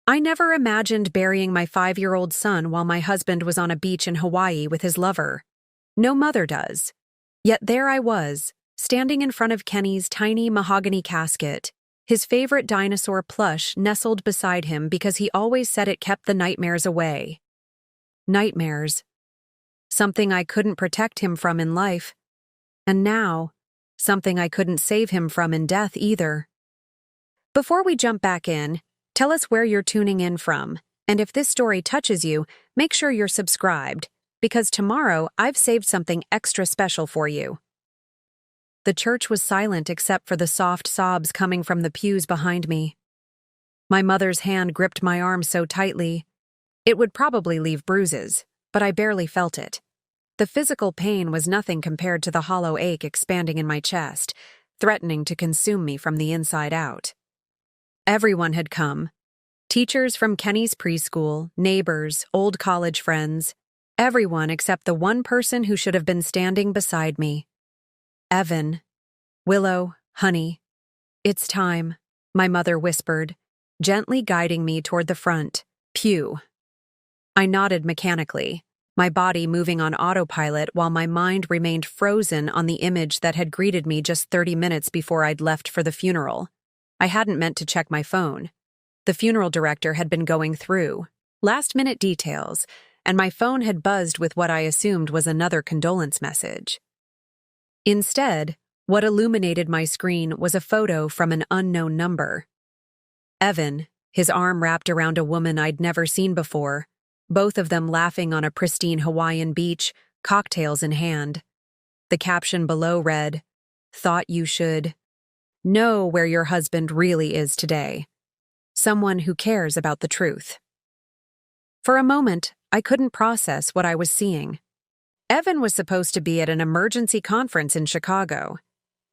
I never imagined burying my 5-year-old son while my husband was on a beach in Hawaii with his lover. No mother does. Yet there I was, standing in front of Kenny's tiny mahogany casket, his favorite dinosaur plush nestled beside him because he always said it kept the nightmares away. Nightmares. Something I couldn't protect him from in life. And now, something I couldn't save him from in death either. Before we jump back in, tell us where you're tuning in from, and if this story touches you, make sure you're subscribed, because tomorrow I've saved something extra special for you. The church was silent except for the soft sobs coming from the pews behind me. My mother's hand gripped my arm so tightly, it would probably leave bruises, but I barely felt it. The physical pain was nothing compared to the hollow ache expanding in my chest, threatening to consume me from the inside out. Everyone had come. Teachers from Kenny's preschool, neighbors, old college friends, everyone except the one person who should have been standing beside me. Evan. Willow, honey. It's time, my mother whispered, gently guiding me toward the front pew. I nodded mechanically, my body moving on autopilot while my mind remained frozen on the image that had greeted me just 30 minutes before I'd left for the funeral. I hadn't meant to check my phone. The funeral director had been going through last-minute details, and my phone had buzzed with what I assumed was another condolence message. Instead, what illuminated my screen was a photo from an unknown number. Evan, his arm wrapped around a woman I'd never seen before, both of them laughing on a pristine Hawaiian beach, cocktails in hand. The caption below read, "Thought you should know where your husband really is today. Someone who cares about the truth." For a moment, I couldn't process what I was seeing. Evan was supposed to be at an emergency conference in Chicago.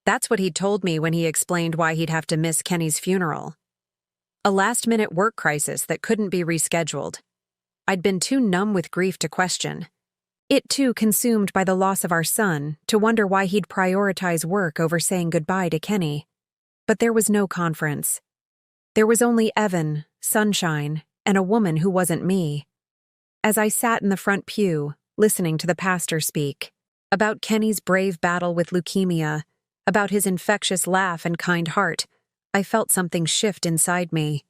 That's what he'd told me when he explained why he'd have to miss Kenny's funeral. A last-minute work crisis that couldn't be rescheduled. I'd been too numb with grief to question. It too consumed by the loss of our son to wonder why he'd prioritize work over saying goodbye to Kenny. But there was no conference. There was only Evan, sunshine, and a woman who wasn't me. As I sat in the front pew, listening to the pastor speak, about Kenny's brave battle with leukemia, about his infectious laugh and kind heart, I felt something shift inside me.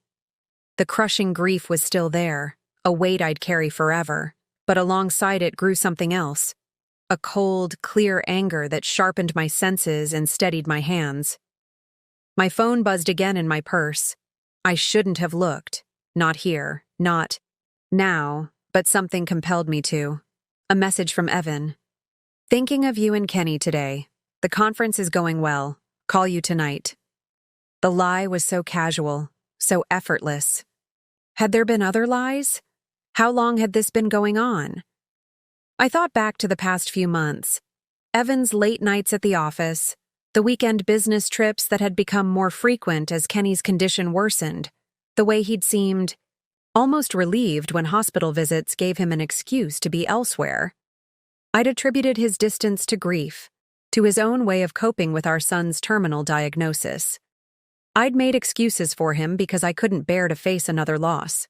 The crushing grief was still there, a weight I'd carry forever, but alongside it grew something else, a cold, clear anger that sharpened my senses and steadied my hands. My phone buzzed again in my purse. I shouldn't have looked. Not here, not now, but something compelled me to. A message from Evan. "Thinking of you and Kenny today. The conference is going well. Call you tonight." The lie was so casual, so effortless. Had there been other lies? How long had this been going on? I thought back to the past few months. Evan's late nights at the office, the weekend business trips that had become more frequent as Kenny's condition worsened, the way he'd seemed almost relieved when hospital visits gave him an excuse to be elsewhere. I'd attributed his distance to grief, to his own way of coping with our son's terminal diagnosis. I'd made excuses for him because I couldn't bear to face another loss.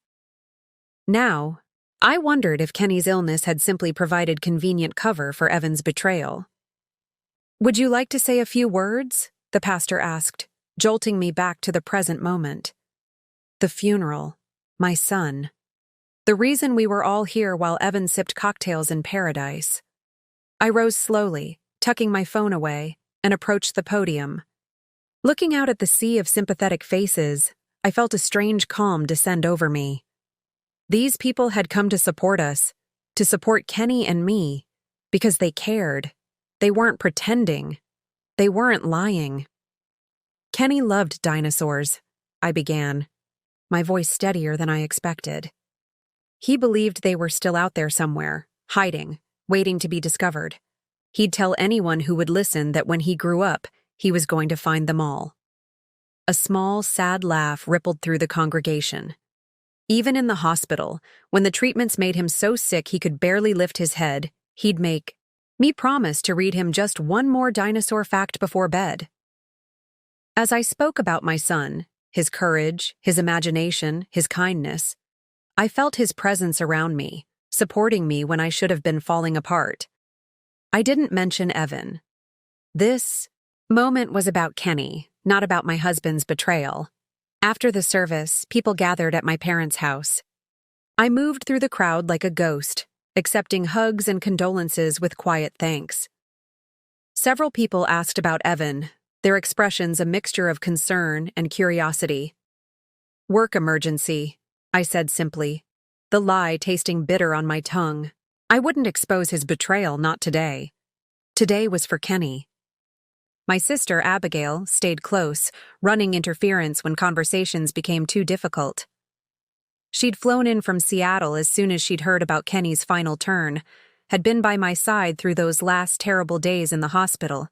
Now, I wondered if Kenny's illness had simply provided convenient cover for Evan's betrayal. "Would you like to say a few words?" the pastor asked, jolting me back to the present moment. The funeral. My son. The reason we were all here while Evan sipped cocktails in paradise. I rose slowly, tucking my phone away, and approached the podium. Looking out at the sea of sympathetic faces, I felt a strange calm descend over me. These people had come to support us, to support Kenny and me, because they cared. They weren't pretending. They weren't lying. "Kenny loved dinosaurs," I began, my voice steadier than I expected. "He believed they were still out there somewhere, hiding, waiting to be discovered. He'd tell anyone who would listen that when he grew up, he was going to find them all." A small, sad laugh rippled through the congregation. Even in the hospital, when the treatments made him so sick he could barely lift his head, he'd make me promise to read him just one more dinosaur fact before bed. As I spoke about my son, his courage, his imagination, his kindness. I felt his presence around me, supporting me when I should have been falling apart. I didn't mention Evan. This moment was about Kenny, not about my husband's betrayal. After the service, people gathered at my parents' house. I moved through the crowd like a ghost, accepting hugs and condolences with quiet thanks. Several people asked about Evan, their expressions a mixture of concern and curiosity. "Work emergency," I said simply, the lie tasting bitter on my tongue. I wouldn't expose his betrayal, not today. Today was for Kenny. My sister, Abigail, stayed close, running interference when conversations became too difficult. She'd flown in from Seattle as soon as she'd heard about Kenny's final turn, had been by my side through those last terrible days in the hospital.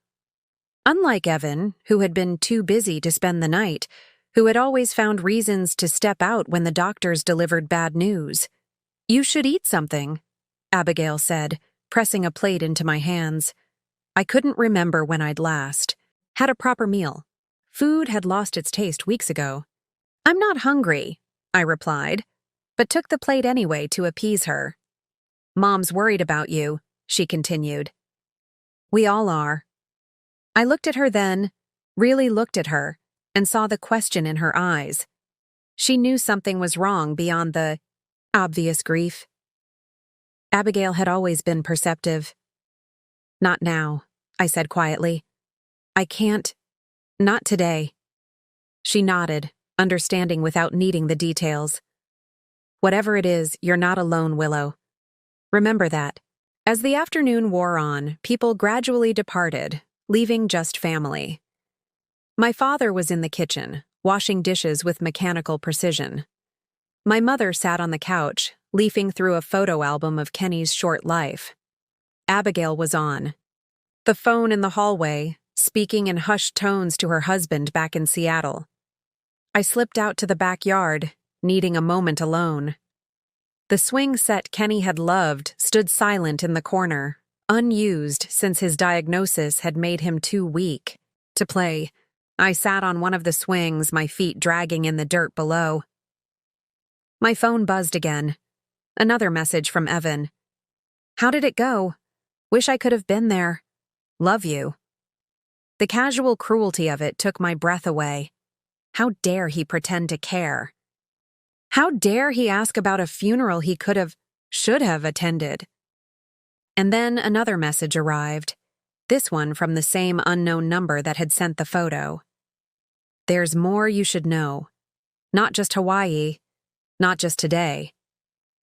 Unlike Evan, who had been too busy to spend the night, who had always found reasons to step out when the doctors delivered bad news. "You should eat something," Abigail said, pressing a plate into my hands. I couldn't remember when I'd last had a proper meal. Food had lost its taste weeks ago. "I'm not hungry," I replied, but took the plate anyway to appease her. "Mom's worried about you," she continued. "We all are." I looked at her then, really looked at her, and saw the question in her eyes. She knew something was wrong beyond the obvious grief. Abigail had always been perceptive. "Not now," I said quietly. "I can't. Not today." She nodded, understanding without needing the details. "Whatever it is, you're not alone, Willow. Remember that." As the afternoon wore on, people gradually departed, leaving just family. My father was in the kitchen, washing dishes with mechanical precision. My mother sat on the couch, leafing through a photo album of Kenny's short life. Abigail was on the phone in the hallway, speaking in hushed tones to her husband back in Seattle. I slipped out to the backyard, needing a moment alone. The swing set Kenny had loved stood silent in the corner, unused since his diagnosis had made him too weak to play. I sat on one of the swings, my feet dragging in the dirt below. My phone buzzed again. Another message from Evan. "How did it go? Wish I could have been there. Love you." The casual cruelty of it took my breath away. How dare he pretend to care? How dare he ask about a funeral he should have attended? And then another message arrived, this one from the same unknown number that had sent the photo. "There's more you should know. Not just Hawaii, not just today.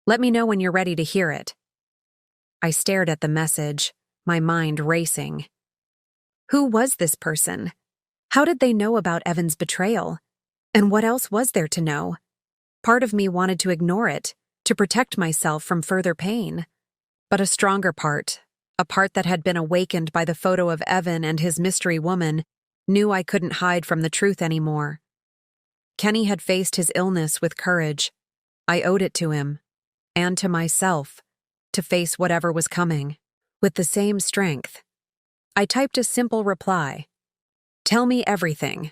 Let me know when you're ready to hear it." I stared at the message, my mind racing. Who was this person? How did they know about Evan's betrayal? And what else was there to know? Part of me wanted to ignore it, to protect myself from further pain. But a stronger part, a part that had been awakened by the photo of Evan and his mystery woman, knew I couldn't hide from the truth anymore. Kenny had faced his illness with courage. I owed it to him, and to myself, to face whatever was coming, with the same strength. I typed a simple reply. "Tell me everything."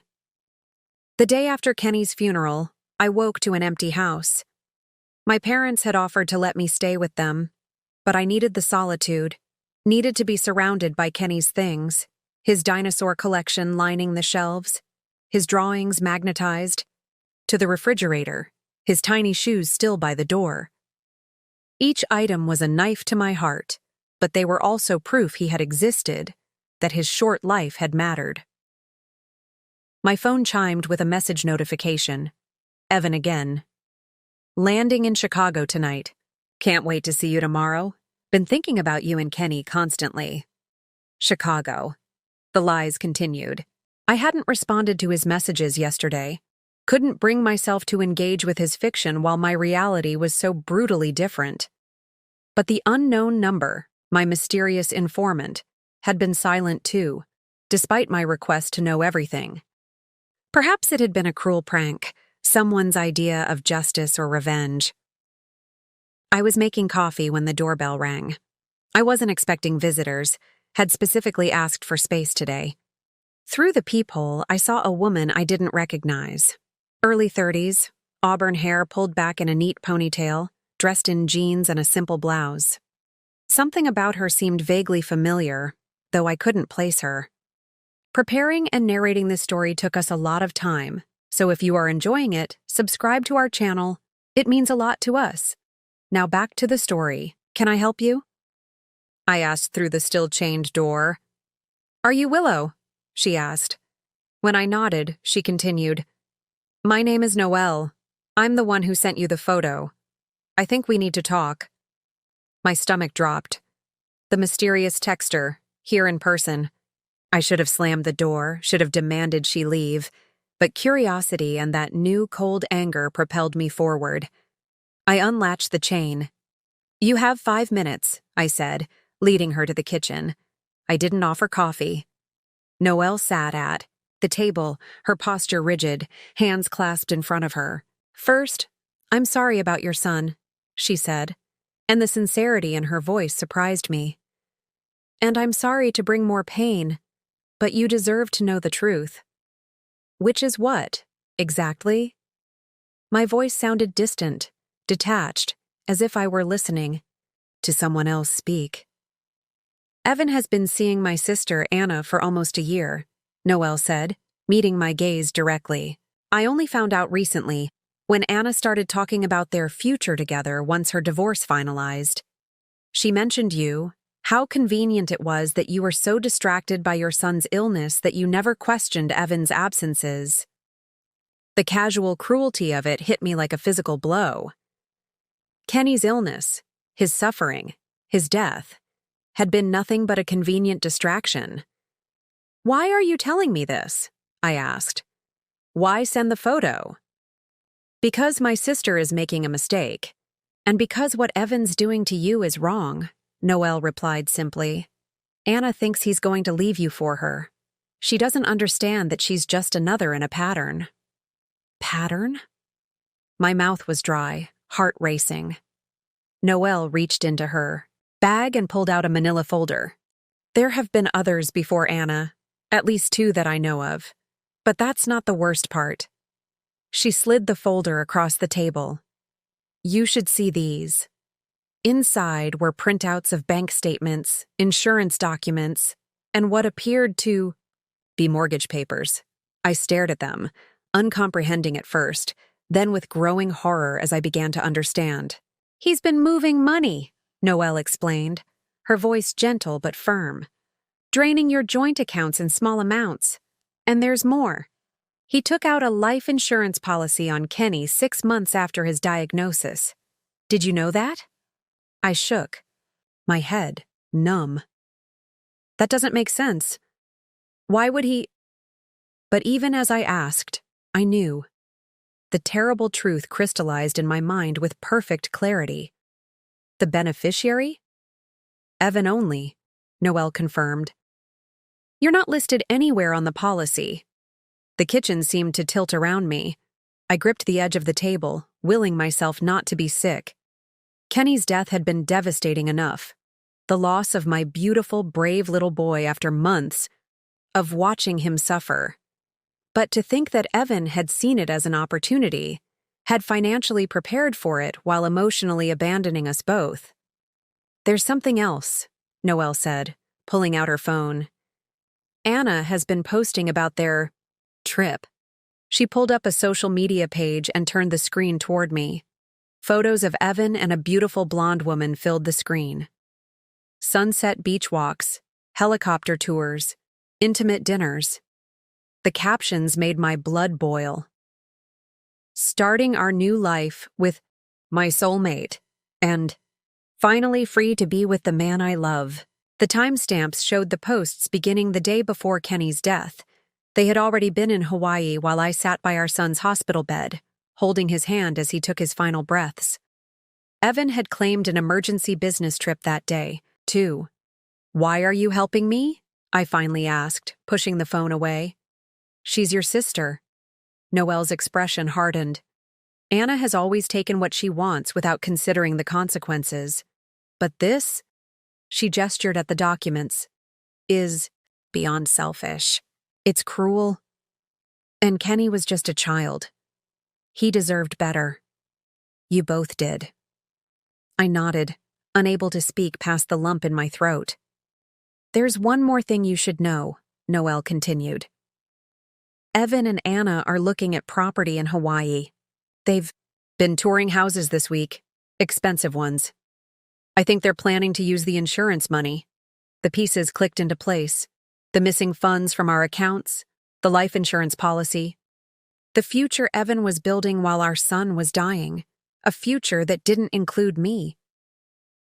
The day after Kenny's funeral, I woke to an empty house. My parents had offered to let me stay with them, but I needed the solitude, needed to be surrounded by Kenny's things, his dinosaur collection lining the shelves, his drawings magnetized to the refrigerator, his tiny shoes still by the door. Each item was a knife to my heart, but they were also proof he had existed, that his short life had mattered. My phone chimed with a message notification. Evan again. "Landing in Chicago tonight. Can't wait to see you tomorrow. Been thinking about you and Kenny constantly." Chicago. The lies continued. I hadn't responded to his messages yesterday. Couldn't bring myself to engage with his fiction while my reality was so brutally different. But the unknown number, my mysterious informant, had been silent too, despite my request to know everything. Perhaps it had been a cruel prank, someone's idea of justice or revenge. I was making coffee when the doorbell rang. I wasn't expecting visitors, had specifically asked for space today. Through the peephole, I saw a woman I didn't recognize. Early 30s, auburn hair pulled back in a neat ponytail, dressed in jeans and a simple blouse. Something about her seemed vaguely familiar, though I couldn't place her. Preparing and narrating this story took us a lot of time, so if you are enjoying it, subscribe to our channel. It means a lot to us. Now back to the story. Can I help you? I asked through the still-chained door. Are you Willow? She asked. When I nodded, she continued. My name is Noelle. I'm the one who sent you the photo. I think we need to talk. My stomach dropped. The mysterious texter, here in person. I should have slammed the door, should have demanded she leave, but curiosity and that new cold anger propelled me forward. I unlatched the chain. You have 5 minutes, I said, leading her to the kitchen. I didn't offer coffee. Noelle sat at the table, her posture rigid, hands clasped in front of her. First, I'm sorry about your son, she said, and the sincerity in her voice surprised me. And I'm sorry to bring more pain, but you deserve to know the truth. Which is what, exactly? My voice sounded distant, detached, as if I were listening to someone else speak. Evan has been seeing my sister, Anna, for almost a year, Noelle said, meeting my gaze directly. I only found out recently, when Anna started talking about their future together once her divorce finalized. She mentioned you, how convenient it was that you were so distracted by your son's illness that you never questioned Evan's absences. The casual cruelty of it hit me like a physical blow. Kenny's illness, his suffering, his death, had been nothing but a convenient distraction. Why are you telling me this? I asked. Why send the photo? Because my sister is making a mistake, and because what Evan's doing to you is wrong, Noelle replied simply. Anna thinks he's going to leave you for her. She doesn't understand that she's just another in a pattern. Pattern? My mouth was dry, heart racing. Noelle reached into her bag and pulled out a manila folder. There have been others before Anna, at least 2 that I know of. But that's not the worst part. She slid the folder across the table. You should see these. Inside were printouts of bank statements, insurance documents, and what appeared to be mortgage papers. I stared at them, uncomprehending at first, then with growing horror as I began to understand. He's been moving money, Noelle explained, her voice gentle but firm. Draining your joint accounts in small amounts. And there's more. He took out a life insurance policy on Kenny 6 months after his diagnosis. Did you know that? I shook, my head numb. That doesn't make sense. Why would he? But even as I asked, I knew. The terrible truth crystallized in my mind with perfect clarity. The beneficiary? Evan only, Noelle confirmed. You're not listed anywhere on the policy. The kitchen seemed to tilt around me. I gripped the edge of the table, willing myself not to be sick. Kenny's death had been devastating enough. The loss of my beautiful, brave little boy after months of watching him suffer. But to think that Evan had seen it as an opportunity, had financially prepared for it while emotionally abandoning us both. There's something else, Noelle said, pulling out her phone. Anna has been posting about their trip. She pulled up a social media page and turned the screen toward me. Photos of Evan and a beautiful blonde woman filled the screen. Sunset beach walks, helicopter tours, intimate dinners. The captions made my blood boil. Starting our new life with my soulmate and finally free to be with the man I love. The timestamps showed the posts beginning the day before Kenny's death. They had already been in Hawaii while I sat by our son's hospital bed, holding his hand as he took his final breaths. Evan had claimed an emergency business trip that day, too. Why are you helping me? I finally asked, pushing the phone away. She's your sister. Noelle's expression hardened. Anna has always taken what she wants without considering the consequences. But this, she gestured at the documents, is beyond selfish. It's cruel. And Kenny was just a child. He deserved better. You both did. I nodded, unable to speak past the lump in my throat. There's one more thing you should know, Noelle continued. Evan and Anna are looking at property in Hawaii. They've been touring houses this week, expensive ones. I think they're planning to use the insurance money. The pieces clicked into place. The missing funds from our accounts, the life insurance policy. The future Evan was building while our son was dying. A future that didn't include me.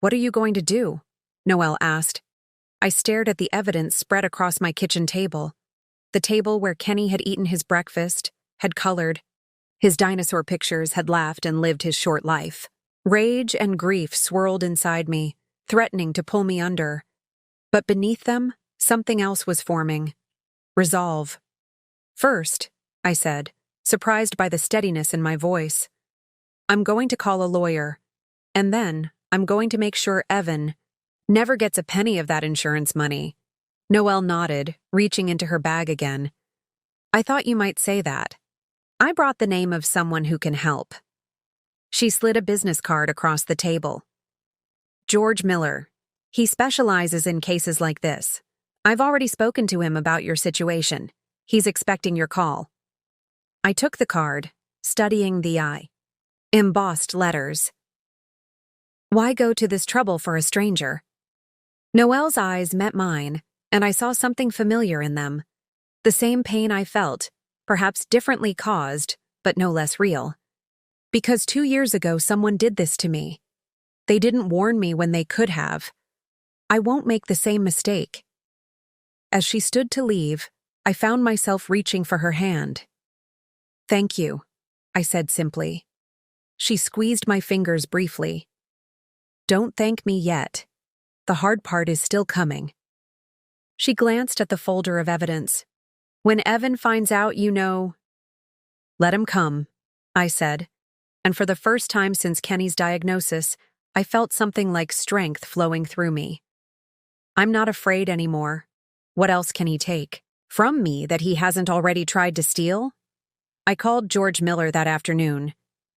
What are you going to do? Noelle asked. I stared at the evidence spread across my kitchen table. The table where Kenny had eaten his breakfast, had colored. His dinosaur pictures had laughed and lived his short life. Rage and grief swirled inside me, threatening to pull me under. But beneath them, something else was forming. Resolve. First, I said, surprised by the steadiness in my voice. I'm going to call a lawyer, and then I'm going to make sure Evan never gets a penny of that insurance money. Noelle nodded, reaching into her bag again. I thought you might say that. I brought the name of someone who can help. She slid a business card across the table. George Miller. He specializes in cases like this. I've already spoken to him about your situation. He's expecting your call. I took the card, studying the embossed letters. Why go to this trouble for a stranger? Noelle's eyes met mine, and I saw something familiar in them. The same pain I felt, perhaps differently caused, but no less real. Because 2 years ago someone did this to me. They didn't warn me when they could have. I won't make the same mistake. As she stood to leave, I found myself reaching for her hand. Thank you, I said simply. She squeezed my fingers briefly. Don't thank me yet. The hard part is still coming. She glanced at the folder of evidence. When Evan finds out, you know. Let him come, I said, and for the first time since Kenny's diagnosis, I felt something like strength flowing through me. I'm not afraid anymore. What else can he take from me that he hasn't already tried to steal? I called George Miller that afternoon.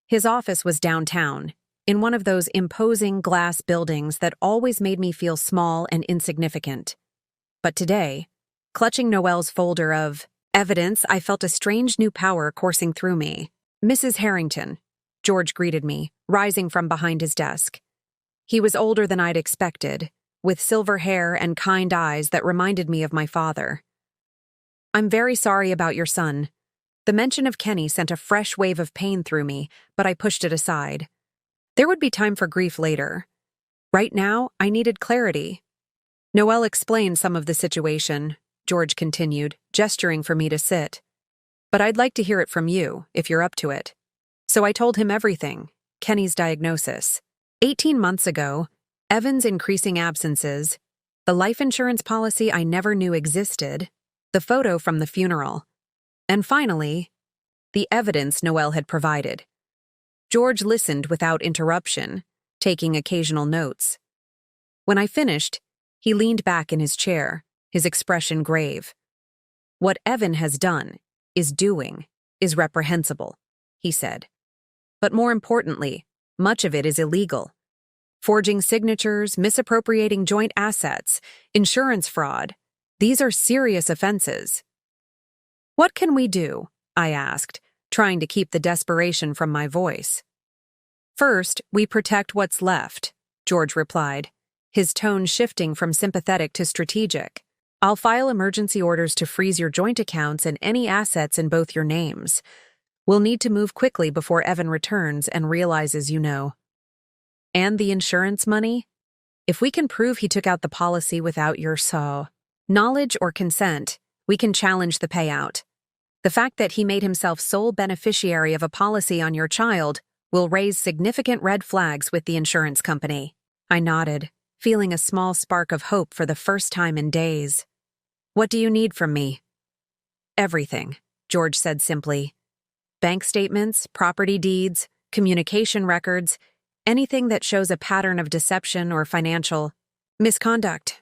His office was downtown, in one of those imposing glass buildings that always made me feel small and insignificant. But today, clutching Noelle's folder of evidence, I felt a strange new power coursing through me. Mrs. Harrington, George greeted me, rising from behind his desk. He was older than I'd expected, with silver hair and kind eyes that reminded me of my father. I'm very sorry about your son. The mention of Kenny sent a fresh wave of pain through me, but I pushed it aside. There would be time for grief later. Right now, I needed clarity. Noelle explained some of the situation, George continued, gesturing for me to sit. But I'd like to hear it from you, if you're up to it. So I told him everything, Kenny's diagnosis. 18 months ago, Evan's increasing absences, the life insurance policy I never knew existed, the photo from the funeral. And finally, the evidence Noelle had provided. George listened without interruption, taking occasional notes. When I finished, he leaned back in his chair, his expression grave. What Evan has done, is doing, is reprehensible, he said. But more importantly, much of it is illegal. Forging signatures, misappropriating joint assets, insurance fraud, these are serious offenses. What can we do? I asked, trying to keep the desperation from my voice. First, we protect what's left, George replied, his tone shifting from sympathetic to strategic. I'll file emergency orders to freeze your joint accounts and any assets in both your names. We'll need to move quickly before Evan returns and realizes you know. And the insurance money? If we can prove he took out the policy without your knowledge or consent, we can challenge the payout. The fact that he made himself sole beneficiary of a policy on your child will raise significant red flags with the insurance company. I nodded, feeling a small spark of hope for the first time in days. What do you need from me? Everything, George said simply. Bank statements, property deeds, communication records, anything that shows a pattern of deception or financial misconduct.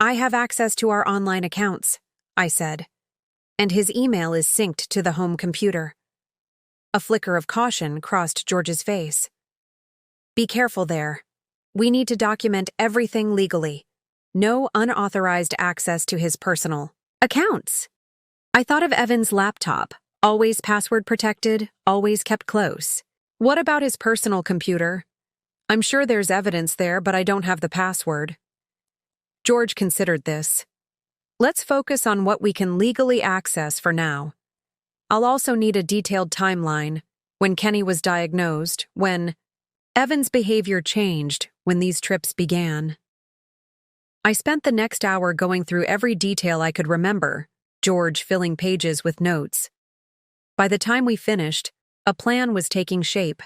I have access to our online accounts, I said. And his email is synced to the home computer. A flicker of caution crossed George's face. Be careful there. We need to document everything legally. No unauthorized access to his personal accounts. I thought of Evan's laptop, always password protected, always kept close. What about his personal computer? I'm sure there's evidence there, but I don't have the password. George considered this. Let's focus on what we can legally access for now. I'll also need a detailed timeline. When Kenny was diagnosed, when Evan's behavior changed, when these trips began. I spent the next hour going through every detail I could remember, George filling pages with notes. By the time we finished, a plan was taking shape.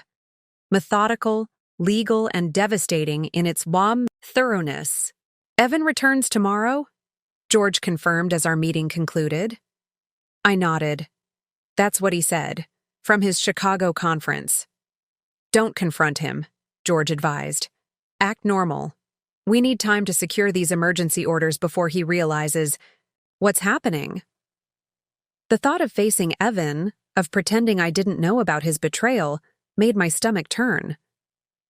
Methodical, legal, and devastating in its thoroughness. Evan returns tomorrow? George confirmed as our meeting concluded. I nodded. That's what he said, from his Chicago conference. Don't confront him, George advised. Act normal. We need time to secure these emergency orders before he realizes what's happening. The thought of facing Evan, of pretending I didn't know about his betrayal, made my stomach turn.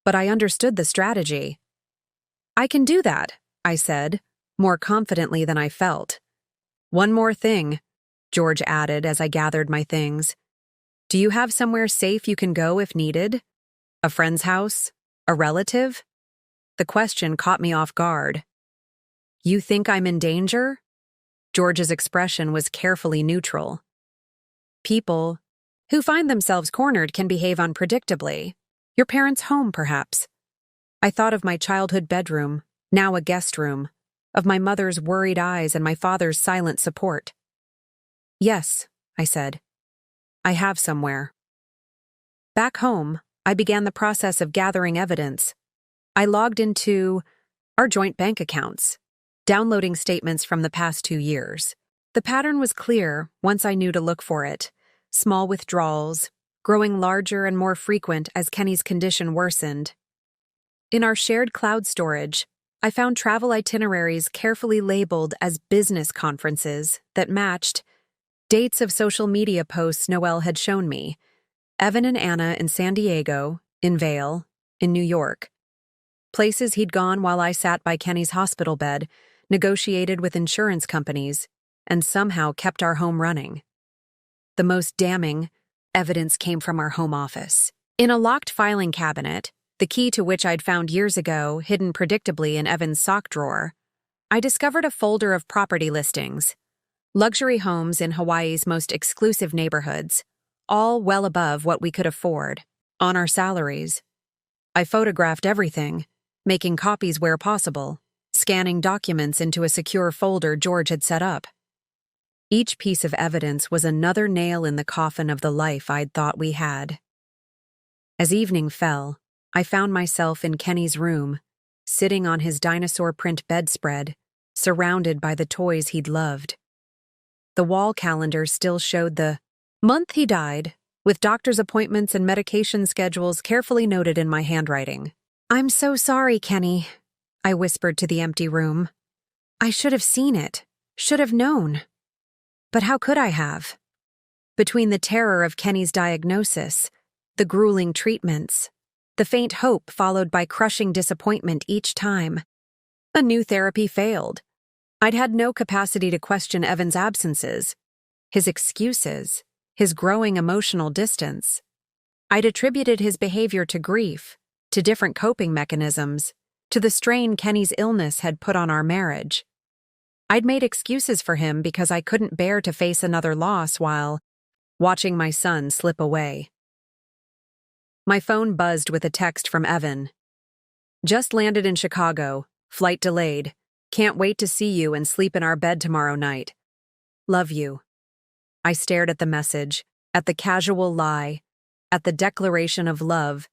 But I understood the strategy. I can do that, I said, more confidently than I felt. One more thing, George added as I gathered my things. Do you have somewhere safe you can go if needed? A friend's house? A relative? The question caught me off guard. You think I'm in danger? George's expression was carefully neutral. People who find themselves cornered can behave unpredictably. Your parents' home, perhaps. I thought of my childhood bedroom, now a guest room, of my mother's worried eyes and my father's silent support. Yes, I said. I have somewhere. Back home, I began the process of gathering evidence. I logged into our joint bank accounts, downloading statements from the past 2 years. The pattern was clear once I knew to look for it. Small withdrawals, growing larger and more frequent as Kenny's condition worsened. In our shared cloud storage, I found travel itineraries carefully labeled as business conferences that matched dates of social media posts Noelle had shown me. Evan and Anna in San Diego, in Vail, in New York. Places he'd gone while I sat by Kenny's hospital bed, negotiated with insurance companies, and somehow kept our home running. The most damning evidence came from our home office. In a locked filing cabinet, the key to which I'd found years ago hidden predictably in Evan's sock drawer, I discovered a folder of property listings. Luxury homes in Hawaii's most exclusive neighborhoods, all well above what we could afford, on our salaries. I photographed everything, making copies where possible, scanning documents into a secure folder George had set up. Each piece of evidence was another nail in the coffin of the life I'd thought we had. As evening fell, I found myself in Kenny's room, sitting on his dinosaur print bedspread, surrounded by the toys he'd loved. The wall calendar still showed the month he died, with doctor's appointments and medication schedules carefully noted in my handwriting. I'm so sorry, Kenny, I whispered to the empty room. I should have seen it, should have known. But how could I have? Between the terror of Kenny's diagnosis, the grueling treatments, the faint hope followed by crushing disappointment each time, a new therapy failed. I'd had no capacity to question Evan's absences, his excuses, his growing emotional distance. I'd attributed his behavior to grief, to different coping mechanisms, to the strain Kenny's illness had put on our marriage. I'd made excuses for him because I couldn't bear to face another loss while watching my son slip away. My phone buzzed with a text from Evan. Just landed in Chicago, flight delayed. Can't wait to see you and sleep in our bed tomorrow night. Love you. I stared at the message, at the casual lie, at the declaration of love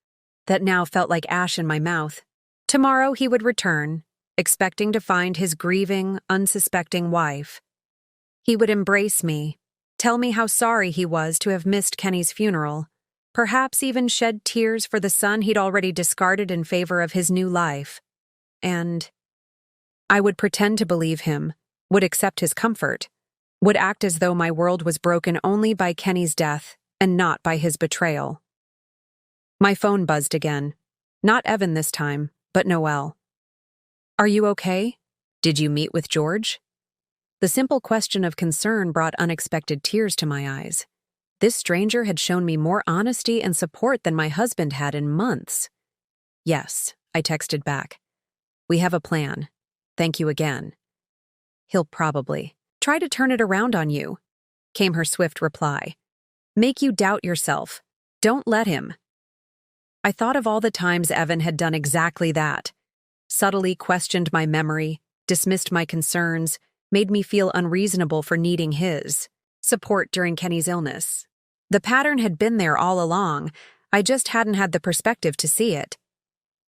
that now felt like ash in my mouth. Tomorrow he would return, expecting to find his grieving, unsuspecting wife. He would embrace me, tell me how sorry he was to have missed Kenny's funeral, perhaps even shed tears for the son he'd already discarded in favor of his new life. And I would pretend to believe him, would accept his comfort, would act as though my world was broken only by Kenny's death, and not by his betrayal. My phone buzzed again. Not Evan this time, but Noelle. "Are you okay? Did you meet with George?" The simple question of concern brought unexpected tears to my eyes. This stranger had shown me more honesty and support than my husband had in months. "Yes," I texted back. "We have a plan. Thank you again." "He'll probably try to turn it around on you," came her swift reply. "Make you doubt yourself. Don't let him." I thought of all the times Evan had done exactly that. Subtly questioned my memory, dismissed my concerns, made me feel unreasonable for needing his support during Kenny's illness. The pattern had been there all along. I just hadn't had the perspective to see it.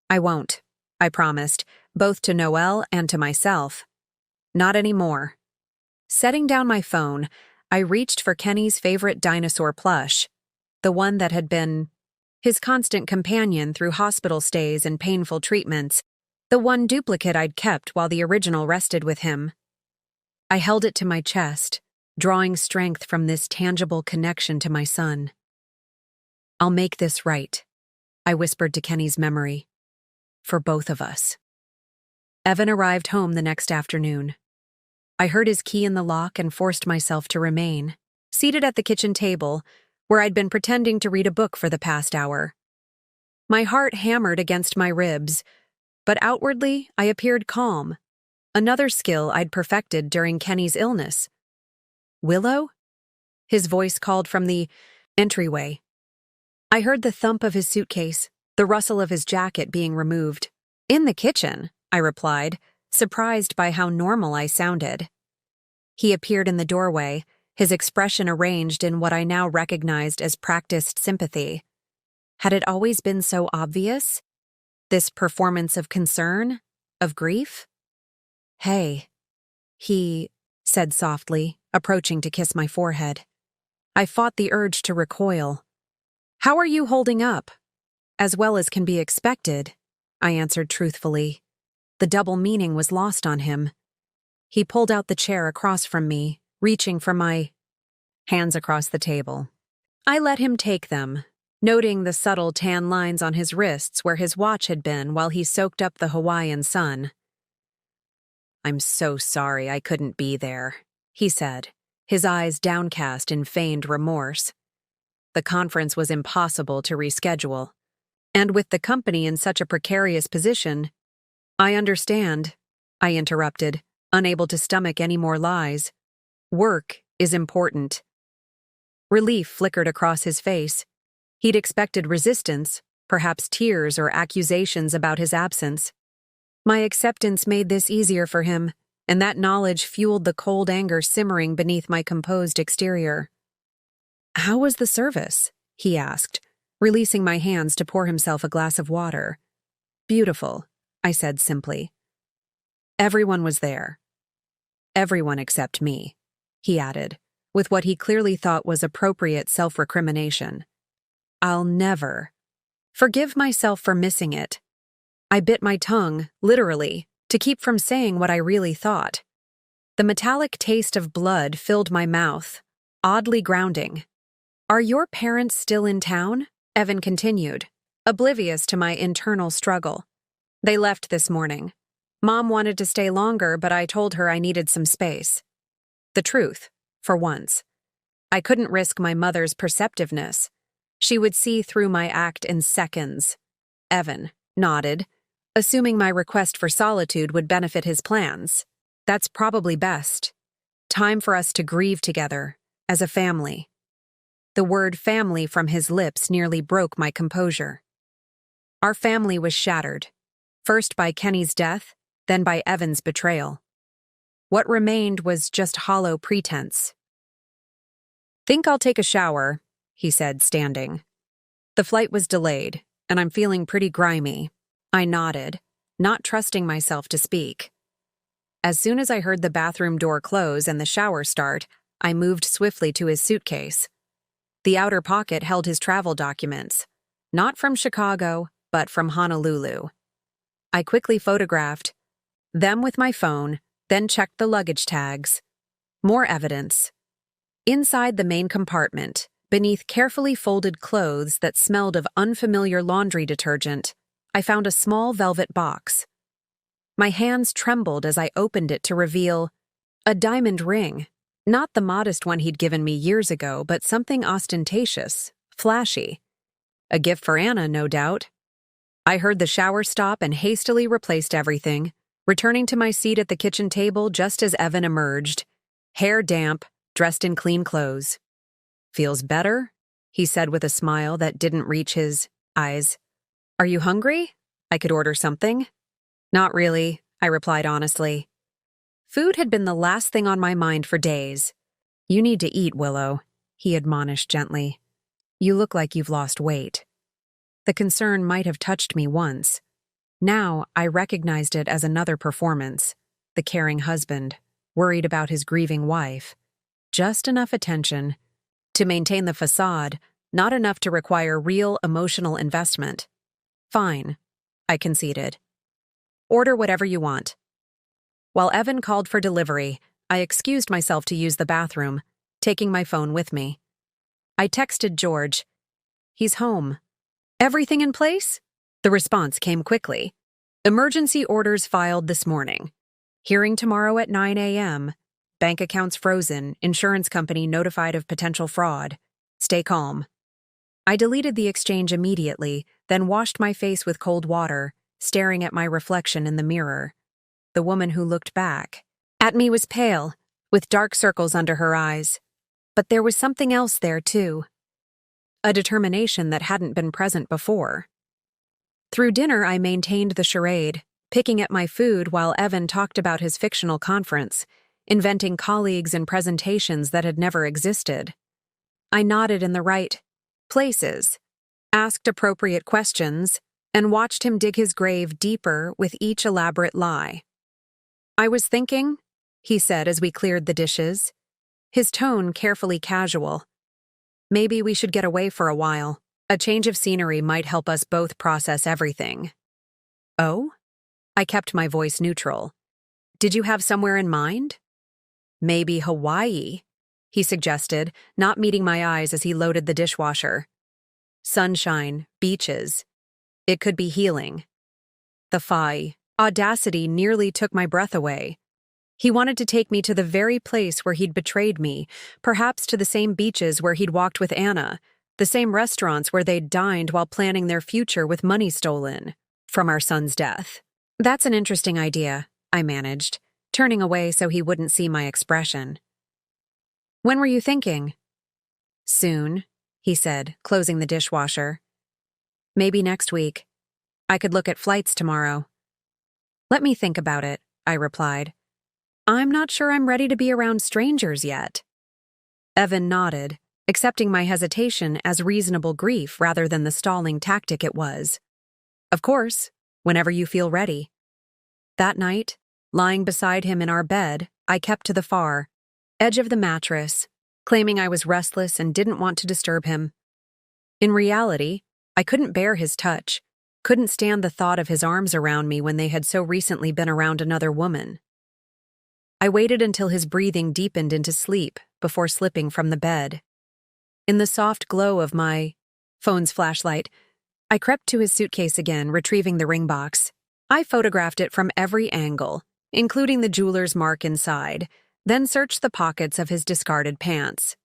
"I won't," I promised, both to Noelle and to myself. "Not anymore." Setting down my phone, I reached for Kenny's favorite dinosaur plush, the one that had been his constant companion through hospital stays and painful treatments, the one duplicate I'd kept while the original rested with him. I held it to my chest, drawing strength from this tangible connection to my son. "I'll make this right," I whispered to Kenny's memory. "For both of us." Evan arrived home the next afternoon. I heard his key in the lock and forced myself to remain, seated at the kitchen table, where I'd been pretending to read a book for the past hour. My heart hammered against my ribs, but outwardly I appeared calm, another skill I'd perfected during Kenny's illness. "Willow?" His voice called from the entryway. I heard the thump of his suitcase, the rustle of his jacket being removed. "In the kitchen," I replied, surprised by how normal I sounded. He appeared in the doorway, his expression arranged in what I now recognized as practiced sympathy. Had it always been so obvious? This performance of concern? Of grief? "Hey," he said softly, approaching to kiss my forehead. I fought the urge to recoil. "How are you holding up?" "As well as can be expected," I answered truthfully. The double meaning was lost on him. He pulled out the chair across from me, reaching for my hands across the table. I let him take them, noting the subtle tan lines on his wrists where his watch had been while he soaked up the Hawaiian sun. "I'm so sorry I couldn't be there," he said, his eyes downcast in feigned remorse. The conference was impossible to reschedule, and with the company in such a precarious position— "I understand," I interrupted, unable to stomach any more lies. "Work is important." Relief flickered across his face. He'd expected resistance, perhaps tears or accusations about his absence. My acceptance made this easier for him, and that knowledge fueled the cold anger simmering beneath my composed exterior. "How was the service?" he asked, releasing my hands to pour himself a glass of water. "Beautiful," I said simply. "Everyone was there. Everyone except me," he added, with what he clearly thought was appropriate self-recrimination. "I'll never forgive myself for missing it." I bit my tongue, literally, to keep from saying what I really thought. The metallic taste of blood filled my mouth, oddly grounding. "Are your parents still in town?" Evan continued, oblivious to my internal struggle. "They left this morning. Mom wanted to stay longer, but I told her I needed some space." The truth, for once. I couldn't risk my mother's perceptiveness. She would see through my act in seconds. Evan nodded, assuming my request for solitude would benefit his plans. "That's probably best. Time for us to grieve together, as a family." The word family from his lips nearly broke my composure. Our family was shattered, first by Kenny's death, then by Evan's betrayal. What remained was just hollow pretense. "Think I'll take a shower," he said, standing. "The flight was delayed, and I'm feeling pretty grimy." I nodded, not trusting myself to speak. As soon as I heard the bathroom door close and the shower start, I moved swiftly to his suitcase. The outer pocket held his travel documents, not from Chicago, but from Honolulu. I quickly photographed them with my phone, then checked the luggage tags. More evidence. Inside the main compartment, beneath carefully folded clothes that smelled of unfamiliar laundry detergent, I found a small velvet box. My hands trembled as I opened it to reveal a diamond ring. Not the modest one he'd given me years ago, but something ostentatious, flashy. A gift for Anna, no doubt. I heard the shower stop and hastily replaced everything, returning to my seat at the kitchen table just as Evan emerged, hair damp, dressed in clean clothes. "Feels better?" he said with a smile that didn't reach his eyes. "Are you hungry? I could order something." "Not really," I replied honestly. Food had been the last thing on my mind for days. "You need to eat, Willow," he admonished gently. "You look like you've lost weight." The concern might have touched me once. Now I recognized it as another performance, the caring husband, worried about his grieving wife. Just enough attention to maintain the facade, not enough to require real emotional investment. "Fine," I conceded. "Order whatever you want." While Evan called for delivery, I excused myself to use the bathroom, taking my phone with me. I texted George. "He's home." "Everything in place?" The response came quickly. "Emergency orders filed this morning. Hearing tomorrow at 9 a.m. Bank accounts frozen, insurance company notified of potential fraud. Stay calm." I deleted the exchange immediately, then washed my face with cold water, staring at my reflection in the mirror. The woman who looked back at me was pale, with dark circles under her eyes. But there was something else there, too. A determination that hadn't been present before. Through dinner, I maintained the charade, picking at my food while Evan talked about his fictional conference, inventing colleagues and presentations that had never existed. I nodded in the right places, asked appropriate questions, and watched him dig his grave deeper with each elaborate lie. "I was thinking," he said as we cleared the dishes, his tone carefully casual. "Maybe we should get away for a while. A change of scenery might help us both process everything." "Oh?" I kept my voice neutral. "Did you have somewhere in mind?" "Maybe Hawaii," he suggested, not meeting my eyes as he loaded the dishwasher. "Sunshine, beaches. It could be healing." The audacity nearly took my breath away. He wanted to take me to the very place where he'd betrayed me, perhaps to the same beaches where he'd walked with Anna, the same restaurants where they'd dined while planning their future with money stolen from our son's death. "That's an interesting idea," I managed, turning away so he wouldn't see my expression. "When were you thinking?" "Soon," he said, closing the dishwasher. "Maybe next week. I could look at flights tomorrow." "Let me think about it," I replied. "I'm not sure I'm ready to be around strangers yet." Evan nodded, accepting my hesitation as reasonable grief rather than the stalling tactic it was. "Of course, whenever you feel ready." That night, lying beside him in our bed, I kept to the far edge of the mattress, claiming I was restless and didn't want to disturb him. In reality, I couldn't bear his touch, couldn't stand the thought of his arms around me when they had so recently been around another woman. I waited until his breathing deepened into sleep before slipping from the bed. In the soft glow of my phone's flashlight, I crept to his suitcase again, retrieving the ring box. I photographed it from every angle, including the jeweler's mark inside, then searched the pockets of his discarded pants.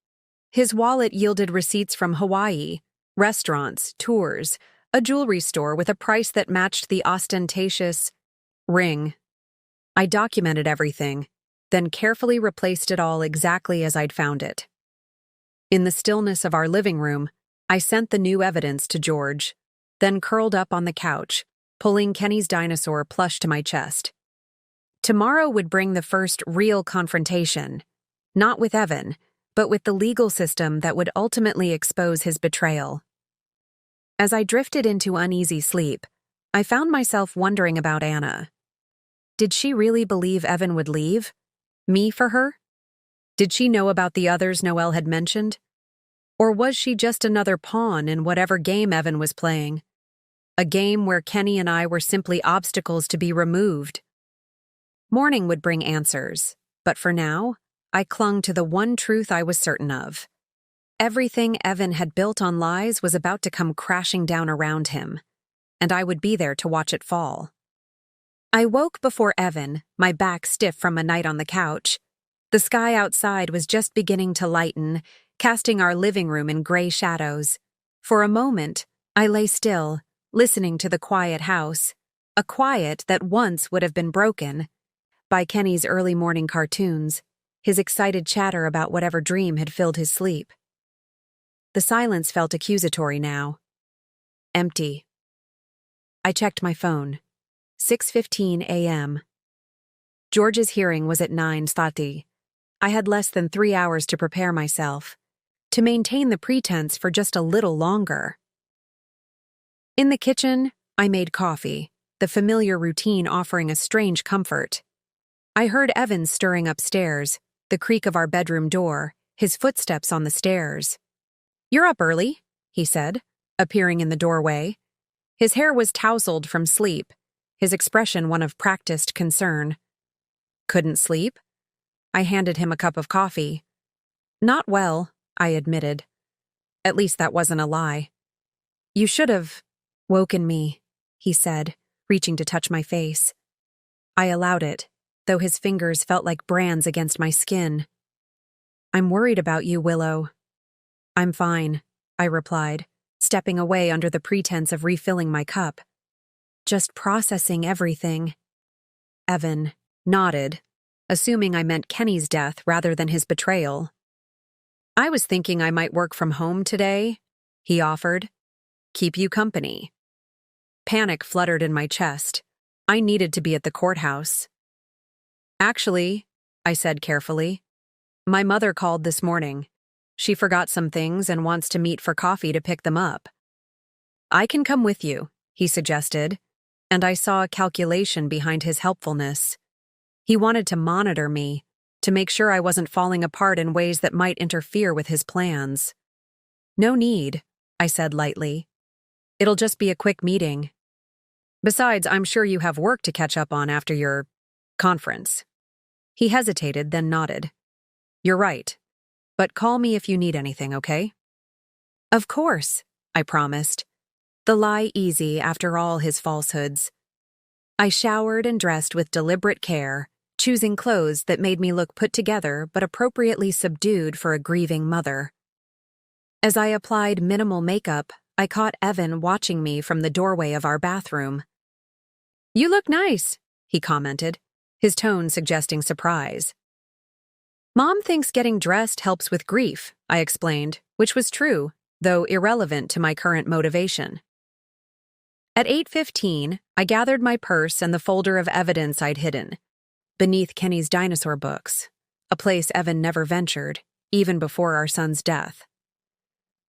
His wallet yielded receipts from Hawaii, restaurants, tours, a jewelry store with a price that matched the ostentatious ring. I documented everything, then carefully replaced it all exactly as I'd found it. In the stillness of our living room, I sent the new evidence to George, then curled up on the couch, pulling Kenny's dinosaur plush to my chest. Tomorrow would bring the first real confrontation, not with Evan, but with the legal system that would ultimately expose his betrayal. As I drifted into uneasy sleep, I found myself wondering about Anna. Did she really believe Evan would leave? Me for her? Did she know about the others Noelle had mentioned? Or was she just another pawn in whatever game Evan was playing? A game where Kenny and I were simply obstacles to be removed. Morning would bring answers, but for now, I clung to the one truth I was certain of. everything Evan had built on lies was about to come crashing down around him, and I would be there to watch it fall. I woke before Evan, my back stiff from a night on the couch. The sky outside was just beginning to lighten, casting our living room in gray shadows. For a moment, I lay still, listening to the quiet house, a quiet that once would have been broken by Kenny's early morning cartoons, his excited chatter about whatever dream had filled his sleep. The silence felt accusatory now. Empty. I checked my phone. 6:15 a.m. George's hearing was at 9:30. I had less than 3 hours to prepare myself, to maintain the pretense for just a little longer. In the kitchen, I made coffee, the familiar routine offering a strange comfort. I heard Evan stirring upstairs, the creak of our bedroom door, his footsteps on the stairs. "You're up early," he said, appearing in the doorway. His hair was tousled from sleep, his expression one of practiced concern. "Couldn't sleep?" I handed him a cup of coffee. "Not well," I admitted. At least that wasn't a lie. "You should have woken me," he said, reaching to touch my face. I allowed it, though his fingers felt like brands against my skin. "I'm worried about you, Willow." "I'm fine," I replied, stepping away under the pretense of refilling my cup. "Just processing everything." Evan nodded, assuming I meant Kenny's death rather than his betrayal. "I was thinking I might work from home today," he offered. "Keep you company." Panic fluttered in my chest. I needed to be at the courthouse. "Actually," I said carefully, "my mother called this morning. She forgot some things and wants to meet for coffee to pick them up." "I can come with you," he suggested, and I saw a calculation behind his helpfulness. He wanted to monitor me, to make sure I wasn't falling apart in ways that might interfere with his plans. "No need," I said lightly. "It'll just be a quick meeting. Besides, I'm sure you have work to catch up on after your conference." He hesitated, then nodded. "You're right. But call me if you need anything, okay?" "Of course," I promised. The lie easy after all his falsehoods. I showered and dressed with deliberate care, choosing clothes that made me look put together but appropriately subdued for a grieving mother. As I applied minimal makeup, I caught Evan watching me from the doorway of our bathroom. "You look nice," he commented, his tone suggesting surprise. "Mom thinks getting dressed helps with grief," I explained, which was true, though irrelevant to my current motivation. At 8:15, I gathered my purse and the folder of evidence I'd hidden, beneath Kenny's dinosaur books, a place Evan never ventured, even before our son's death.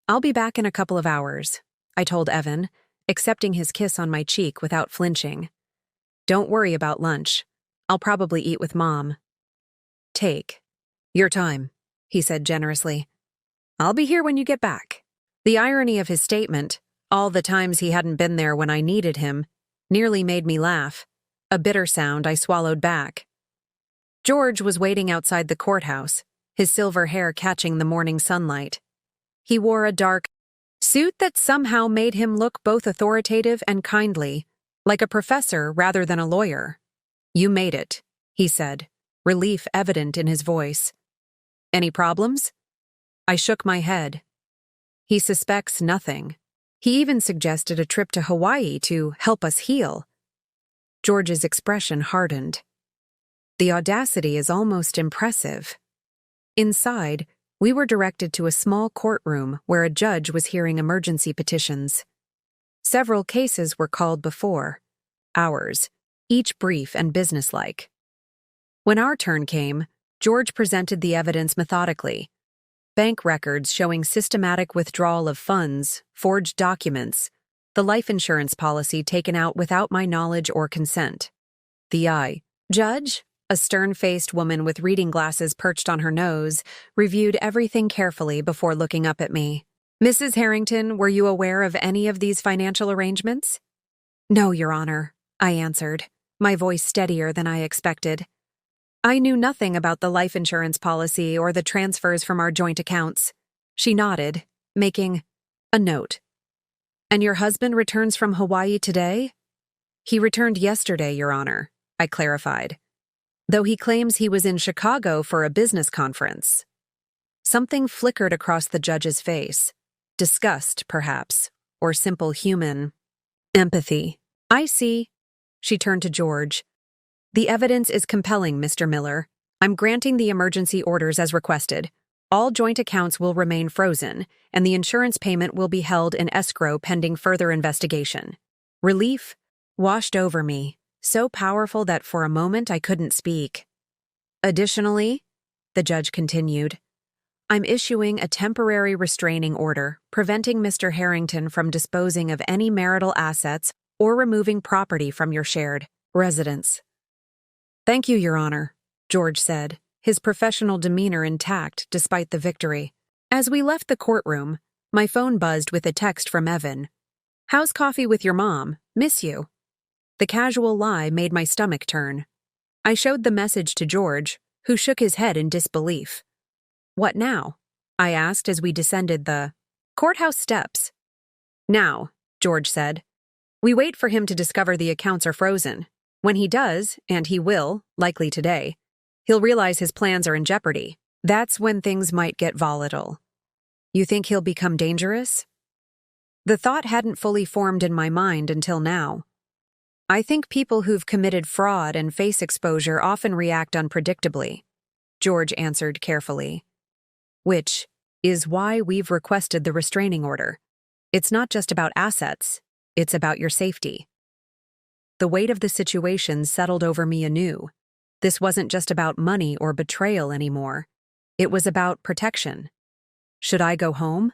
"I'll be back in a couple of hours," I told Evan, accepting his kiss on my cheek without flinching. "Don't worry about lunch. I'll probably eat with Mom." "Take your time," he said generously. "I'll be here when you get back." The irony of his statement, all the times he hadn't been there when I needed him, nearly made me laugh, a bitter sound I swallowed back. George was waiting outside the courthouse, his silver hair catching the morning sunlight. He wore a dark suit that somehow made him look both authoritative and kindly, like a professor rather than a lawyer. "You made it," he said, relief evident in his voice. "Any problems?" I shook my head. He suspects nothing. He even suggested a trip to Hawaii to help us heal. George's expression hardened. The audacity is almost impressive. Inside, we were directed to a small courtroom where a judge was hearing emergency petitions. Several cases were called before, ours, each brief and businesslike. When our turn came, George presented the evidence methodically. Bank records showing systematic withdrawal of funds, forged documents, the life insurance policy taken out without my knowledge or consent. The judge, a stern-faced woman with reading glasses perched on her nose, reviewed everything carefully before looking up at me. "Mrs. Harrington, were you aware of any of these financial arrangements?" "No, Your Honor," I answered, my voice steadier than I expected. "I knew nothing about the life insurance policy or the transfers from our joint accounts." She nodded, making a note. And your husband returns from Hawaii today? He returned yesterday, Your Honor, I clarified, though he claims he was in Chicago for a business conference. Something flickered across the judge's face. Disgust, perhaps, or simple human empathy. I see. She turned to George. The evidence is compelling, Mr. Miller. I'm granting the emergency orders as requested. All joint accounts will remain frozen, and the insurance payment will be held in escrow pending further investigation. Relief washed over me, so powerful that for a moment I couldn't speak. Additionally, the judge continued, I'm issuing a temporary restraining order preventing Mr. Harrington from disposing of any marital assets or removing property from your shared residence. Thank you, Your Honor, George said, his professional demeanor intact despite the victory. As we left the courtroom, my phone buzzed with a text from Evan. How's coffee with your mom? Miss you. The casual lie made my stomach turn. I showed the message to George, who shook his head in disbelief. What now? I asked as we descended the courthouse steps. Now, George said. We wait for him to discover the accounts are frozen. When he does, and he will, likely today, he'll realize his plans are in jeopardy. That's when things might get volatile. You think he'll become dangerous? The thought hadn't fully formed in my mind until now. I think people who've committed fraud and face exposure often react unpredictably, George answered carefully. Which is why we've requested the restraining order. It's not just about assets, it's about your safety. The weight of the situation settled over me anew. This wasn't just about money or betrayal anymore. It was about protection. Should I go home?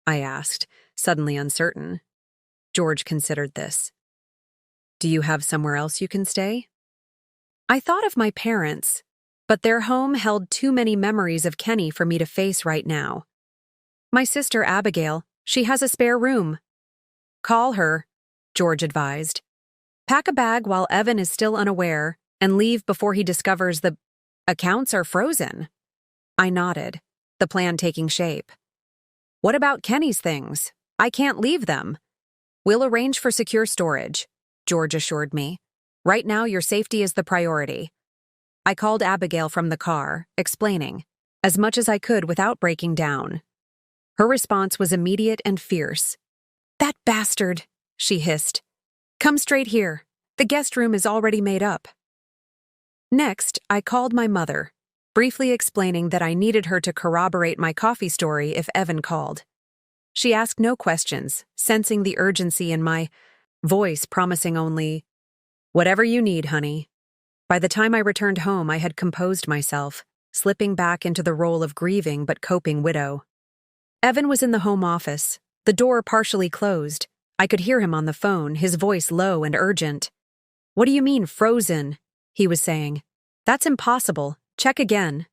I asked, suddenly uncertain. George considered this. Do you have somewhere else you can stay? I thought of my parents, but their home held too many memories of Kenny for me to face right now. My sister Abigail, she has a spare room. Call her, George advised. Pack a bag while Evan is still unaware and leave before he discovers the accounts are frozen. I nodded, the plan taking shape. What about Kenny's things? I can't leave them. We'll arrange for secure storage, George assured me. Right now, your safety is the priority. I called Abigail from the car, explaining, as much as I could without breaking down. Her response was immediate and fierce. That bastard, she hissed. Come straight here. The guest room is already made up. Next, I called my mother, briefly explaining that I needed her to corroborate my coffee story if Evan called. She asked no questions, sensing the urgency in my voice, promising only, whatever you need, honey. By the time I returned home, I had composed myself, slipping back into the role of grieving but coping widow. Evan was in the home office, the door partially closed. I could hear him on the phone, his voice low and urgent. What do you mean, frozen? He was saying. That's impossible. Check again.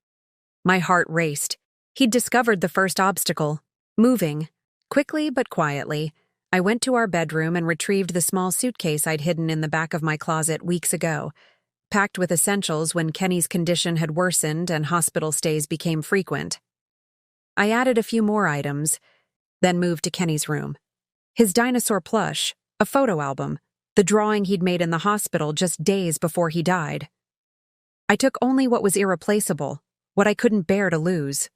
My heart raced. He'd discovered the first obstacle. Moving. Quickly but quietly, I went to our bedroom and retrieved the small suitcase I'd hidden in the back of my closet weeks ago, packed with essentials when Kenny's condition had worsened and hospital stays became frequent. I added a few more items, then moved to Kenny's room. His dinosaur plush, a photo album, the drawing he'd made in the hospital just days before he died. I took only what was irreplaceable, what I couldn't bear to lose.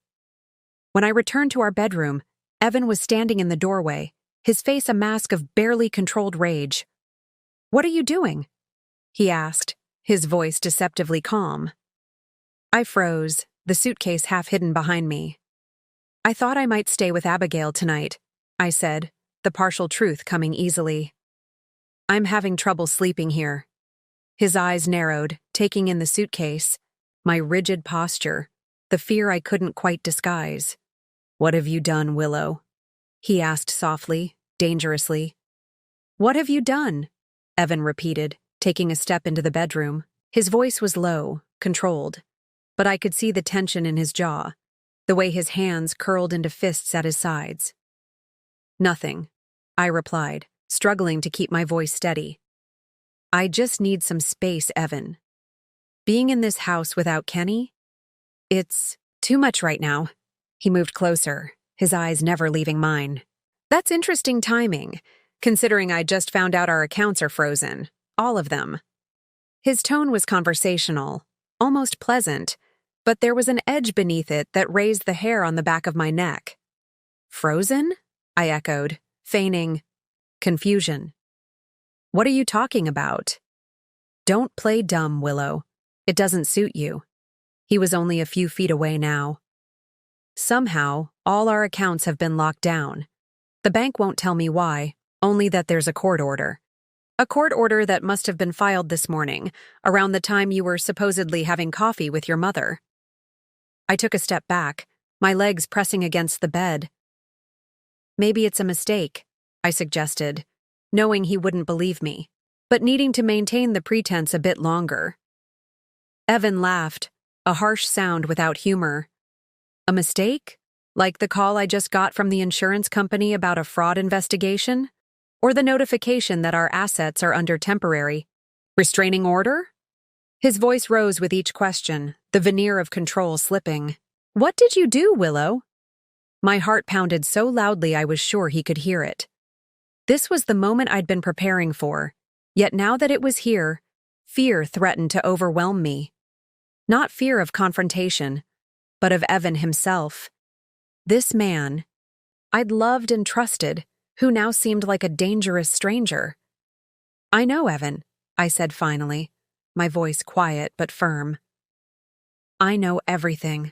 When I returned to our bedroom, Evan was standing in the doorway, his face a mask of barely controlled rage. What are you doing? He asked, his voice deceptively calm. I froze, the suitcase half hidden behind me. I thought I might stay with Abigail tonight, I said, the partial truth coming easily. I'm having trouble sleeping here. His eyes narrowed, taking in the suitcase, my rigid posture, the fear I couldn't quite disguise. What have you done, Willow? He asked softly, dangerously. What have you done? Evan repeated, taking a step into the bedroom. His voice was low, controlled, but I could see the tension in his jaw, the way his hands curled into fists at his sides. Nothing, I replied, struggling to keep my voice steady. I just need some space, Evan. Being in this house without Kenny? It's too much right now. He moved closer, his eyes never leaving mine. That's interesting timing, considering I just found out our accounts are frozen. All of them. His tone was conversational, almost pleasant, but there was an edge beneath it that raised the hair on the back of my neck. Frozen? I echoed, feigning confusion. What are you talking about? Don't play dumb, Willow. It doesn't suit you. He was only a few feet away now. Somehow, all our accounts have been locked down. The bank won't tell me why, only that there's a court order. A court order that must have been filed this morning, around the time you were supposedly having coffee with your mother. I took a step back, my legs pressing against the bed. Maybe it's a mistake, I suggested, knowing he wouldn't believe me, but needing to maintain the pretense a bit longer. Evan laughed, a harsh sound without humor. A mistake? Like the call I just got from the insurance company about a fraud investigation? Or the notification that our assets are under temporary restraining order? His voice rose with each question, the veneer of control slipping. What did you do, Willow? My heart pounded so loudly I was sure he could hear it. This was the moment I'd been preparing for, yet now that it was here, fear threatened to overwhelm me. Not fear of confrontation, but of Evan himself. This man I'd loved and trusted, who now seemed like a dangerous stranger. I know, Evan, I said finally, my voice quiet but firm. I know everything.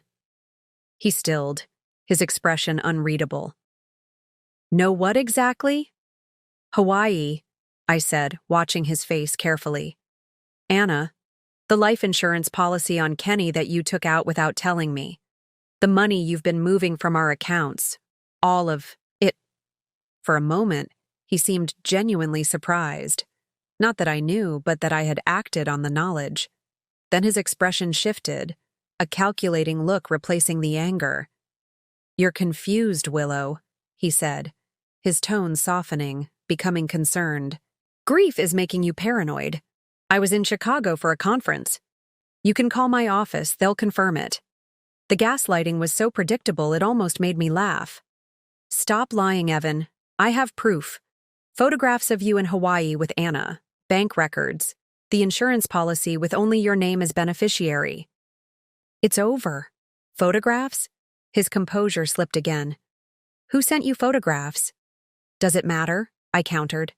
He stilled, his expression unreadable. Know what exactly? Hawaii, I said, watching his face carefully. Anna, the life insurance policy on Kenny that you took out without telling me. The money you've been moving from our accounts. All of it. For a moment, he seemed genuinely surprised. Not that I knew, but that I had acted on the knowledge. Then his expression shifted, a calculating look replacing the anger. You're confused, Willow, he said, his tone softening, becoming concerned. Grief is making you paranoid. I was in Chicago for a conference. You can call my office, they'll confirm it. The gaslighting was so predictable it almost made me laugh. Stop lying, Evan. I have proof. Photographs of you in Hawaii with Anna, bank records, the insurance policy with only your name as beneficiary. It's over. Photographs? His composure slipped again. Who sent you photographs? Does it matter? I countered.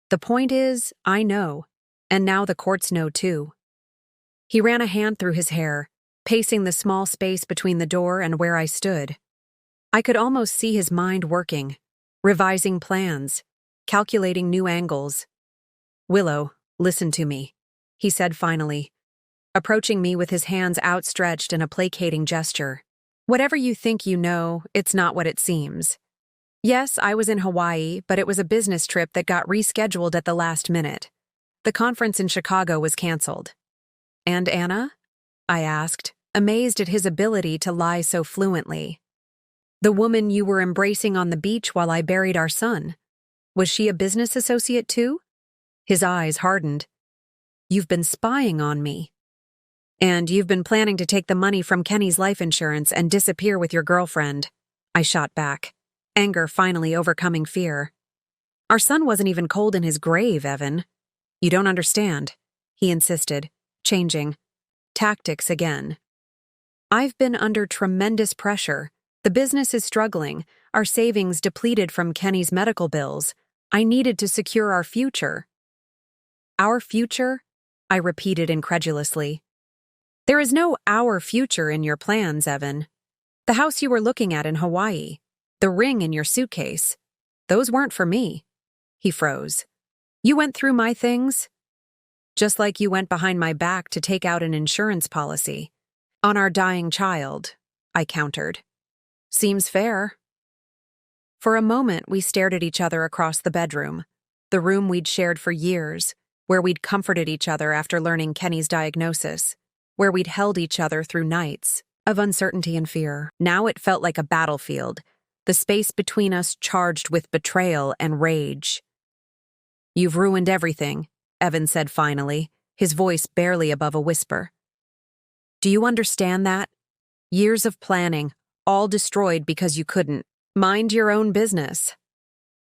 The point is, I know, and now the courts know too. He ran a hand through his hair, pacing the small space between the door and where I stood. I could almost see his mind working, revising plans, calculating new angles. Willow, listen to me, he said finally, approaching me with his hands outstretched in a placating gesture. Whatever you think you know, it's not what it seems. Yes, I was in Hawaii, but it was a business trip that got rescheduled at the last minute. The conference in Chicago was canceled. And Anna? I asked, amazed at his ability to lie so fluently. The woman you were embracing on the beach while I buried our son. Was she a business associate too? His eyes hardened. You've been spying on me. And you've been planning to take the money from Kenny's life insurance and disappear with your girlfriend. I shot back, anger finally overcoming fear. Our son wasn't even cold in his grave, Evan. You don't understand, he insisted, changing. Tactics again. I've been under tremendous pressure. The business is struggling, our savings depleted from Kenny's medical bills. I needed to secure our future. Our future? I repeated incredulously. There is no our future in your plans, Evan. The house you were looking at in Hawaii, the ring in your suitcase, those weren't for me. He froze. You went through my things? Just like you went behind my back to take out an insurance policy. On our dying child, I countered. Seems fair. For a moment, we stared at each other across the bedroom, the room we'd shared for years, where we'd comforted each other after learning Kenny's diagnosis, where we'd held each other through nights of uncertainty and fear. Now it felt like a battlefield, the space between us charged with betrayal and rage. You've ruined everything, Evan said finally, his voice barely above a whisper. Do you understand that? Years of planning, all destroyed because you couldn't mind your own business.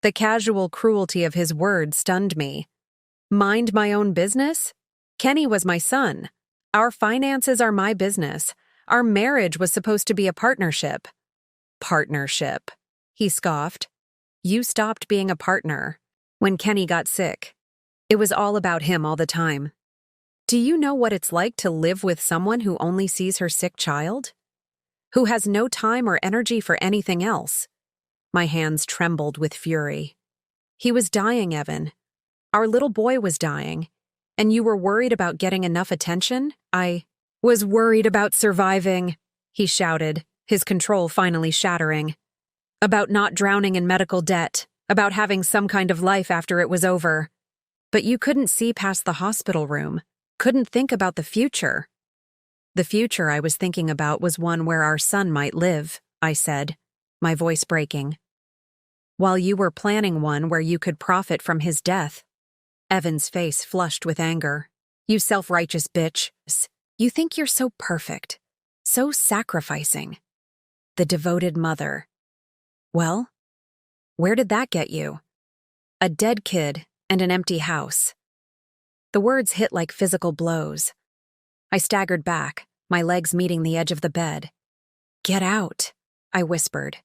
The casual cruelty of his words stunned me. Mind my own business? Kenny was my son. Our finances are my business. Our marriage was supposed to be a partnership. Partnership, he scoffed. You stopped being a partner when Kenny got sick. It was all about him all the time. Do you know what it's like to live with someone who only sees her sick child? Who has no time or energy for anything else? My hands trembled with fury. He was dying, Evan. Our little boy was dying. And you were worried about getting enough attention? I was worried about surviving, he shouted, his control finally shattering. About not drowning in medical debt, about having some kind of life after it was over. But you couldn't see past the hospital room, couldn't think about the future. The future I was thinking about was one where our son might live, I said, my voice breaking. While you were planning one where you could profit from his death. Evan's face flushed with anger. You self-righteous bitch. You think you're so perfect, so sacrificing. The devoted mother. Well, where did that get you? A dead kid and an empty house. The words hit like physical blows. I staggered back, my legs meeting the edge of the bed. Get out, I whispered,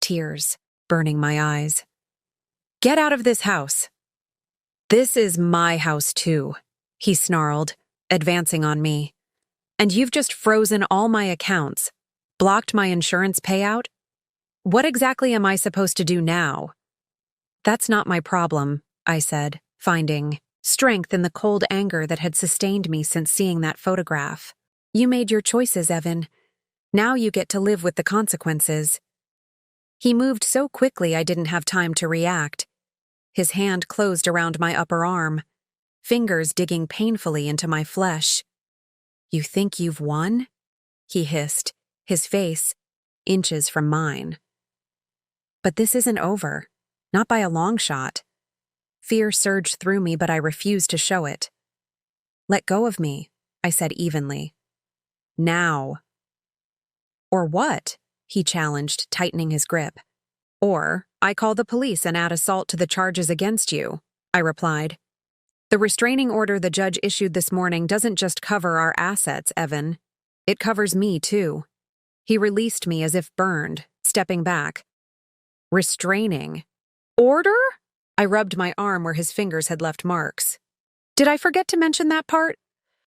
tears burning my eyes. Get out of this house. This is my house too, he snarled, advancing on me. And you've just frozen all my accounts, blocked my insurance payout? What exactly am I supposed to do now? That's not my problem, I said, finding strength in the cold anger that had sustained me since seeing that photograph. You made your choices, Evan. Now you get to live with the consequences. He moved so quickly I didn't have time to react. His hand closed around my upper arm, fingers digging painfully into my flesh. You think you've won? He hissed, his face inches from mine. But this isn't over, not by a long shot. Fear surged through me, but I refused to show it. Let go of me, I said evenly. Now. Or what? He challenged, tightening his grip. Or, I call the police and add assault to the charges against you, I replied. The restraining order the judge issued this morning doesn't just cover our assets, Evan. It covers me, too. He released me as if burned, stepping back. Restraining? Order? I rubbed my arm where his fingers had left marks. Did I forget to mention that part?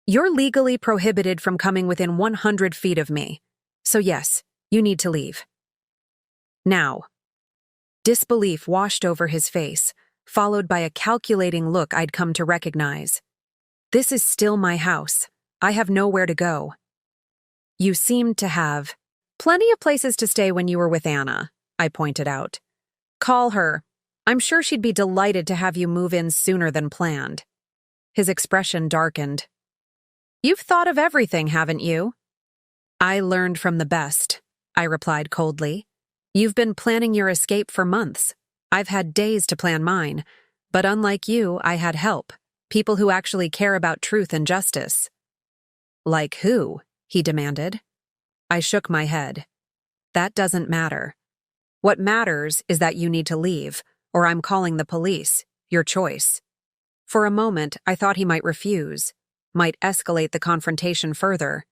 You're legally prohibited from coming within 100 feet of me. So yes, you need to leave. Now. Disbelief washed over his face, followed by a calculating look I'd come to recognize. This is still my house. I have nowhere to go. You seemed to have plenty of places to stay when you were with Anna, I pointed out. Call her. I'm sure she'd be delighted to have you move in sooner than planned. His expression darkened. You've thought of everything, haven't you? I learned from the best, I replied coldly. You've been planning your escape for months. I've had days to plan mine, but unlike you, I had help, people who actually care about truth and justice. Like who? He demanded. I shook my head. That doesn't matter. What matters is that you need to leave, or I'm calling the police. Your choice. For a moment, I thought he might refuse, might escalate the confrontation further.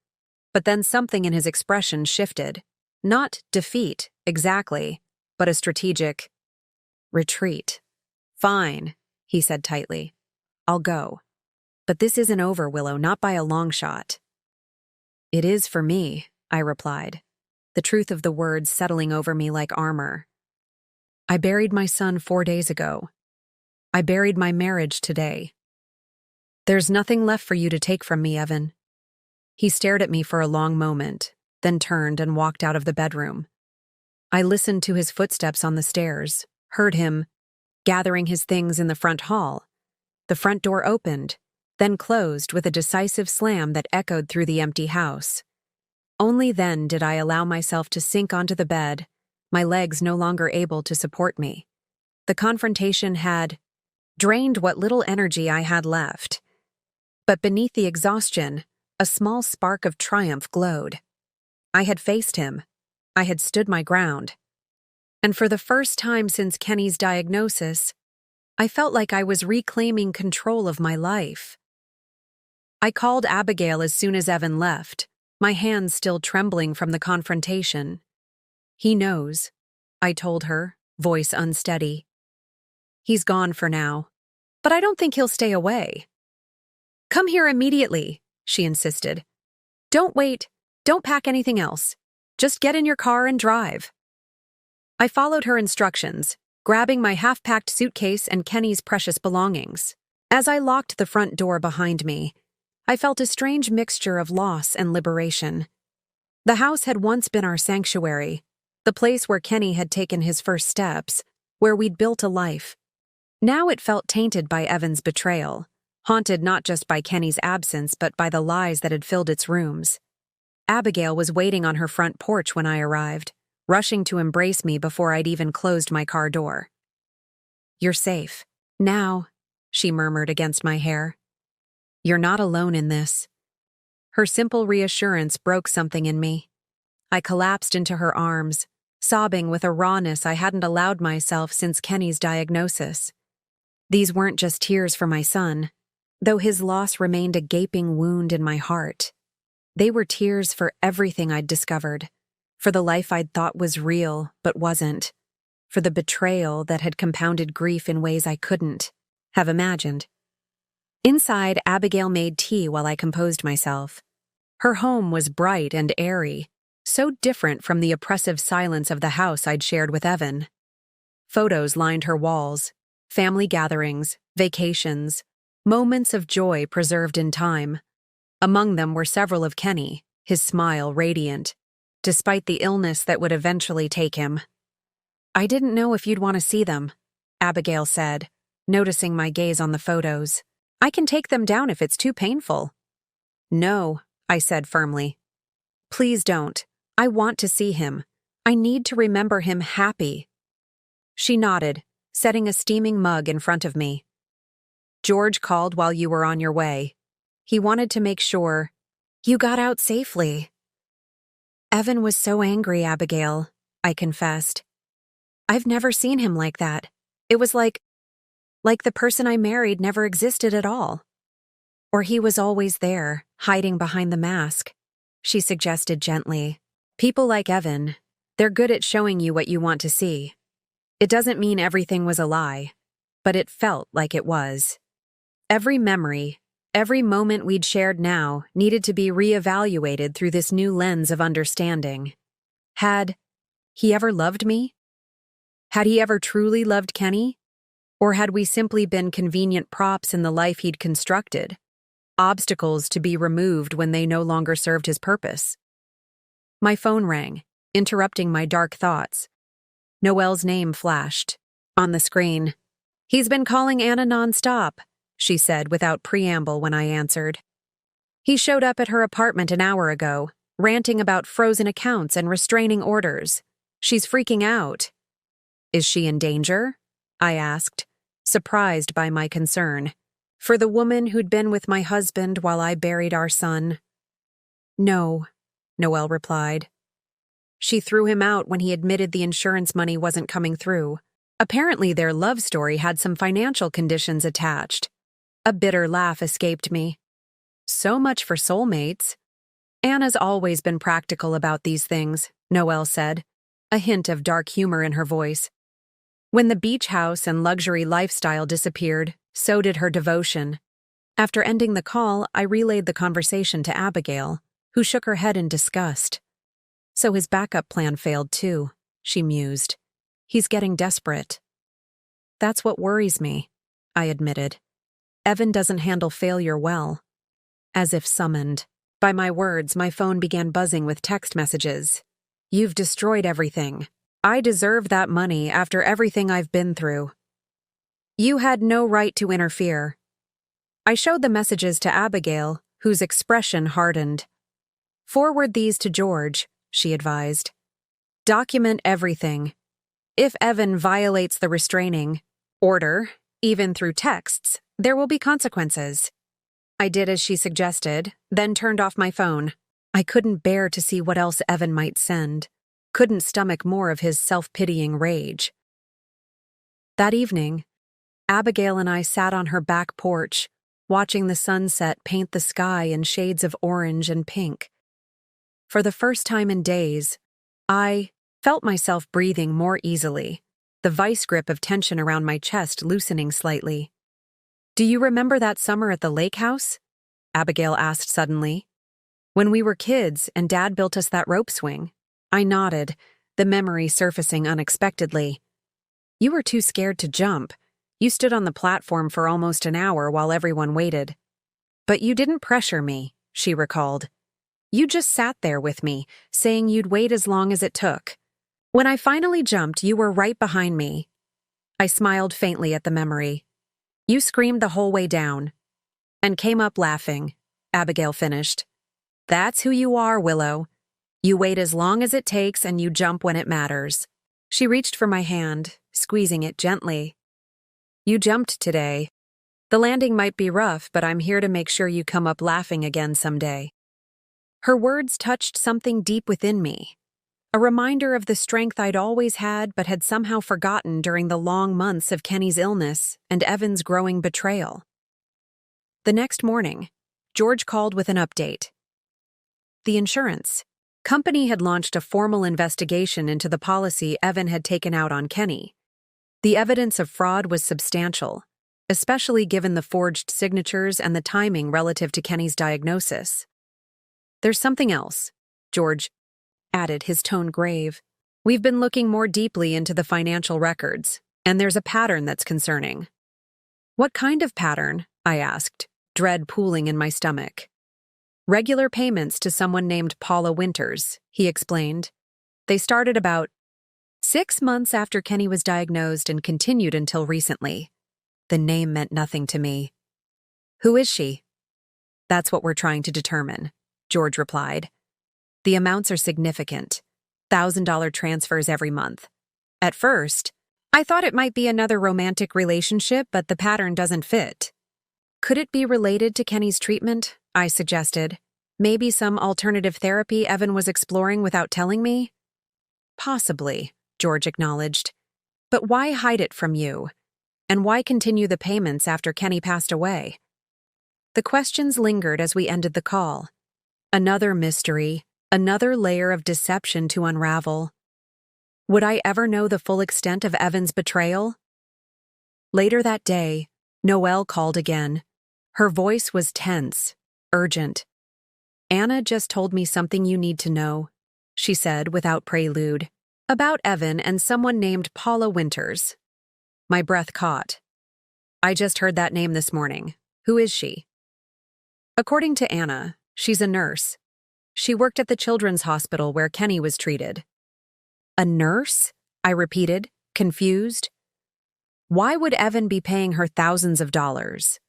But then something in his expression shifted. Not defeat, exactly, but a strategic retreat. Fine, he said tightly. I'll go. But this isn't over, Willow, not by a long shot. It is for me, I replied, the truth of the words settling over me like armor. I buried my son 4 days ago. I buried my marriage today. There's nothing left for you to take from me, Evan. He stared at me for a long moment, then turned and walked out of the bedroom. I listened to his footsteps on the stairs, heard him gathering his things in the front hall. The front door opened, then closed with a decisive slam that echoed through the empty house. Only then did I allow myself to sink onto the bed, my legs no longer able to support me. The confrontation had drained what little energy I had left. But beneath the exhaustion, a small spark of triumph glowed. I had faced him. I had stood my ground. And for the first time since Kenny's diagnosis, I felt like I was reclaiming control of my life. I called Abigail as soon as Evan left, my hands still trembling from the confrontation. "He knows," I told her, voice unsteady. "He's gone for now, but I don't think he'll stay away." "Come here immediately," she insisted. "Don't wait. Don't pack anything else. Just get in your car and drive." I followed her instructions, grabbing my half-packed suitcase and Kenny's precious belongings. As I locked the front door behind me, I felt a strange mixture of loss and liberation. The house had once been our sanctuary, the place where Kenny had taken his first steps, where we'd built a life. Now it felt tainted by Evan's betrayal, haunted not just by Kenny's absence but by the lies that had filled its rooms. Abigail was waiting on her front porch when I arrived, rushing to embrace me before I'd even closed my car door. "You're safe. Now," she murmured against my hair. "You're not alone in this." Her simple reassurance broke something in me. I collapsed into her arms, sobbing with a rawness I hadn't allowed myself since Kenny's diagnosis. These weren't just tears for my son, though his loss remained a gaping wound in my heart. They were tears for everything I'd discovered, for the life I'd thought was real but wasn't, for the betrayal that had compounded grief in ways I couldn't have imagined. Inside, Abigail made tea while I composed myself. Her home was bright and airy, so different from the oppressive silence of the house I'd shared with Evan. Photos lined her walls, family gatherings, vacations, moments of joy preserved in time. Among them were several of Kenny, his smile radiant, despite the illness that would eventually take him. "I didn't know if you'd want to see them," Abigail said, noticing my gaze on the photos. "I can take them down if it's too painful." "No," I said firmly. "Please don't. I want to see him. I need to remember him happy." She nodded, setting a steaming mug in front of me. "George called while you were on your way. He wanted to make sure you got out safely." "Evan was so angry, Abigail," I confessed. "I've never seen him like that. It was like the person I married never existed at all. Or he was always there, hiding behind the mask," she suggested gently. "People like Evan, they're good at showing you what you want to see. It doesn't mean everything was a lie, but it felt like it was. Every memory, every moment we'd shared now needed to be reevaluated through this new lens of understanding. Had he ever loved me? Had he ever truly loved Kenny? Or had we simply been convenient props in the life he'd constructed? Obstacles to be removed when they no longer served his purpose. My phone rang, interrupting my dark thoughts. Noelle's name flashed on the screen. "He's been calling Anna nonstop," she said without preamble when I answered. "He showed up at her apartment an hour ago, ranting about frozen accounts and restraining orders. She's freaking out." "Is she in danger?" I asked, surprised by my concern. For the woman who'd been with my husband while I buried our son. "No," Noelle replied. "She threw him out when he admitted the insurance money wasn't coming through. Apparently their love story had some financial conditions attached." A bitter laugh escaped me. "So much for soulmates." "Anna's always been practical about these things," Noelle said, a hint of dark humor in her voice. When the beach house and luxury lifestyle disappeared, so did her devotion. After ending the call, I relayed the conversation to Abigail, who shook her head in disgust. "So his backup plan failed too," she mused. "He's getting desperate." "That's what worries me," I admitted. "Evan doesn't handle failure well." As if summoned by my words, my phone began buzzing with text messages. "You've destroyed everything. I deserve that money after everything I've been through. You had no right to interfere." I showed the messages to Abigail, whose expression hardened. "Forward these to George," she advised. "Document everything. If Evan violates the restraining order, even through texts, there will be consequences." I did as she suggested, then turned off my phone. I couldn't bear to see what else Evan might send. couldn't stomach more of his self-pitying rage. That evening, Abigail and I sat on her back porch, watching the sunset paint the sky in shades of orange and pink. For the first time in days, I felt myself breathing more easily, the vice grip of tension around my chest loosening slightly. "Do you remember that summer at the lake house?" Abigail asked suddenly. "When we were kids and Dad built us that rope swing." I nodded, the memory surfacing unexpectedly. "You were too scared to jump. You stood on the platform for almost an hour while everyone waited. But you didn't pressure me," she recalled. "You just sat there with me, saying you'd wait as long as it took. When I finally jumped, you were right behind me." I smiled faintly at the memory. "You screamed the whole way down." "And came up laughing," Abigail finished. "That's who you are, Willow. You wait as long as it takes and you jump when it matters." She reached for my hand, squeezing it gently. "You jumped today. The landing might be rough, but I'm here to make sure you come up laughing again someday." Her words touched something deep within me, a reminder of the strength I'd always had but had somehow forgotten during the long months of Kenny's illness and Evan's growing betrayal. The next morning, George called with an update. The insurance company had launched a formal investigation into the policy Evan had taken out on Kenny. The evidence of fraud was substantial, especially given the forged signatures and the timing relative to Kenny's diagnosis. "There's something else," George added, his tone grave. "We've been looking more deeply into the financial records, and there's a pattern that's concerning." "What kind of pattern?" I asked, dread pooling in my stomach. "Regular payments to someone named Paula Winters," he explained. "They started about 6 months after Kenny was diagnosed and continued until recently." The name meant nothing to me. "Who is she?" "That's what we're trying to determine," George replied. "The amounts are significant. $1,000 transfers every month. At first, I thought it might be another romantic relationship, but the pattern doesn't fit." "Could it be related to Kenny's treatment?" I suggested. "Maybe some alternative therapy Evan was exploring without telling me?" "Possibly," George acknowledged. "But why hide it from you? And why continue the payments after Kenny passed away?" The questions lingered as we ended the call. Another mystery, another layer of deception to unravel. Would I ever know the full extent of Evan's betrayal? Later that day, Noelle called again. Her voice was tense, urgent. "Anna just told me something you need to know," she said without prelude. "About Evan and someone named Paula Winters." My breath caught. "I just heard that name this morning. Who is she?" "According to Anna, she's a nurse. She worked at the children's hospital where Kenny was treated." "A nurse?" I repeated, confused. Why would Evan be paying her thousands of dollars?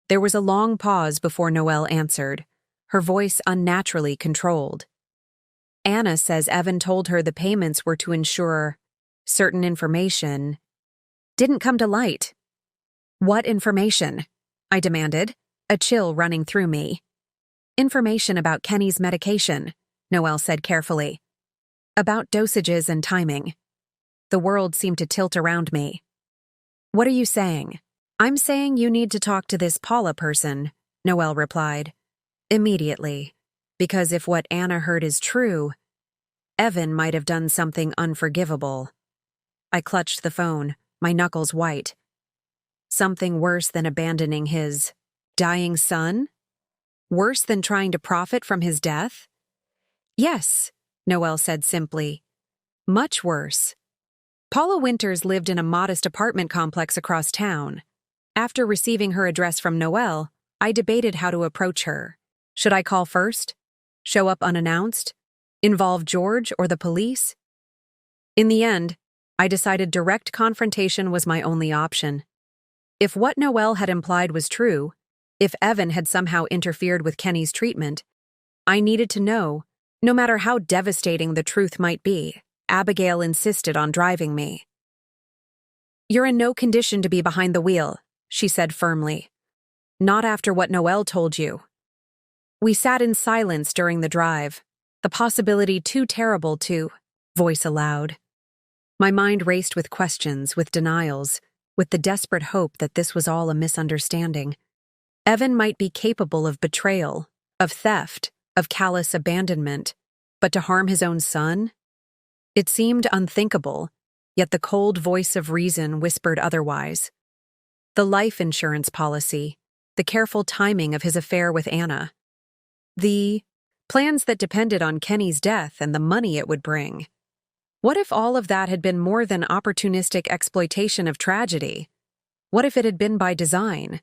There was a long pause before Noelle answered, her voice unnaturally controlled. "Anna says Evan told her the payments were to ensure certain information didn't come to light." "What information?" I demanded, a chill running through me. "Information about Kenny's medication," Noelle said carefully. "About dosages and timing." The world seemed to tilt around me. "What are you saying?" "I'm saying you need to talk to this Paula person," Noelle replied. "Immediately. Because if what Anna heard is true, Evan might have done something unforgivable." I clutched the phone, my knuckles white. Something worse than abandoning his dying son? Worse than trying to profit from his death? "Yes," Noelle said simply. "Much worse." Paula Winters lived in a modest apartment complex across town. After receiving her address from Noelle, I debated how to approach her. Should I call first? Show up unannounced? Involve George or the police? In the end, I decided direct confrontation was my only option. If what Noelle had implied was true, if Evan had somehow interfered with Kenny's treatment, I needed to know, no matter how devastating the truth might be. Abigail insisted on driving me. "You're in no condition to be behind the wheel," she said firmly. "Not after what Noelle told you." We sat in silence during the drive, the possibility too terrible to voice aloud. My mind raced with questions, with denials, with the desperate hope that this was all a misunderstanding. Evan might be capable of betrayal, of theft, of callous abandonment, but to harm his own son? It seemed unthinkable, yet the cold voice of reason whispered otherwise. The life insurance policy, the careful timing of his affair with Anna, the plans that depended on Kenny's death and the money it would bring. What if all of that had been more than opportunistic exploitation of tragedy? What if it had been by design?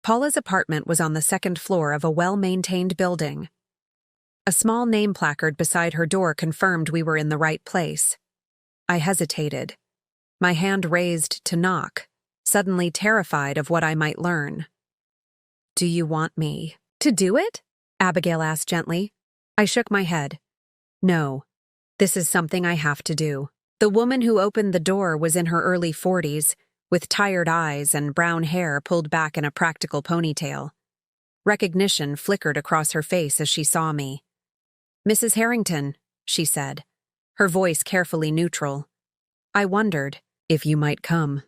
Paula's apartment was on the second floor of a well-maintained building. A small name placard beside her door confirmed we were in the right place. I hesitated, my hand raised to knock, suddenly terrified of what I might learn. "Do you want me to do it?" Abigail asked gently. I shook my head. "No, this is something I have to do." The woman who opened the door was in her early 40s, with tired eyes and brown hair pulled back in a practical ponytail. Recognition flickered across her face as she saw me. "Mrs. Harrington," she said, her voice carefully neutral. I wondered if you might come.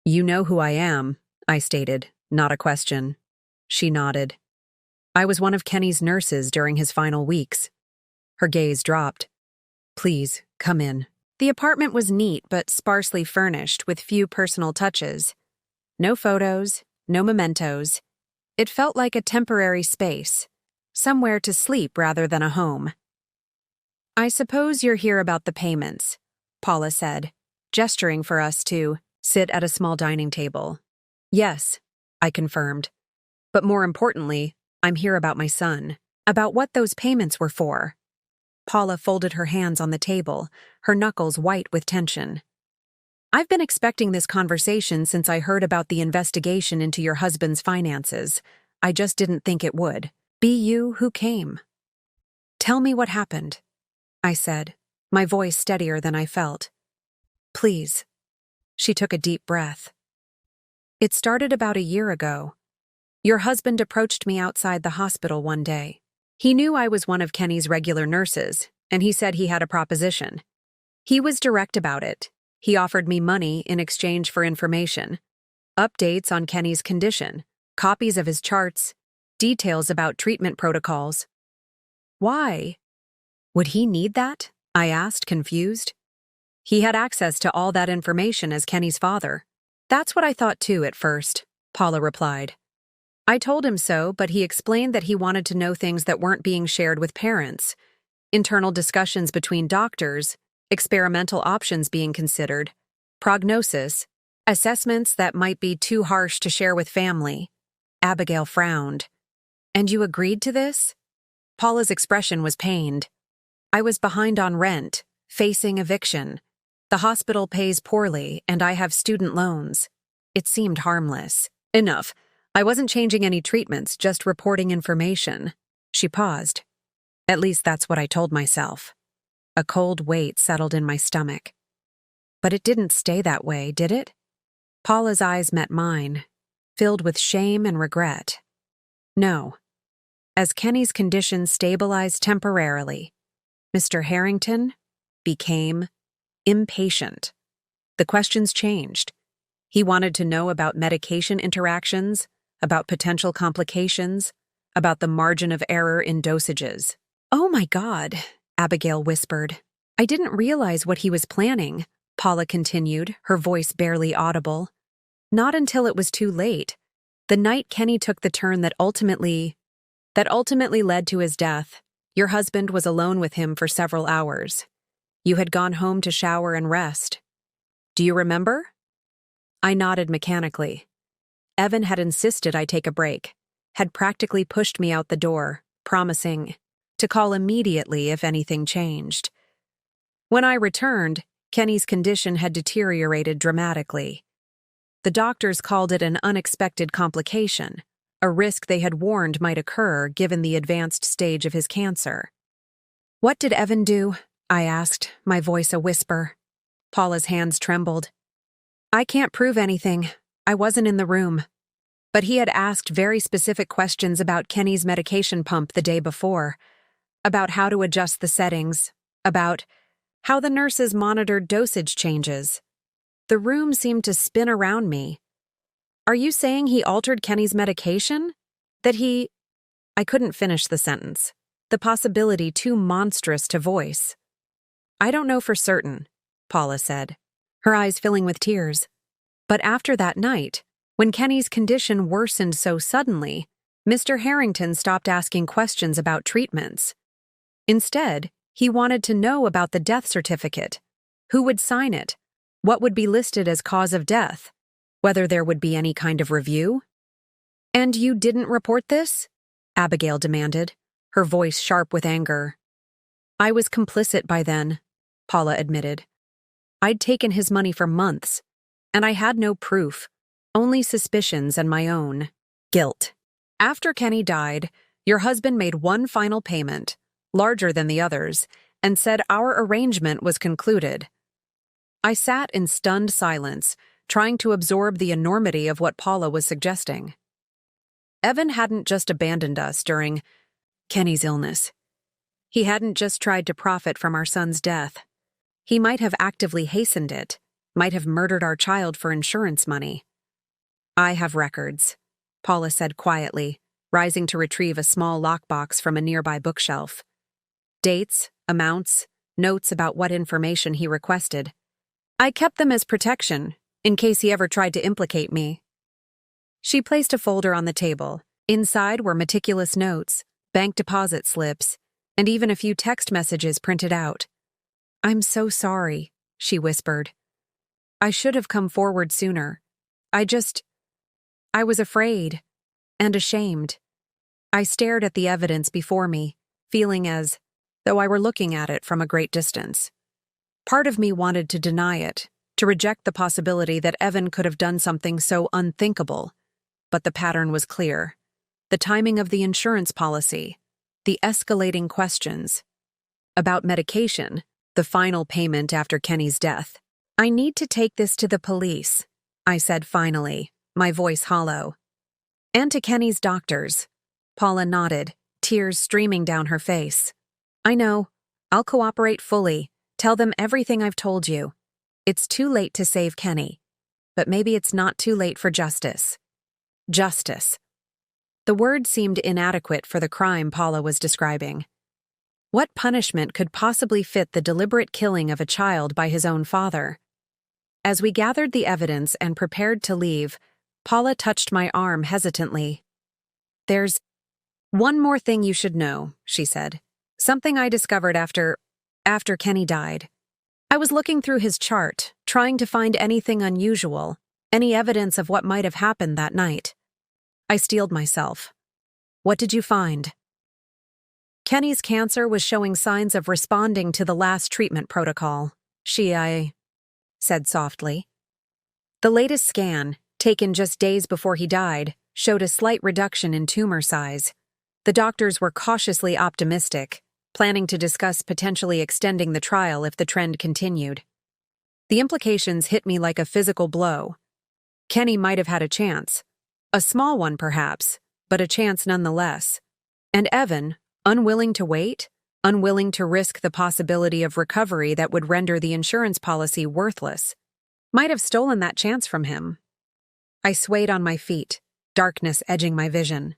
"You know who I am," I stated, not a question. She nodded. "I was one of Kenny's nurses during his final weeks." Her gaze dropped. "Please, come in." The apartment was neat but sparsely furnished with few personal touches. No photos, no mementos. It felt like a temporary space, somewhere to sleep rather than a home. "I suppose you're here about the payments," Paula said, gesturing for us to sit at a small dining table. "Yes," I confirmed. "But more importantly, I'm here about my son, about what those payments were for." Paula folded her hands on the table, her knuckles white with tension. "I've been expecting this conversation since I heard about the investigation into your husband's finances. I just didn't think it would be you who came." "Tell me what happened," I said, my voice steadier than I felt. "Please." She took a deep breath. "It started about a year ago. Your husband approached me outside the hospital one day. He knew I was one of Kenny's regular nurses, and he said he had a proposition. He was direct about it. He offered me money in exchange for information, updates on Kenny's condition, copies of his charts, details about treatment protocols." "Why? Would he need that?" I asked, confused. "He had access to all that information as Kenny's father." "That's what I thought too at first," Paula replied. "I told him so, but he explained that he wanted to know things that weren't being shared with parents. Internal discussions between doctors, experimental options being considered, prognosis, assessments that might be too harsh to share with family." Abigail frowned. "And you agreed to this?" Paula's expression was pained. "I was behind on rent, facing eviction. The hospital pays poorly, and I have student loans. It seemed harmless. Enough. I wasn't changing any treatments, just reporting information." She paused. At least that's what I told myself. A cold weight settled in my stomach. But it didn't stay that way, did it? Paula's eyes met mine, filled with shame and regret. No. As Kenny's condition stabilized temporarily, Mr. Harrington became impatient. The questions changed. He wanted to know about medication interactions, about potential complications, about the margin of error in dosages. "Oh my God," Abigail whispered. "I didn't realize what he was planning," Paula continued, her voice barely audible. "Not until it was too late. The night Kenny took the turn that ultimately led to his death. Your husband was alone with him for several hours. You had gone home to shower and rest. Do you remember?" I nodded mechanically. Evan had insisted I take a break, had practically pushed me out the door, promising to call immediately if anything changed. When I returned, Kenny's condition had deteriorated dramatically. The doctors called it an unexpected complication, a risk they had warned might occur given the advanced stage of his cancer. "What did Evan do?" I asked, my voice a whisper. Paula's hands trembled. "I can't prove anything. I wasn't in the room. But he had asked very specific questions about Kenny's medication pump the day before, about how to adjust the settings, about how the nurses monitored dosage changes. The room seemed to spin around me. Are you saying he altered Kenny's medication? That he... I couldn't finish the sentence, the possibility too monstrous to voice. I don't know for certain, Paula said, her eyes filling with tears. But after that night, when Kenny's condition worsened so suddenly, Mr. Harrington stopped asking questions about treatments. Instead, he wanted to know about the death certificate. Who would sign it? What would be listed as cause of death? Whether there would be any kind of review? And you didn't report this? Abigail demanded, her voice sharp with anger. I was complicit by then, Paula admitted. I'd taken his money for months, and I had no proof, only suspicions and my own guilt. After Kenny died, your husband made one final payment, larger than the others, and said our arrangement was concluded. I sat in stunned silence, trying to absorb the enormity of what Paula was suggesting. Evan hadn't just abandoned us during Kenny's illness. He hadn't just tried to profit from our son's death. He might have actively hastened it, might have murdered our child for insurance money. I have records, Paula said quietly, rising to retrieve a small lockbox from a nearby bookshelf. Dates, amounts, notes about what information he requested. I kept them as protection, in case he ever tried to implicate me. She placed a folder on the table. Inside were meticulous notes, bank deposit slips, and even a few text messages printed out. I'm so sorry, she whispered. I should have come forward sooner. I was afraid and ashamed. I stared at the evidence before me, feeling as though I were looking at it from a great distance. Part of me wanted to deny it, to reject the possibility that Evan could have done something so unthinkable. But the pattern was clear. The timing of the insurance policy, the escalating questions. About medication, the final payment after Kenny's death. I need to take this to the police, I said finally, my voice hollow. And to Kenny's doctors. Paula nodded, tears streaming down her face. I know. I'll cooperate fully. Tell them everything I've told you. It's too late to save Kenny. But maybe it's not too late for justice. Justice. The word seemed inadequate for the crime Paula was describing. What punishment could possibly fit the deliberate killing of a child by his own father? As we gathered the evidence and prepared to leave, Paula touched my arm hesitantly. There's one more thing you should know, she said. Something I discovered after Kenny died. I was looking through his chart, trying to find anything unusual, any evidence of what might have happened that night. I steeled myself. What did you find? Kenny's cancer was showing signs of responding to the last treatment protocol. I said softly. The latest scan, taken just days before he died, showed a slight reduction in tumor size. The doctors were cautiously optimistic, planning to discuss potentially extending the trial if the trend continued. The implications hit me like a physical blow. Kenny might have had a chance. A small one, perhaps, but a chance nonetheless. And Evan, unwilling to wait, unwilling to risk the possibility of recovery that would render the insurance policy worthless, might have stolen that chance from him. I swayed on my feet, darkness edging my vision.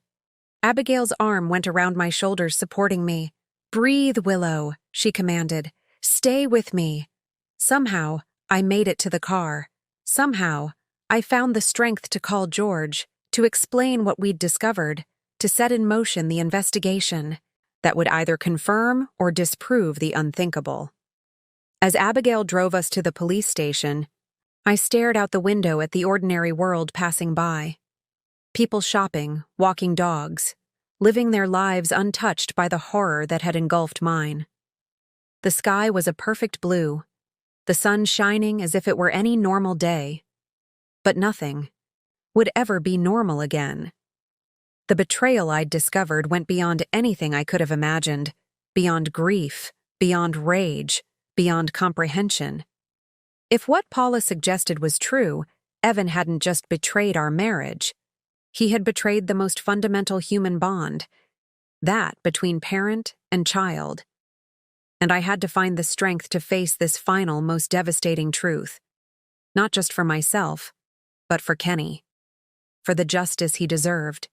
Abigail's arm went around my shoulders, supporting me. Breathe, Willow, she commanded. Stay with me. Somehow, I made it to the car. Somehow, I found the strength to call George, to explain what we'd discovered, to set in motion the investigation that would either confirm or disprove the unthinkable. As Abigail drove us to the police station, I stared out the window at the ordinary world passing by. People shopping, walking dogs, living their lives untouched by the horror that had engulfed mine. The sky was a perfect blue, the sun shining as if it were any normal day. But nothing would ever be normal again. The betrayal I'd discovered went beyond anything I could have imagined, beyond grief, beyond rage, beyond comprehension. If what Paula suggested was true, Evan hadn't just betrayed our marriage. He had betrayed the most fundamental human bond, that between parent and child. and I had to find the strength to face this final, most devastating truth. Not just for myself, but for Kenny. For the justice he deserved.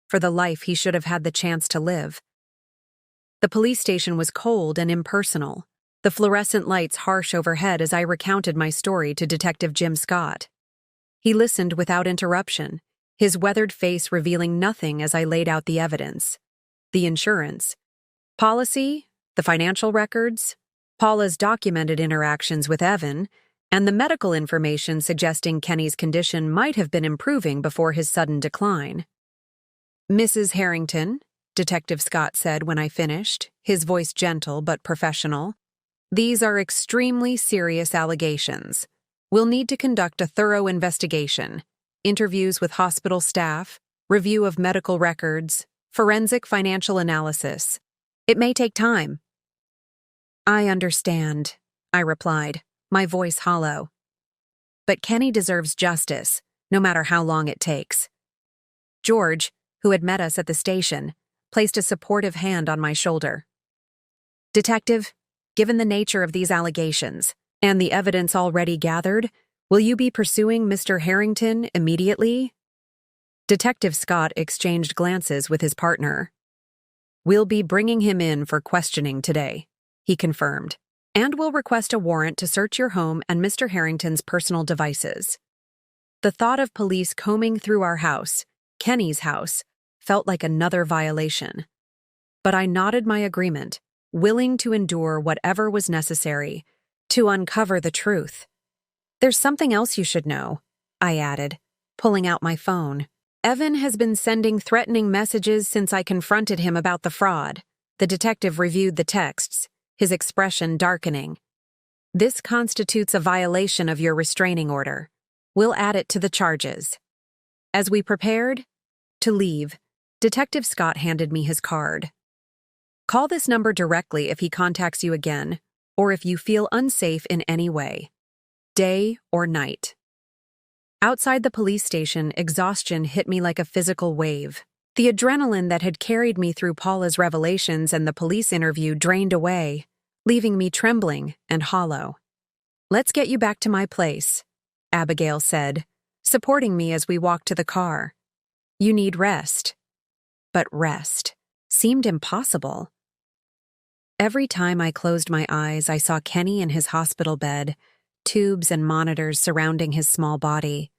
For the life he should have had the chance to live. The police station was cold and impersonal, the fluorescent lights harsh overhead as I recounted my story to Detective Jim Scott. He listened without interruption, his weathered face revealing nothing as I laid out the evidence. The insurance policy, the financial records, Paula's documented interactions with Evan, and the medical information suggesting Kenny's condition might have been improving before his sudden decline. "Mrs. Harrington," Detective Scott said when I finished, his voice gentle but professional, "these are extremely serious allegations. We'll need to conduct a thorough investigation, interviews with hospital staff, review of medical records, forensic financial analysis. It may take time." "I understand," I replied, my voice hollow. "But Kenny deserves justice, no matter how long it takes." George, who had met us at the station, placed a supportive hand on my shoulder. "Detective, given the nature of these allegations, and the evidence already gathered, will you be pursuing Mr. Harrington immediately?" Detective Scott exchanged glances with his partner. "We'll be bringing him in for questioning today," he confirmed, "and we'll request a warrant to search your home and Mr. Harrington's personal devices." The thought of police combing through our house, Kenny's house, felt like another violation. But I nodded my agreement, willing to endure whatever was necessary to uncover the truth. "There's something else you should know," I added, pulling out my phone. "Evan has been sending threatening messages since I confronted him about the fraud." The detective reviewed the texts, his expression darkening. "This constitutes a violation of your restraining order. We'll add it to the charges." As we prepared to leave, Detective Scott handed me his card. "Call this number directly if he contacts you again, or if you feel unsafe in any way, day or night." Outside the police station, exhaustion hit me like a physical wave. The adrenaline that had carried me through Paula's revelations and the police interview drained away, leaving me trembling and hollow. "Let's get you back to my place," Abigail said, supporting me as we walked to the car. "You need rest." But rest seemed impossible. Every time I closed my eyes, I saw Kenny in his hospital bed, tubes and monitors surrounding his small body.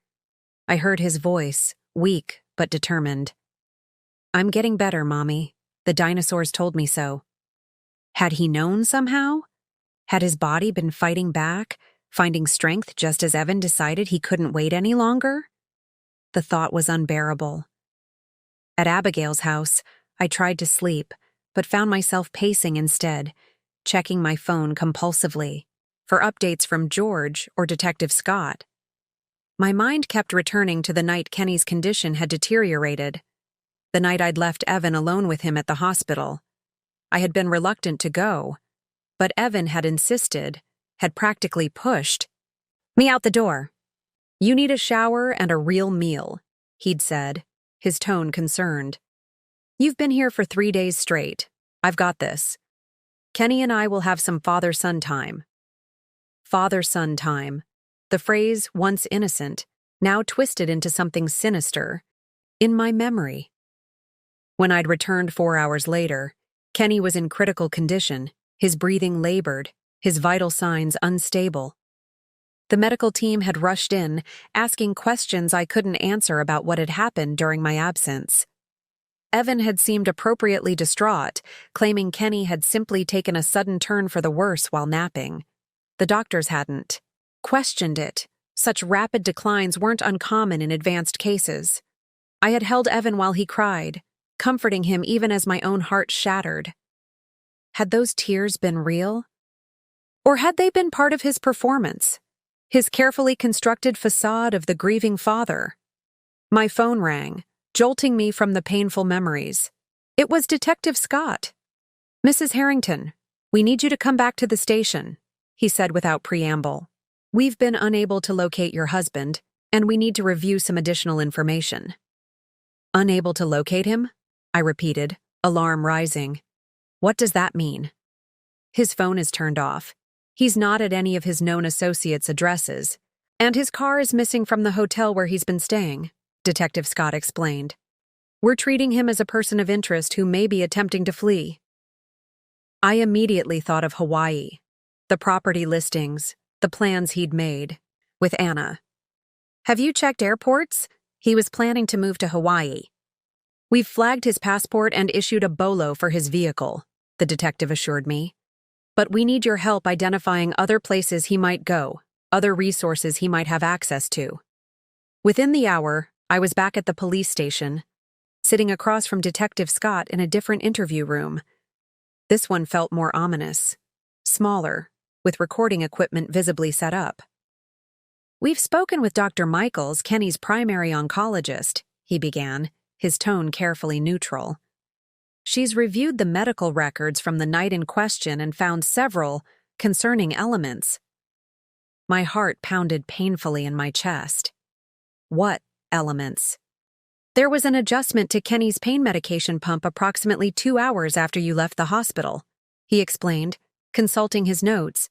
I heard his voice, weak but determined. "I'm getting better, Mommy. The dinosaurs told me so." Had he known somehow? Had his body been fighting back, finding strength just as Evan decided he couldn't wait any longer? The thought was unbearable. At Abigail's house, I tried to sleep, but found myself pacing instead, checking my phone compulsively for updates from George or Detective Scott. My mind kept returning to the night Kenny's condition had deteriorated, the night I'd left Evan alone with him at the hospital. I had been reluctant to go, but Evan had insisted, had practically pushed me out the door. "You need a shower and a real meal," he'd said, his tone concerned. "You've been here for 3 days straight. I've got this. Kenny and I will have some father-son time." Father-son time. The phrase, once innocent, now twisted into something sinister, in my memory. When I'd returned 4 hours later, Kenny was in critical condition, his breathing labored, his vital signs unstable. The medical team had rushed in, asking questions I couldn't answer about what had happened during my absence. Evan had seemed appropriately distraught, claiming Kenny had simply taken a sudden turn for the worse while napping. The doctors hadn't questioned it. Such rapid declines weren't uncommon in advanced cases. I had held Evan while he cried, comforting him even as my own heart shattered. Had those tears been real? Or had they been part of his performance? His carefully constructed facade of the grieving father? My phone rang, jolting me from the painful memories. It was Detective Scott. "Mrs. Harrington, we need you to come back to the station," he said without preamble. "We've been unable to locate your husband, and we need to review some additional information." "Unable to locate him?" I repeated, alarm rising. "What does that mean?" His phone is turned off. He's not at any of his known associates' addresses. And his car is missing from the hotel where he's been staying, Detective Scott explained. We're treating him as a person of interest who may be attempting to flee. I immediately thought of Hawaii, the property listings, the plans he'd made, with Anna. Have you checked airports? He was planning to move to Hawaii. We've flagged his passport and issued a bolo for his vehicle, the detective assured me. But we need your help identifying other places he might go, other resources he might have access to. Within the hour, I was back at the police station, sitting across from Detective Scott in a different interview room. This one felt more ominous, smaller, with recording equipment visibly set up. We've spoken with Dr. Michaels, Kenny's primary oncologist, he began, his tone carefully neutral. She's reviewed the medical records from the night in question and found several concerning elements. My heart pounded painfully in my chest. What elements? There was an adjustment to Kenny's pain medication pump approximately 2 hours after you left the hospital, he explained, consulting his notes.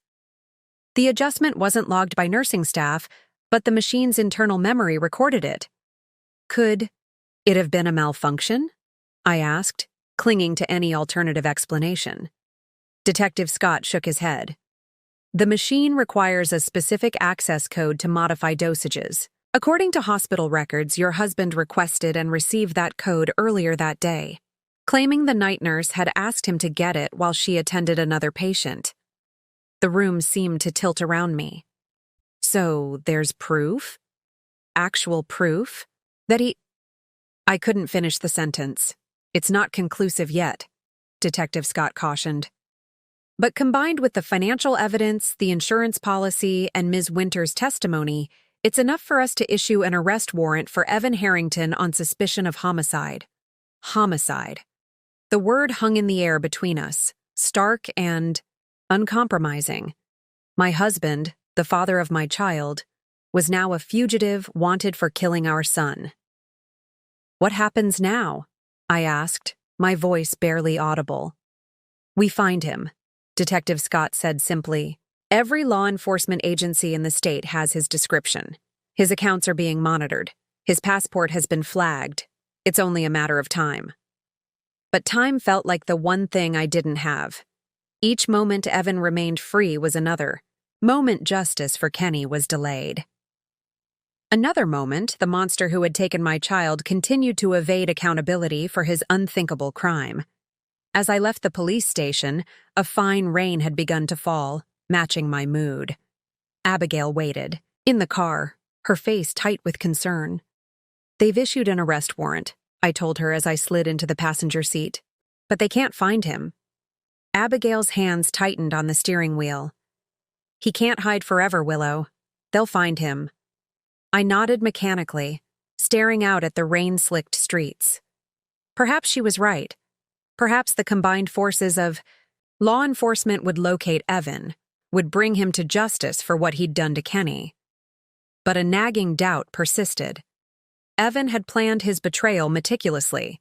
The adjustment wasn't logged by nursing staff, but the machine's internal memory recorded it. Could it have been a malfunction? I asked, clinging to any alternative explanation. Detective Scott shook his head. The machine requires a specific access code to modify dosages. According to hospital records, your husband requested and received that code earlier that day, claiming the night nurse had asked him to get it while she attended another patient. The room seemed to tilt around me. So there's proof? Actual proof? That he... I couldn't finish the sentence. It's not conclusive yet, Detective Scott cautioned. But combined with the financial evidence, the insurance policy, and Ms. Winter's testimony, it's enough for us to issue an arrest warrant for Evan Harrington on suspicion of homicide. Homicide. The word hung in the air between us, stark and uncompromising. My husband, the father of my child, was now a fugitive wanted for killing our son. What happens now? I asked, my voice barely audible. We find him, Detective Scott said simply. Every law enforcement agency in the state has his description. His accounts are being monitored. His passport has been flagged. It's only a matter of time. But time felt like the one thing I didn't have. Each moment Evan remained free was another. Moment justice for Kenny was delayed. Another moment, the monster who had taken my child continued to evade accountability for his unthinkable crime. As I left the police station, a fine rain had begun to fall, matching my mood. Abigail waited, in the car, her face tight with concern. They've issued an arrest warrant, I told her as I slid into the passenger seat. But they can't find him. Abigail's hands tightened on the steering wheel. He can't hide forever, Willow. They'll find him. I nodded mechanically, staring out at the rain-slicked streets. Perhaps she was right. Perhaps the combined forces of law enforcement would locate Evan, would bring him to justice for what he'd done to Kenny. But a nagging doubt persisted. Evan had planned his betrayal meticulously.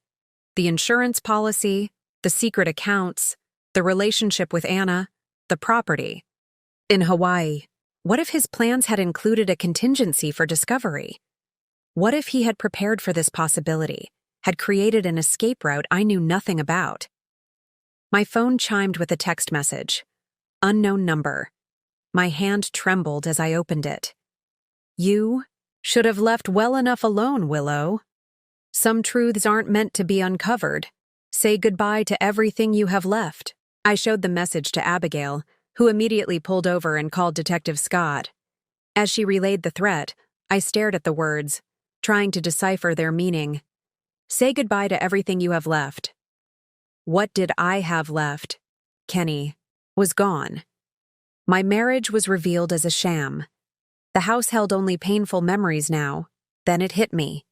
The insurance policy, the secret accounts, the relationship with Anna, the property. In Hawaii, what if his plans had included a contingency for discovery? What if he had prepared for this possibility, had created an escape route I knew nothing about? My phone chimed with a text message. Unknown number. My hand trembled as I opened it. You should have left well enough alone, Willow. Some truths aren't meant to be uncovered. Say goodbye to everything you have left. I showed the message to Abigail, who immediately pulled over and called Detective Scott. As she relayed the threat, I stared at the words, trying to decipher their meaning. Say goodbye to everything you have left. What did I have left? Kenny was gone. My marriage was revealed as a sham. The house held only painful memories now. Then it hit me.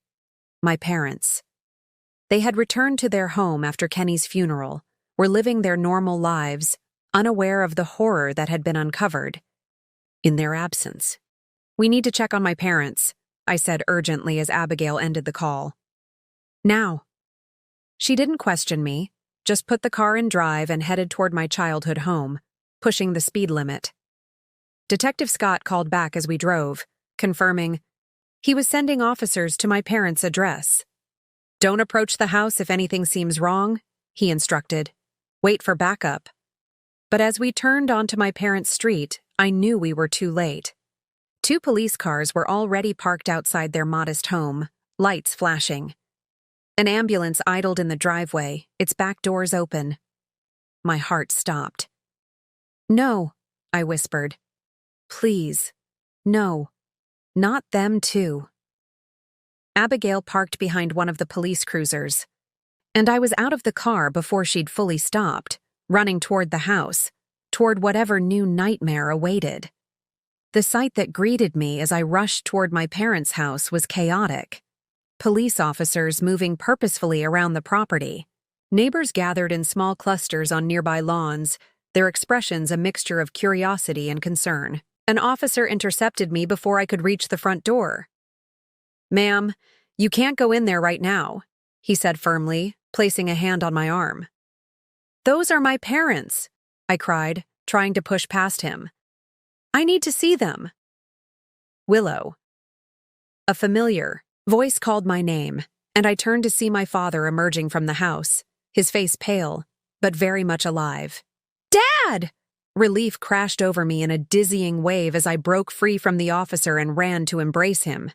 My parents. They had returned to their home after Kenny's funeral, were living their normal lives, unaware of the horror that had been uncovered. In their absence. We need to check on my parents, I said urgently as Abigail ended the call. Now. She didn't question me, just put the car in drive and headed toward my childhood home, pushing the speed limit. Detective Scott called back as we drove, confirming he was sending officers to my parents' address. "Don't approach the house if anything seems wrong," he instructed. "Wait for backup." But as we turned onto my parents' street, I knew we were too late. 2 police cars were already parked outside their modest home, lights flashing. An ambulance idled in the driveway, its back doors open. My heart stopped. "No," I whispered. "Please. No. Not them too." Abigail parked behind one of the police cruisers, and I was out of the car before she'd fully stopped, running toward the house, toward whatever new nightmare awaited. The sight that greeted me as I rushed toward my parents' house was chaotic. Police officers moving purposefully around the property. Neighbors gathered in small clusters on nearby lawns, their expressions a mixture of curiosity and concern. An officer intercepted me before I could reach the front door. "Ma'am, you can't go in there right now," he said firmly, placing a hand on my arm. "Those are my parents," I cried, trying to push past him. "I need to see them." "Willow." A familiar voice called my name, and I turned to see my father emerging from the house, his face pale, but very much alive. "Dad!" Relief crashed over me in a dizzying wave as I broke free from the officer and ran to embrace him.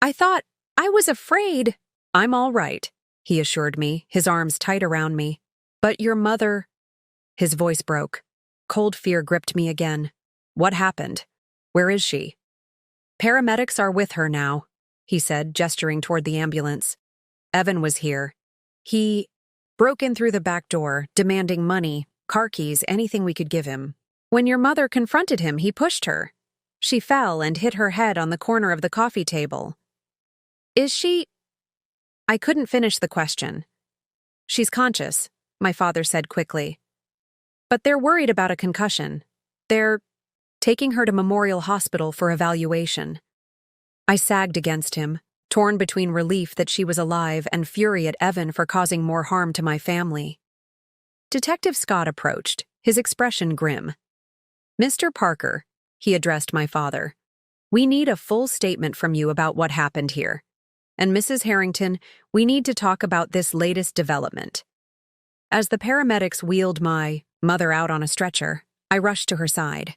I was afraid." "I'm all right," he assured me, his arms tight around me. "But your mother—" His voice broke. Cold fear gripped me again. "What happened? Where is she?" "Paramedics are with her now," he said, gesturing toward the ambulance. "Evan was here. He broke in through the back door, demanding money, car keys, anything we could give him. When your mother confronted him, he pushed her. She fell and hit her head on the corner of the coffee table." "Is she—" I couldn't finish the question. "She's conscious," my father said quickly. "But they're worried about a concussion. They're taking her to Memorial Hospital for evaluation." I sagged against him, torn between relief that she was alive and fury at Evan for causing more harm to my family. Detective Scott approached, his expression grim. "Mr. Parker," he addressed my father, "we need a full statement from you about what happened here. And Mrs. Harrington, we need to talk about this latest development." As the paramedics wheeled my mother out on a stretcher, I rushed to her side.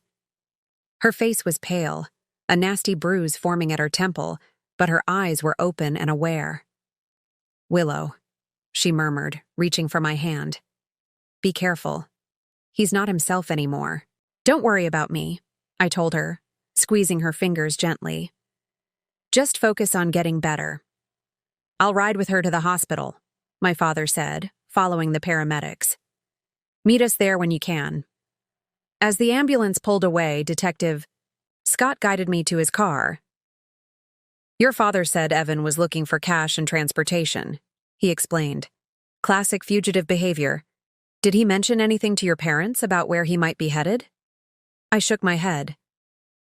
Her face was pale, a nasty bruise forming at her temple, but her eyes were open and aware. "Willow," she murmured, reaching for my hand. "Be careful. He's not himself anymore. Don't worry about me," I told her, squeezing her fingers gently. "Just focus on getting better." "I'll ride with her to the hospital," my father said, following the paramedics. "Meet us there when you can." As the ambulance pulled away, Detective Scott guided me to his car. "Your father said Evan was looking for cash and transportation," he explained. "Classic fugitive behavior. Did he mention anything to your parents about where he might be headed?" I shook my head.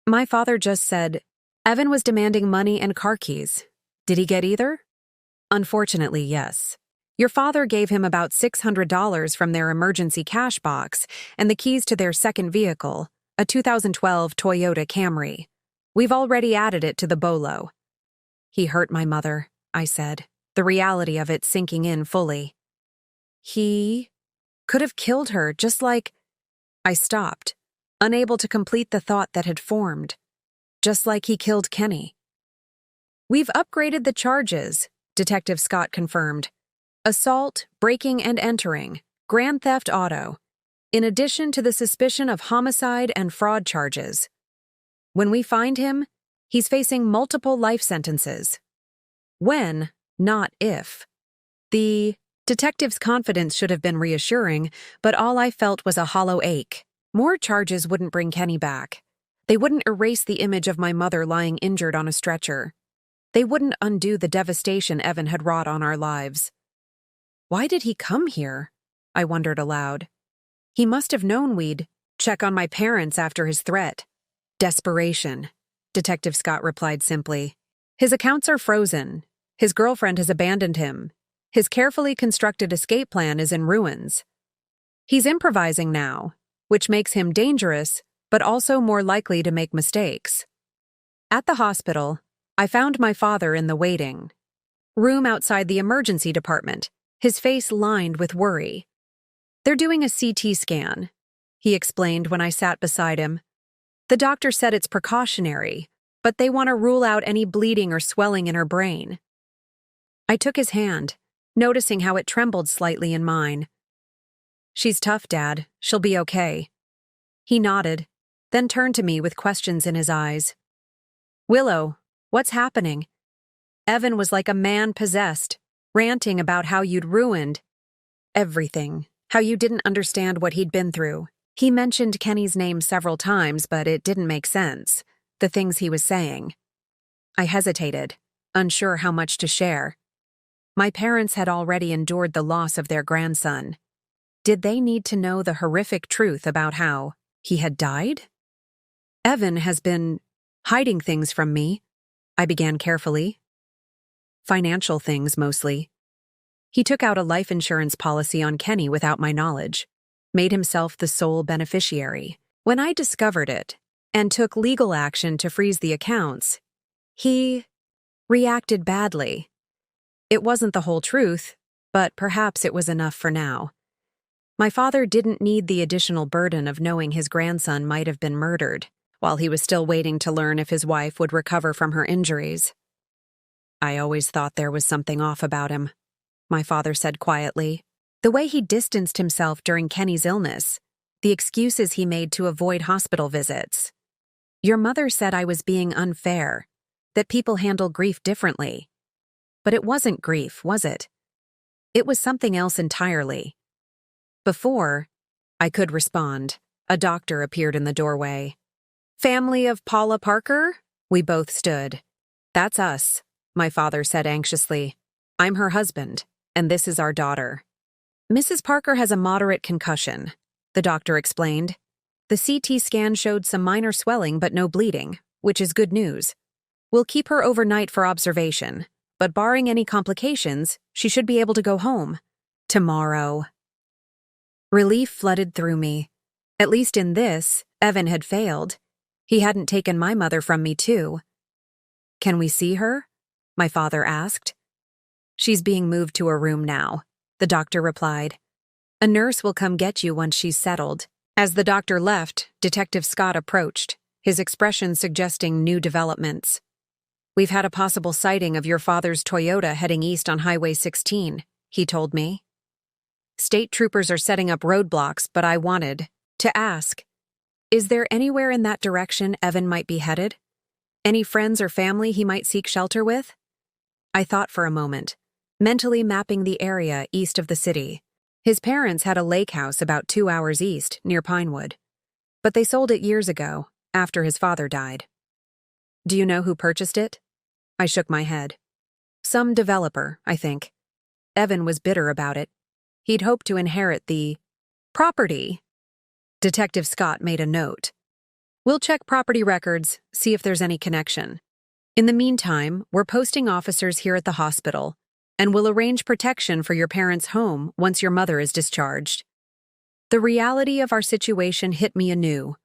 "My father just said Evan was demanding money and car keys. Did he get either?" "Unfortunately, yes. Your father gave him about $600 from their emergency cash box and the keys to their second vehicle, a 2012 Toyota Camry. We've already added it to the bolo." "He hurt my mother," I said, the reality of it sinking in fully. "He could have killed her, just like—" I stopped, unable to complete the thought that had formed. "Just like he killed Kenny." "We've upgraded the charges," Detective Scott confirmed. "Assault, breaking and entering, grand theft auto, in addition to the suspicion of homicide and fraud charges. When we find him, he's facing multiple life sentences. When, not if." The detective's confidence should have been reassuring, but all I felt was a hollow ache. More charges wouldn't bring Kenny back. They wouldn't erase the image of my mother lying injured on a stretcher. They wouldn't undo the devastation Evan had wrought on our lives. Why did he come here? I wondered aloud. He must have known we'd check on my parents after his threat. Desperation, Detective Scott replied simply. His accounts are frozen. His girlfriend has abandoned him. His carefully constructed escape plan is in ruins. He's improvising now, which makes him dangerous, but also more likely to make mistakes. At the hospital, I found my father in the waiting room outside the emergency department, his face lined with worry. "They're doing a CT scan," he explained when I sat beside him. "The doctor said it's precautionary, but they want to rule out any bleeding or swelling in her brain." I took his hand, noticing how it trembled slightly in mine. "She's tough, Dad. She'll be okay." He nodded, then turned to me with questions in his eyes. "Willow, what's happening?" Evan was like a man possessed, ranting about how you'd ruined everything, how you didn't understand what he'd been through. He mentioned Kenny's name several times, but it didn't make sense, the things he was saying. I hesitated, unsure how much to share. My parents had already endured the loss of their grandson. Did they need to know the horrific truth about how he had died? "Evan has been hiding things from me," I began carefully. "Financial things, mostly. He took out a life insurance policy on Kenny without my knowledge, made himself the sole beneficiary. When I discovered it and took legal action to freeze the accounts, he reacted badly. It wasn't the whole truth, but perhaps it was enough for now. My father didn't need the additional burden of knowing his grandson might have been murdered, while he was still waiting to learn if his wife would recover from her injuries. I always thought there was something off about him," my father said quietly. "The way he distanced himself during Kenny's illness, the excuses he made to avoid hospital visits. Your mother said I was being unfair, that people handle grief differently. But it wasn't grief, was it? It was something else entirely." Before I could respond, a doctor appeared in the doorway. "Family of Paula Parker?" We both stood. "That's us," my father said anxiously. "I'm her husband, and this is our daughter." "Mrs. Parker has a moderate concussion," the doctor explained. "The CT scan showed some minor swelling but no bleeding, which is good news. We'll keep her overnight for observation, but barring any complications, she should be able to go home tomorrow." Relief flooded through me. At least in this, Evan had failed. He hadn't taken my mother from me, too. "Can we see her?" my father asked. "She's being moved to a room now," the doctor replied. "A nurse will come get you once she's settled." As the doctor left, Detective Scott approached, his expression suggesting new developments. "We've had a possible sighting of your father's Toyota heading east on Highway 16, he told me. State troopers are setting up roadblocks, but I wanted to ask, is there anywhere in that direction Evan might be headed? Any friends or family he might seek shelter with?" I thought for a moment, mentally mapping the area east of the city. His parents had a lake house about 2 hours east, near Pinewood. But they sold it years ago, after his father died. "Do you know who purchased it?" I shook my head. "Some developer, I think. Evan was bitter about it. He'd hoped to inherit the property." Detective Scott made a note. "We'll check property records, see if there's any connection. In the meantime, we're posting officers here at the hospital, and we'll arrange protection for your parents' home once your mother is discharged." The reality of our situation hit me anew.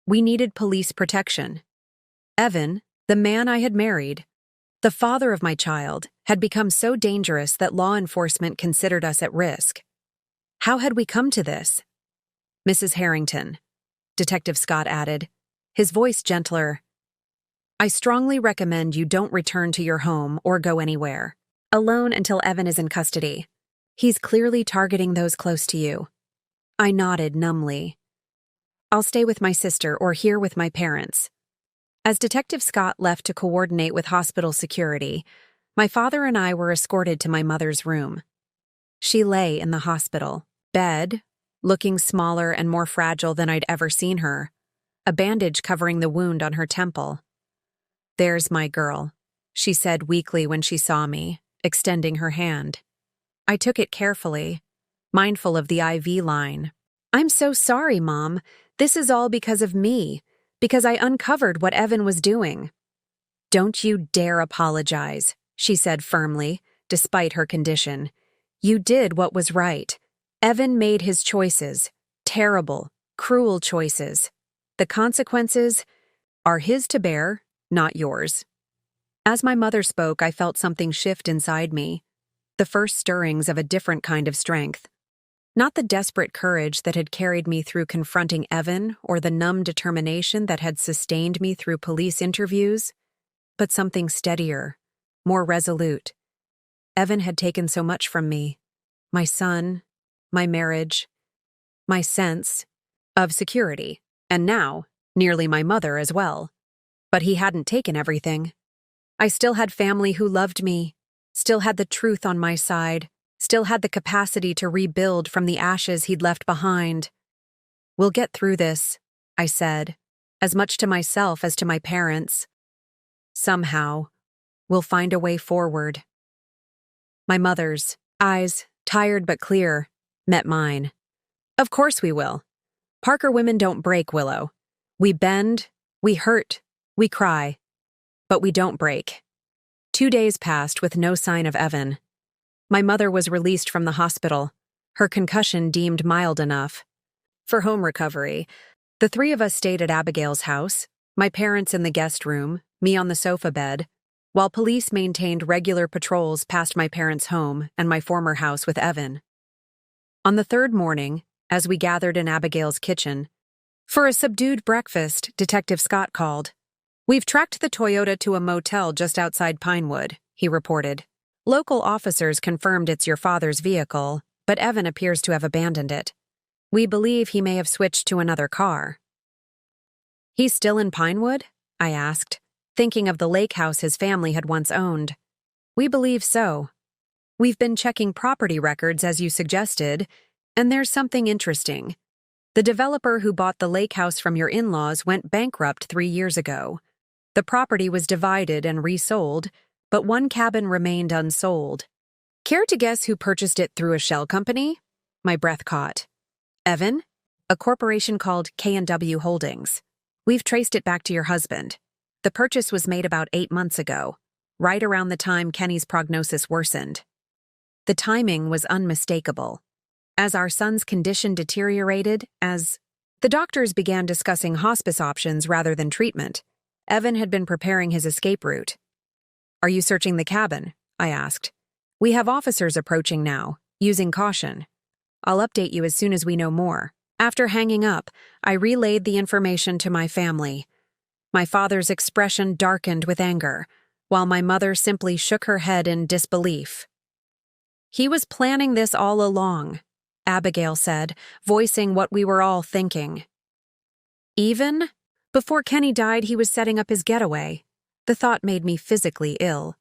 We needed police protection. Evan, the man I had married, the father of my child, had become so dangerous that law enforcement considered us at risk. How had we come to this? "Mrs. Harrington," Detective Scott added, his voice gentler, "I strongly recommend you don't return to your home or go anywhere alone until Evan is in custody. He's clearly targeting those close to you." I nodded numbly. "I'll stay with my sister or here with my parents." As Detective Scott left to coordinate with hospital security, my father and I were escorted to my mother's room. She lay in the hospital bed, looking smaller and more fragile than I'd ever seen her, a bandage covering the wound on her temple. "There's my girl," she said weakly when she saw me, extending her hand. I took it carefully, mindful of the IV line. "I'm so sorry, Mom. This is all because of me, because I uncovered what Evan was doing." "Don't you dare apologize," she said firmly, despite her condition. "You did what was right. Evan made his choices. Terrible, cruel choices. The consequences are his to bear, not yours. As my mother spoke, I felt something shift inside me, the first stirrings of a different kind of strength. Not the desperate courage that had carried me through confronting Evan or the numb determination that had sustained me through police interviews, but something steadier, more resolute. Evan had taken so much from me: my son, my marriage, my sense of security, and now, nearly my mother as well. But he hadn't taken everything. I still had family who loved me, still had the truth on my side, still had the capacity to rebuild from the ashes he'd left behind. "We'll get through this," I said, as much to myself as to my parents. "Somehow, we'll find a way forward." My mother's eyes, tired but clear, met mine. "Of course we will. Parker women don't break, Willow. We bend, we hurt, we cry, but we don't break." 2 days passed with no sign of Evan. My mother was released from the hospital, her concussion deemed mild enough. For home recovery, the three of us stayed at Abigail's house, my parents in the guest room, me on the sofa bed, while police maintained regular patrols past my parents' home and my former house with Evan. On the third morning, as we gathered in Abigail's kitchen, for a subdued breakfast, Detective Scott called. "We've tracked the Toyota to a motel just outside Pinewood," he reported. "Local officers confirmed it's your father's vehicle, but Evan appears to have abandoned it. We believe he may have switched to another car." "He's still in Pinewood?" I asked, thinking of the lake house his family had once owned. "We believe so. We've been checking property records as you suggested, and there's something interesting. The developer who bought the lake house from your in-laws went bankrupt 3 years ago. The property was divided and resold, but one cabin remained unsold. Care to guess who purchased it through a shell company?" My breath caught. "Evan? A corporation called K&W Holdings. We've traced it back to your husband. The purchase was made about 8 months ago, right around the time Kenny's prognosis worsened. The timing was unmistakable. As our son's condition deteriorated, as the doctors began discussing hospice options rather than treatment, Evan had been preparing his escape route. "Are you searching the cabin?" I asked. "We have officers approaching now, using caution. I'll update you as soon as we know more." After hanging up, I relayed the information to my family. My father's expression darkened with anger, while my mother simply shook her head in disbelief. "He was planning this all along," Abigail said, voicing what we were all thinking. "Even before Kenny died, he was setting up his getaway." The thought made me physically ill.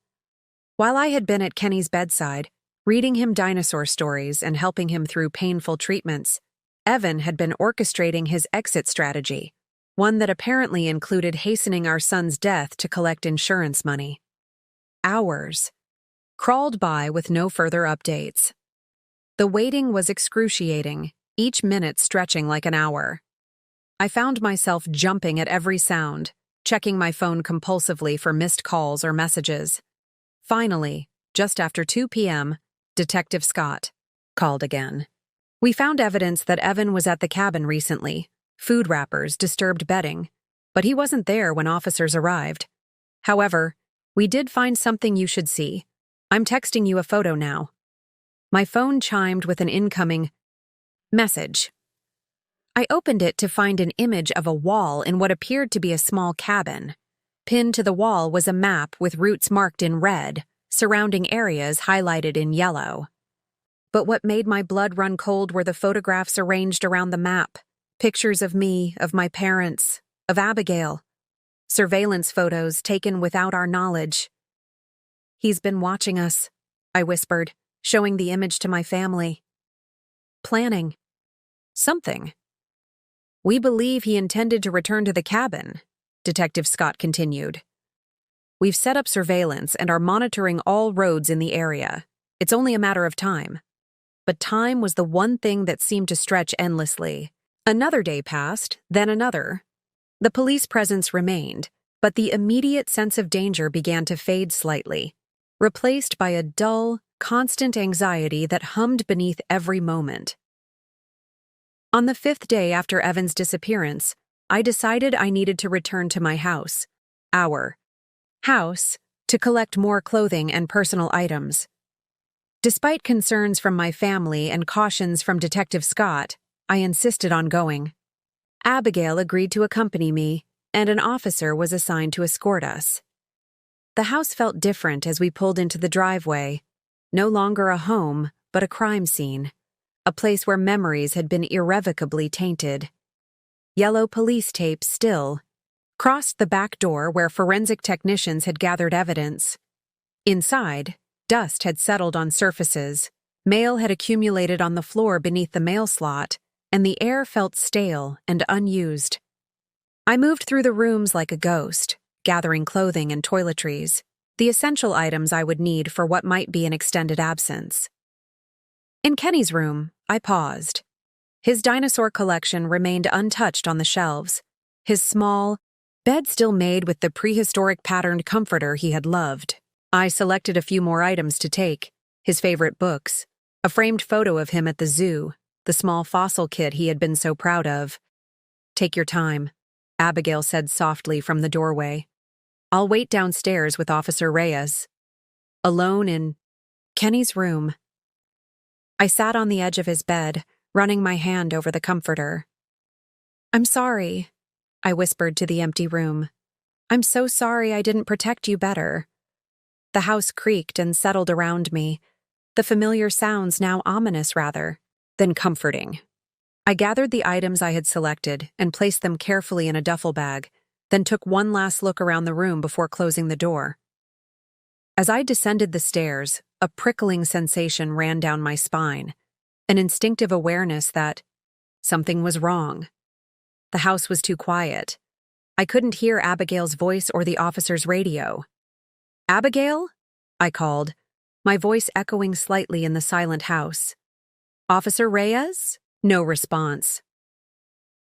While I had been at Kenny's bedside, reading him dinosaur stories and helping him through painful treatments, Evan had been orchestrating his exit strategy, one that apparently included hastening our son's death to collect insurance money. Hours crawled by with no further updates. The waiting was excruciating, each minute stretching like an hour. I found myself jumping at every sound, checking my phone compulsively for missed calls or messages. Finally, just after 2 p.m., Detective Scott called again. "We found evidence that Evan was at the cabin recently, food wrappers, disturbed bedding, but he wasn't there when officers arrived. However, we did find something you should see. I'm texting you a photo now." My phone chimed with an incoming message. I opened it to find an image of a wall in what appeared to be a small cabin. Pinned to the wall was a map with routes marked in red, surrounding areas highlighted in yellow. But what made my blood run cold were the photographs arranged around the map. Pictures of me, of my parents, of Abigail. Surveillance photos taken without our knowledge. "He's been watching us," I whispered, showing the image to my family. "Planning something. We believe he intended to return to the cabin," Detective Scott continued. "We've set up surveillance and are monitoring all roads in the area. It's only a matter of time." But time was the one thing that seemed to stretch endlessly. Another day passed, then another. The police presence remained, but the immediate sense of danger began to fade slightly, replaced by a dull, constant anxiety that hummed beneath every moment. On the 5th day after Evan's disappearance, I decided I needed to return to my house, our house, to collect more clothing and personal items. Despite concerns from my family and cautions from Detective Scott, I insisted on going. Abigail agreed to accompany me, and an officer was assigned to escort us. The house felt different as we pulled into the driveway, no longer a home, but a crime scene, a place where memories had been irrevocably tainted. Yellow police tape still crossed the back door where forensic technicians had gathered evidence. Inside, dust had settled on surfaces, mail had accumulated on the floor beneath the mail slot, and the air felt stale and unused. I moved through the rooms like a ghost, gathering clothing and toiletries, the essential items I would need for what might be an extended absence. In Kenny's room, I paused. His dinosaur collection remained untouched on the shelves, his small bed still made with the prehistoric patterned comforter he had loved. I selected a few more items to take, his favorite books, a framed photo of him at the zoo, the small fossil kit he had been so proud of. "Take your time," Abigail said softly from the doorway. "I'll wait downstairs with Officer Reyes." Alone in Kenny's room, I sat on the edge of his bed, running my hand over the comforter. "I'm sorry," I whispered to the empty room. "I'm so sorry I didn't protect you better." The house creaked and settled around me, the familiar sounds now ominous rather than comforting. I gathered the items I had selected and placed them carefully in a duffel bag, then took one last look around the room before closing the door. As I descended the stairs, a prickling sensation ran down my spine, an instinctive awareness that something was wrong. The house was too quiet. I couldn't hear Abigail's voice or the officer's radio. "Abigail?" I called, my voice echoing slightly in the silent house. "Officer Reyes?" No response.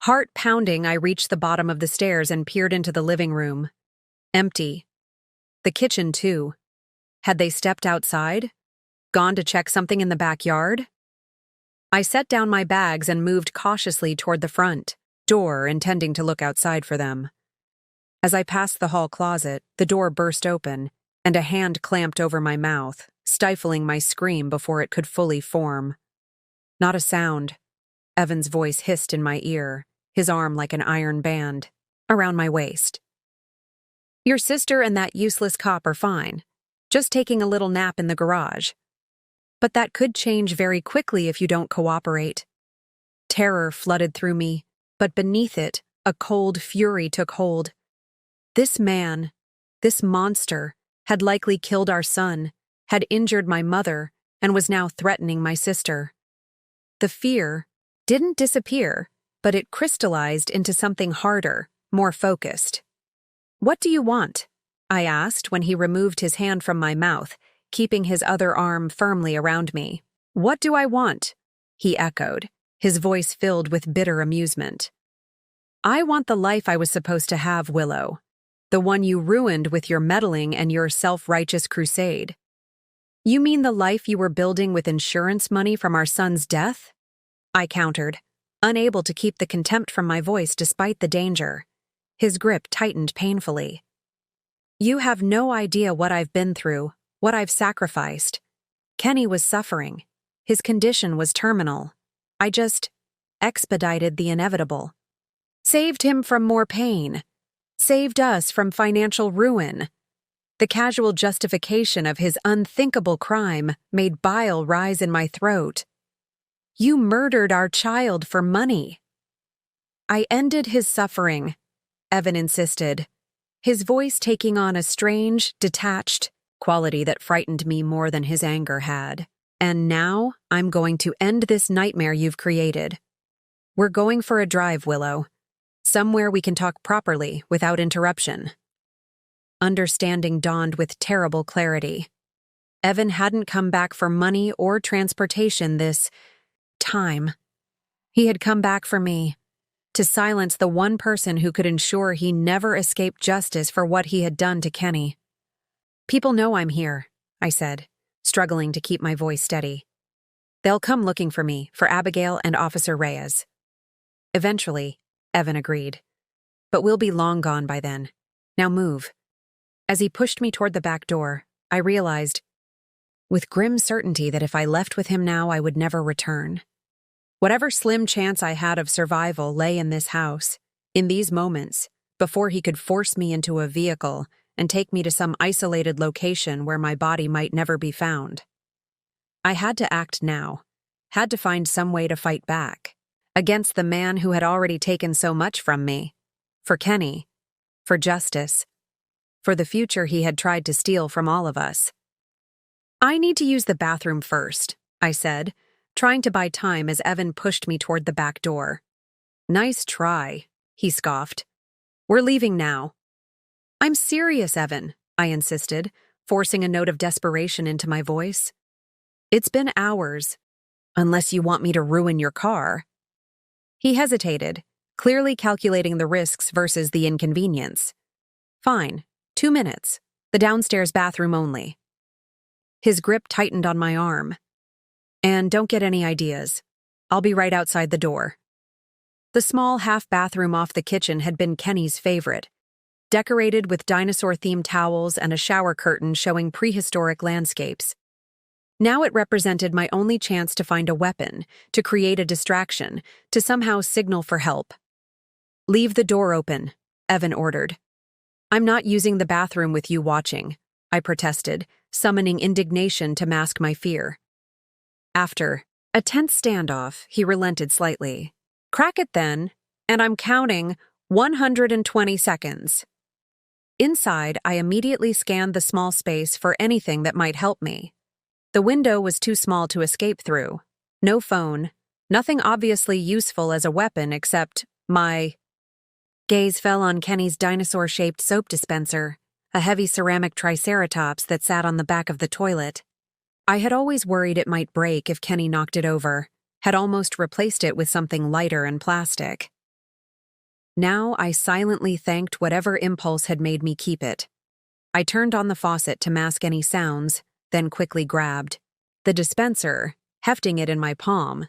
Heart pounding, I reached the bottom of the stairs and peered into the living room. Empty. The kitchen, too. Had they stepped outside? Gone to check something in the backyard? I set down my bags and moved cautiously toward the front door, intending to look outside for them. As I passed the hall closet, the door burst open, and a hand clamped over my mouth, stifling my scream before it could fully form. Not a sound. Evan's voice hissed in my ear, his arm like an iron band around my waist. "Your sister and that useless cop are fine, just taking a little nap in the garage. But that could change very quickly if you don't cooperate." Terror flooded through me, but beneath it, a cold fury took hold. This man, this monster, had likely killed our son, had injured my mother, and was now threatening my sister. The fear didn't disappear, but it crystallized into something harder, more focused. "What do you want?" I asked when he removed his hand from my mouth, keeping his other arm firmly around me. "What do I want?" he echoed, his voice filled with bitter amusement. "I want the life I was supposed to have, Willow. The one you ruined with your meddling and your self-righteous crusade." "You mean the life you were building with insurance money from our son's death?" I countered, unable to keep the contempt from my voice despite the danger. His grip tightened painfully. "You have no idea what I've been through, what I've sacrificed. Kenny was suffering. His condition was terminal. I just expedited the inevitable. Saved him from more pain. Saved us from financial ruin." The casual justification of his unthinkable crime made bile rise in my throat. "You murdered our child for money." "I ended his suffering," Evan insisted, his voice taking on a strange, detached quality that frightened me more than his anger had. "And now I'm going to end this nightmare you've created. We're going for a drive, Willow. Somewhere we can talk properly without interruption." Understanding dawned with terrible clarity. Evan hadn't come back for money or transportation this time. He had come back for me, to silence the one person who could ensure he never escaped justice for what he had done to Kenny. "People know I'm here," I said, struggling to keep my voice steady. "They'll come looking for me, for Abigail and Officer Reyes. Eventually, Evan agreed. But we'll be long gone by then. Now move. As he pushed me toward the back door, I realized, with grim certainty, that if I left with him now, I would never return. Whatever slim chance I had of survival lay in this house, in these moments, before he could force me into a vehicle and take me to some isolated location where my body might never be found. I had to act now, had to find some way to fight back, against the man who had already taken so much from me, for Kenny, for justice, for the future he had tried to steal from all of us. I need to use the bathroom first, I said, trying to buy time as Evan pushed me toward the back door. Nice try, he scoffed. We're leaving now. I'm serious, Evan, I insisted, forcing a note of desperation into my voice. It's been hours, unless you want me to ruin your car. He hesitated, clearly calculating the risks versus the inconvenience. Fine, 2 minutes, the downstairs bathroom only. His grip tightened on my arm. And don't get any ideas. I'll be right outside the door. The small half-bathroom off the kitchen had been Kenny's favorite, decorated with dinosaur-themed towels and a shower curtain showing prehistoric landscapes. Now it represented my only chance to find a weapon, to create a distraction, to somehow signal for help. Leave the door open, Evan ordered. I'm not using the bathroom with you watching, I protested, summoning indignation to mask my fear. After a tense standoff, he relented slightly. Crack it then, and I'm counting 120 seconds. Inside, I immediately scanned the small space for anything that might help me. The window was too small to escape through. No phone, nothing obviously useful as a weapon except my gaze fell on Kenny's dinosaur-shaped soap dispenser, a heavy ceramic triceratops that sat on the back of the toilet. I had always worried it might break if Kenny knocked it over, had almost replaced it with something lighter and plastic. Now I silently thanked whatever impulse had made me keep it. I turned on the faucet to mask any sounds, then quickly grabbed the dispenser, hefting it in my palm.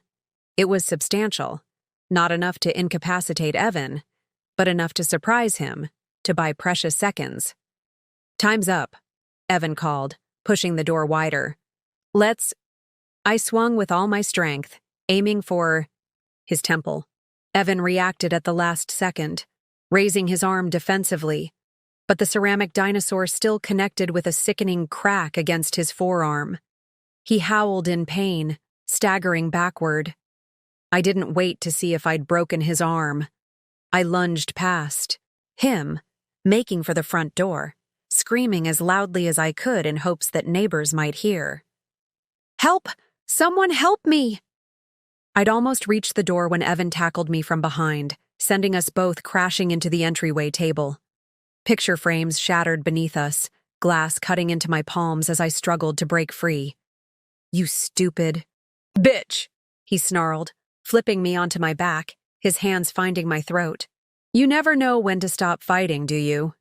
It was substantial, not enough to incapacitate Evan, but enough to surprise him, to buy precious seconds. Time's up, Evan called, pushing the door wider. I swung with all my strength, aiming for his temple. Evan reacted at the last second, raising his arm defensively, but the ceramic dinosaur still connected with a sickening crack against his forearm. He howled in pain, staggering backward. I didn't wait to see if I'd broken his arm. I lunged past him, making for the front door, screaming as loudly as I could in hopes that neighbors might hear. Help! Someone help me! I'd almost reached the door when Evan tackled me from behind, sending us both crashing into the entryway table. Picture frames shattered beneath us, glass cutting into my palms as I struggled to break free. You stupid bitch, he snarled, flipping me onto my back, his hands finding my throat. You never know when to stop fighting, do you?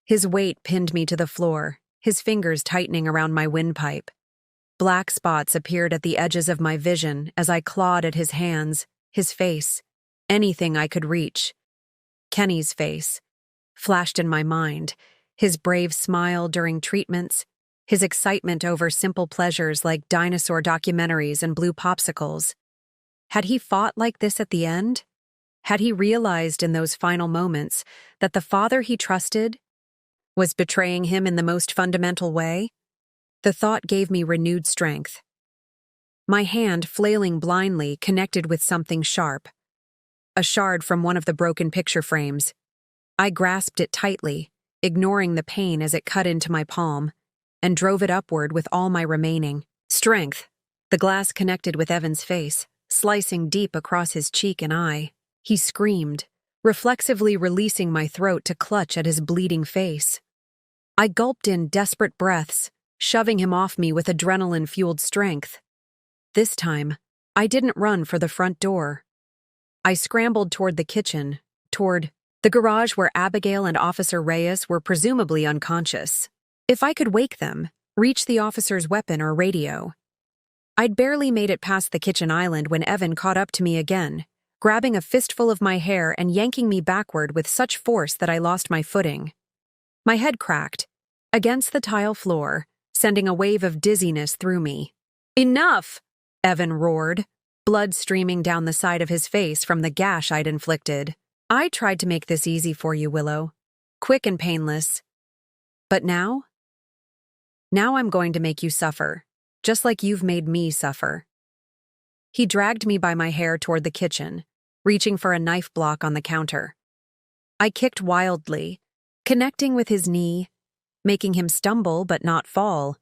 His weight pinned me to the floor, his fingers tightening around my windpipe. Black spots appeared at the edges of my vision as I clawed at his hands, his face, anything I could reach. Kenny's face flashed in my mind, his brave smile during treatments, his excitement over simple pleasures like dinosaur documentaries and blue popsicles. Had he fought like this at the end? Had he realized in those final moments that the father he trusted was betraying him in the most fundamental way? The thought gave me renewed strength. My hand, flailing blindly, connected with something sharp. A shard from one of the broken picture frames. I grasped it tightly, ignoring the pain as it cut into my palm, and drove it upward with all my remaining strength. The glass connected with Evan's face, slicing deep across his cheek and eye. He screamed, reflexively releasing my throat to clutch at his bleeding face. I gulped in desperate breaths, shoving him off me with adrenaline-fueled strength. This time, I didn't run for the front door. I scrambled toward the kitchen, toward the garage where Abigail and Officer Reyes were presumably unconscious. If I could wake them, reach the officer's weapon or radio. I'd barely made it past the kitchen island when Evan caught up to me again, grabbing a fistful of my hair and yanking me backward with such force that I lost my footing. My head cracked against the tile floor, sending a wave of dizziness through me. "Enough!" Evan roared, blood streaming down the side of his face from the gash I'd inflicted. "I tried to make this easy for you, Willow. Quick and painless. But now? Now I'm going to make you suffer, just like you've made me suffer." He dragged me by my hair toward the kitchen, reaching for a knife block on the counter. I kicked wildly, connecting with his knee, making him stumble but not fall.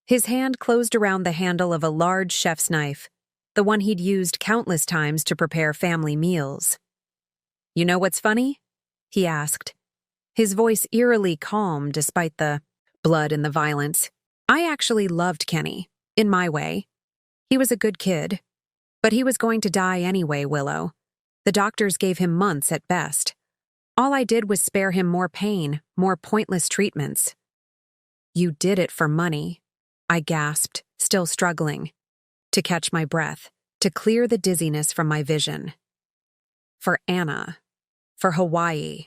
His hand closed around the handle of a large chef's knife, the one he'd used countless times to prepare family meals. "You know what's funny?" he asked, his voice eerily calm despite the blood and the violence. "I actually loved Kenny, in my way. He was a good kid, but he was going to die anyway, Willow. The doctors gave him months at best. All I did was spare him more pain, more pointless treatments." "You did it for money," I gasped, still struggling to catch my breath, to clear the dizziness from my vision. "For Anna. For Hawaii."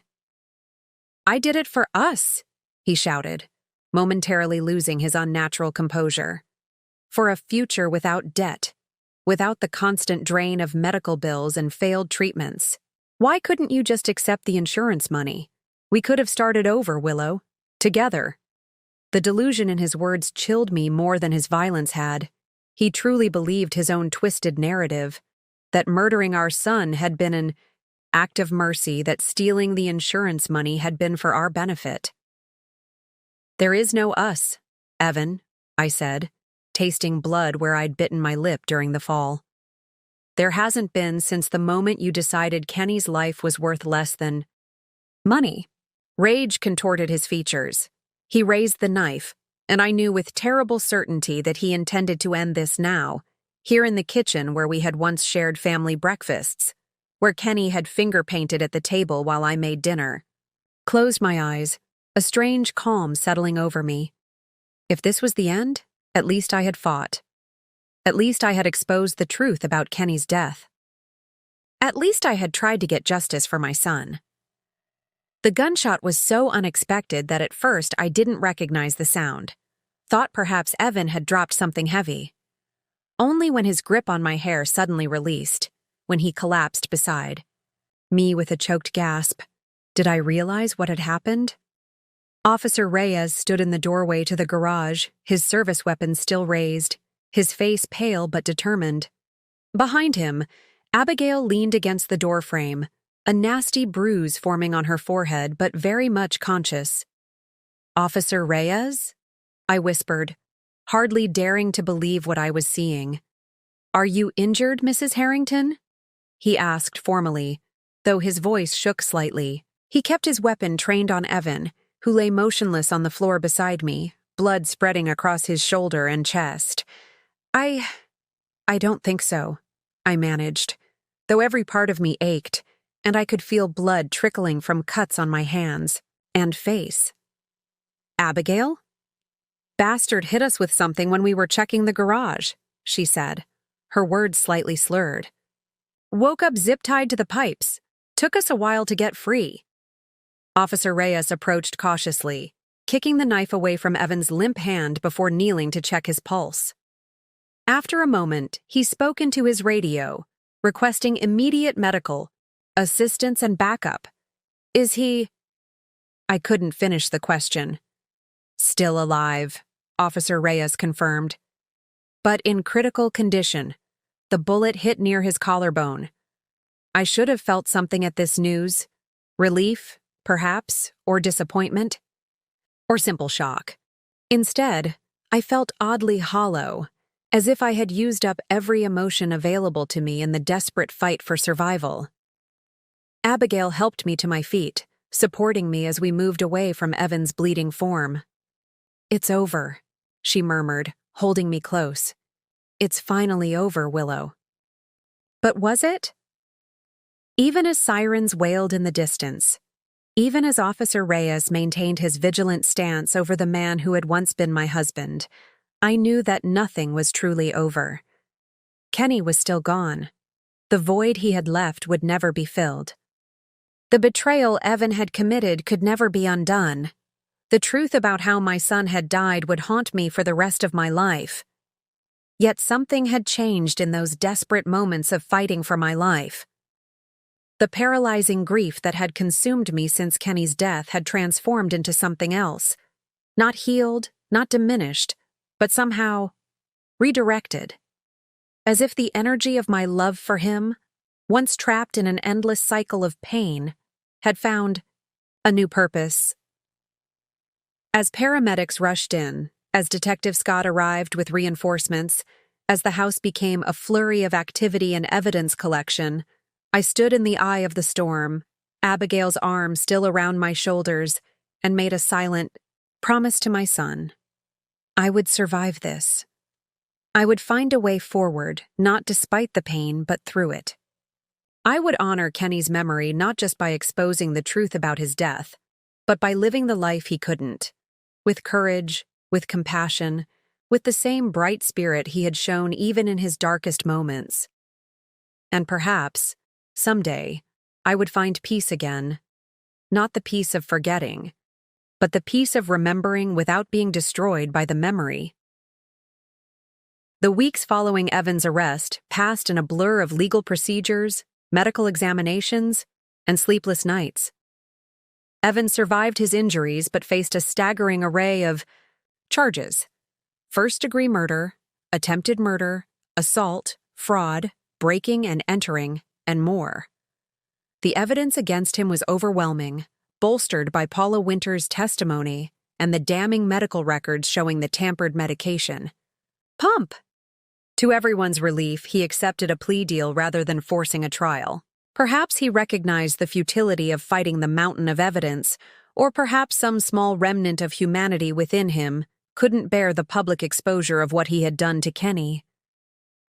"I did it for us," he shouted, momentarily losing his unnatural composure. "For a future without debt, without the constant drain of medical bills and failed treatments. Why couldn't you just accept the insurance money? We could have started over, Willow. Together." The delusion in his words chilled me more than his violence had. He truly believed his own twisted narrative, that murdering our son had been an act of mercy, that stealing the insurance money had been for our benefit. "There is no us, Evan," I said, tasting blood where I'd bitten my lip during the fall. "There hasn't been since the moment you decided Kenny's life was worth less than money." Rage contorted his features. He raised the knife, and I knew with terrible certainty that he intended to end this now, here in the kitchen where we had once shared family breakfasts, where Kenny had finger-painted at the table while I made dinner. Closed my eyes, a strange calm settling over me. If this was the end, at least I had fought. At least I had exposed the truth about Kenny's death. At least I had tried to get justice for my son. The gunshot was so unexpected that at first I didn't recognize the sound. Thought perhaps Evan had dropped something heavy. Only when his grip on my hair suddenly released, when he collapsed beside me with a choked gasp, did I realize what had happened. Officer Reyes stood in the doorway to the garage, his service weapon still raised, his face pale but determined. Behind him, Abigail leaned against the doorframe, a nasty bruise forming on her forehead but very much conscious. "Officer Reyes?" I whispered, hardly daring to believe what I was seeing. "Are you injured, Mrs. Harrington?" he asked formally, though his voice shook slightly. He kept his weapon trained on Evan, who lay motionless on the floor beside me, blood spreading across his shoulder and chest. I don't think so," I managed, though every part of me ached, and I could feel blood trickling from cuts on my hands and face. "Abigail?" "Bastard hit us with something when we were checking the garage," she said, her words slightly slurred. "Woke up zip-tied to the pipes. Took us a while to get free." Officer Reyes approached cautiously, kicking the knife away from Evan's limp hand before kneeling to check his pulse. After a moment, he spoke into his radio, requesting immediate medical assistance and backup. "Is he—" I couldn't finish the question. "Still alive," Officer Reyes confirmed. "But in critical condition. The bullet hit near his collarbone." I should have felt something at this news. Relief, perhaps, or disappointment. Or simple shock. Instead, I felt oddly hollow, as if I had used up every emotion available to me in the desperate fight for survival. Abigail helped me to my feet, supporting me as we moved away from Evan's bleeding form. "It's over," she murmured, holding me close. "It's finally over, Willow." But was it? Even as sirens wailed in the distance, even as Officer Reyes maintained his vigilant stance over the man who had once been my husband, I knew that nothing was truly over. Kenny was still gone. The void he had left would never be filled. The betrayal Evan had committed could never be undone. The truth about how my son had died would haunt me for the rest of my life. Yet something had changed in those desperate moments of fighting for my life. The paralyzing grief that had consumed me since Kenny's death had transformed into something else. Not healed, not diminished, but somehow redirected. As if the energy of my love for him, once trapped in an endless cycle of pain, had found a new purpose. As paramedics rushed in, as Detective Scott arrived with reinforcements, as the house became a flurry of activity and evidence collection, I stood in the eye of the storm, Abigail's arm still around my shoulders, and made a silent promise to my son. I would survive this. I would find a way forward, not despite the pain, but through it. I would honor Kenny's memory not just by exposing the truth about his death, but by living the life he couldn't, with courage, with compassion, with the same bright spirit he had shown even in his darkest moments. And perhaps, someday, I would find peace again. Not the peace of forgetting, but the peace of remembering without being destroyed by the memory. The weeks following Evan's arrest passed in a blur of legal procedures, medical examinations, and sleepless nights. Evan survived his injuries but faced a staggering array of charges: first-degree murder, attempted murder, assault, fraud, breaking and entering, and more. The evidence against him was overwhelming, bolstered by Paula Winter's testimony and the damning medical records showing the tampered medication. Pump! To everyone's relief, he accepted a plea deal rather than forcing a trial. Perhaps he recognized the futility of fighting the mountain of evidence, or perhaps some small remnant of humanity within him couldn't bear the public exposure of what he had done to Kenny.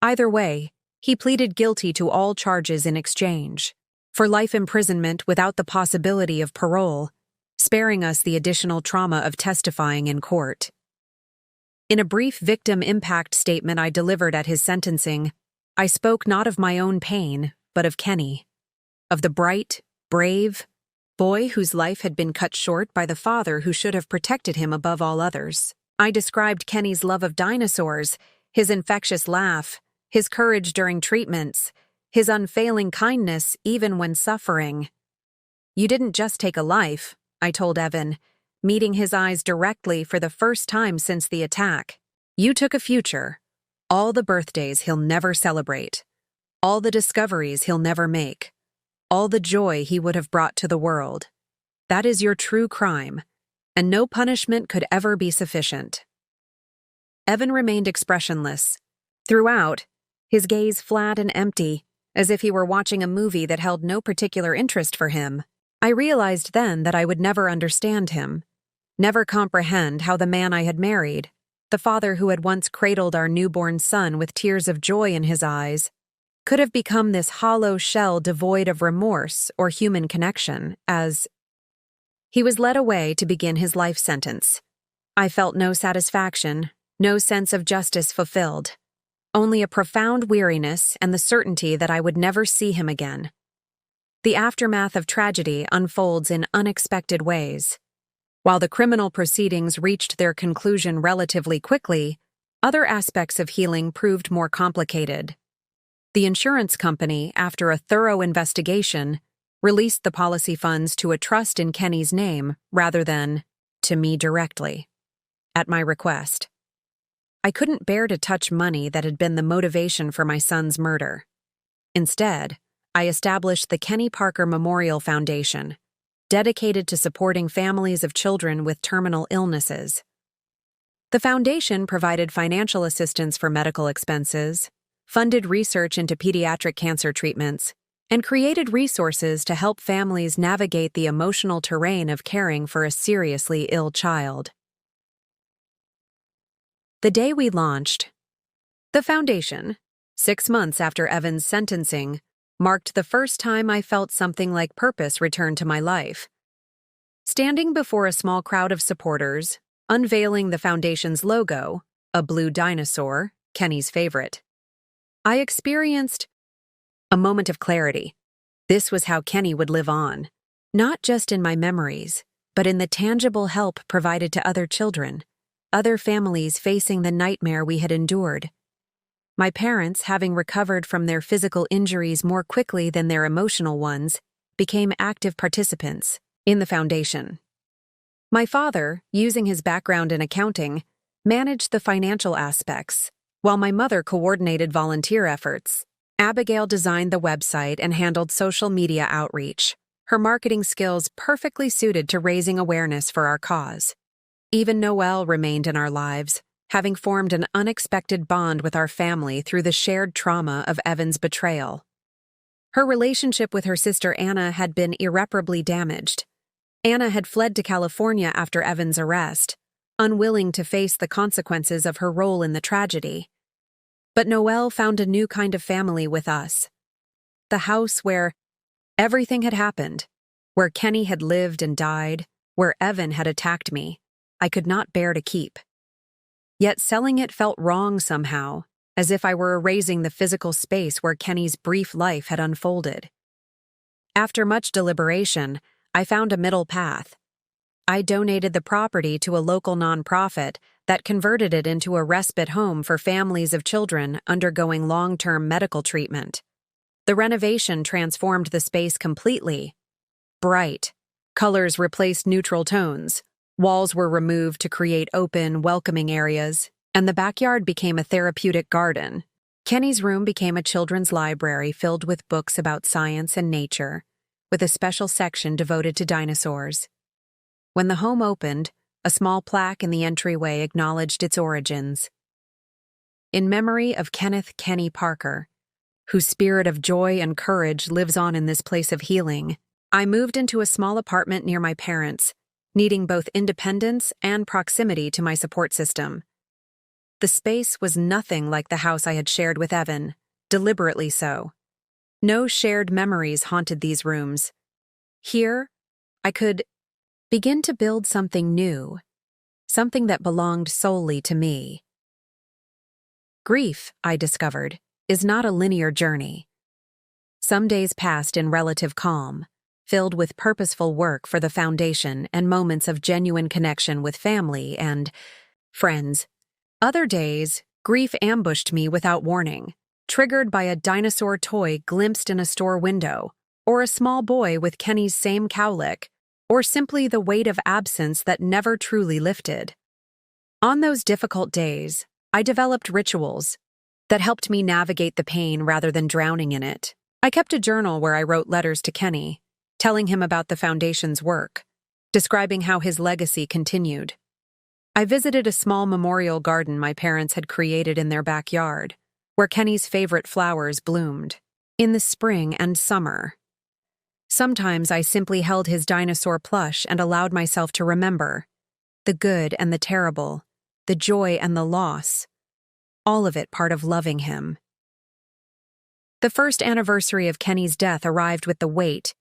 Either way, he pleaded guilty to all charges in exchange for life imprisonment without the possibility of parole, sparing us the additional trauma of testifying in court. In a brief victim impact statement I delivered at his sentencing, I spoke not of my own pain, but of Kenny, of the bright, brave boy whose life had been cut short by the father who should have protected him above all others. I described Kenny's love of dinosaurs, his infectious laugh, his courage during treatments, his unfailing kindness even when suffering. "You didn't just take a life," I told Evan, meeting his eyes directly for the first time since the attack. "You took a future, all the birthdays he'll never celebrate, all the discoveries he'll never make, all the joy he would have brought to the world. That is your true crime, and no punishment could ever be sufficient." Evan remained expressionless. Throughout, his gaze flat and empty, as if he were watching a movie that held no particular interest for him. I realized then that I would never understand him, never comprehend how the man I had married, the father who had once cradled our newborn son with tears of joy in his eyes, could have become this hollow shell devoid of remorse or human connection. As he was led away to begin his life sentence, I felt no satisfaction, no sense of justice fulfilled, only a profound weariness and the certainty that I would never see him again. The aftermath of tragedy unfolds in unexpected ways. While the criminal proceedings reached their conclusion relatively quickly, other aspects of healing proved more complicated. The insurance company, after a thorough investigation, released the policy funds to a trust in Kenny's name rather than to me directly, at my request. I couldn't bear to touch money that had been the motivation for my son's murder. Instead, I established the Kenny Parker Memorial Foundation, dedicated to supporting families of children with terminal illnesses. The foundation provided financial assistance for medical expenses, funded research into pediatric cancer treatments, and created resources to help families navigate the emotional terrain of caring for a seriously ill child. The day we launched, the foundation, 6 months after Evan's sentencing, marked the first time I felt something like purpose return to my life. Standing before a small crowd of supporters, unveiling the foundation's logo, a blue dinosaur, Kenny's favorite, I experienced A moment of clarity. This was how Kenny would live on. Not just in my memories, but in the tangible help provided to other children, other families facing the nightmare we had endured. My parents, having recovered from their physical injuries more quickly than their emotional ones, became active participants in the foundation. My father, using his background in accounting, managed the financial aspects, while my mother coordinated volunteer efforts. Abigail designed the website and handled social media outreach, her marketing skills perfectly suited to raising awareness for our cause. Even Noelle remained in our lives, having formed an unexpected bond with our family through the shared trauma of Evan's betrayal. Her relationship with her sister Anna had been irreparably damaged. Anna had fled to California after Evan's arrest, unwilling to face the consequences of her role in the tragedy. But Noelle found a new kind of family with us. The house where everything had happened, where Kenny had lived and died, where Evan had attacked me, I could not bear to keep. Yet selling it felt wrong somehow, as if I were erasing the physical space where Kenny's brief life had unfolded. After much deliberation, I found a middle path. I donated the property to a local nonprofit that converted it into a respite home for families of children undergoing long-term medical treatment. The renovation transformed the space completely. Bright colors replaced neutral tones, walls were removed to create open, welcoming areas, and the backyard became a therapeutic garden. Kenny's room became a children's library filled with books about science and nature, with a special section devoted to dinosaurs. When the home opened, a small plaque in the entryway acknowledged its origins. In memory of Kenneth Kenny Parker, whose spirit of joy and courage lives on in this place of healing, I moved into a small apartment near my parents, needing both independence and proximity to my support system. The space was nothing like the house I had shared with Evan, deliberately so. No shared memories haunted these rooms. Here, I could begin to build something new, something that belonged solely to me. Grief, I discovered, is not a linear journey. Some days passed in relative calm, filled with purposeful work for the foundation and moments of genuine connection with family and friends. Other days, grief ambushed me without warning, triggered by a dinosaur toy glimpsed in a store window, or a small boy with Kenny's same cowlick, or simply the weight of absence that never truly lifted. On those difficult days, I developed rituals that helped me navigate the pain rather than drowning in it. I kept a journal where I wrote letters to Kenny, telling him about the foundation's work, describing how his legacy continued. I visited a small memorial garden my parents had created in their backyard, where Kenny's favorite flowers bloomed, in the spring and summer. Sometimes I simply held his dinosaur plush and allowed myself to remember the good and the terrible, the joy and the loss, all of it part of loving him. The first anniversary of Kenny's death arrived with the weight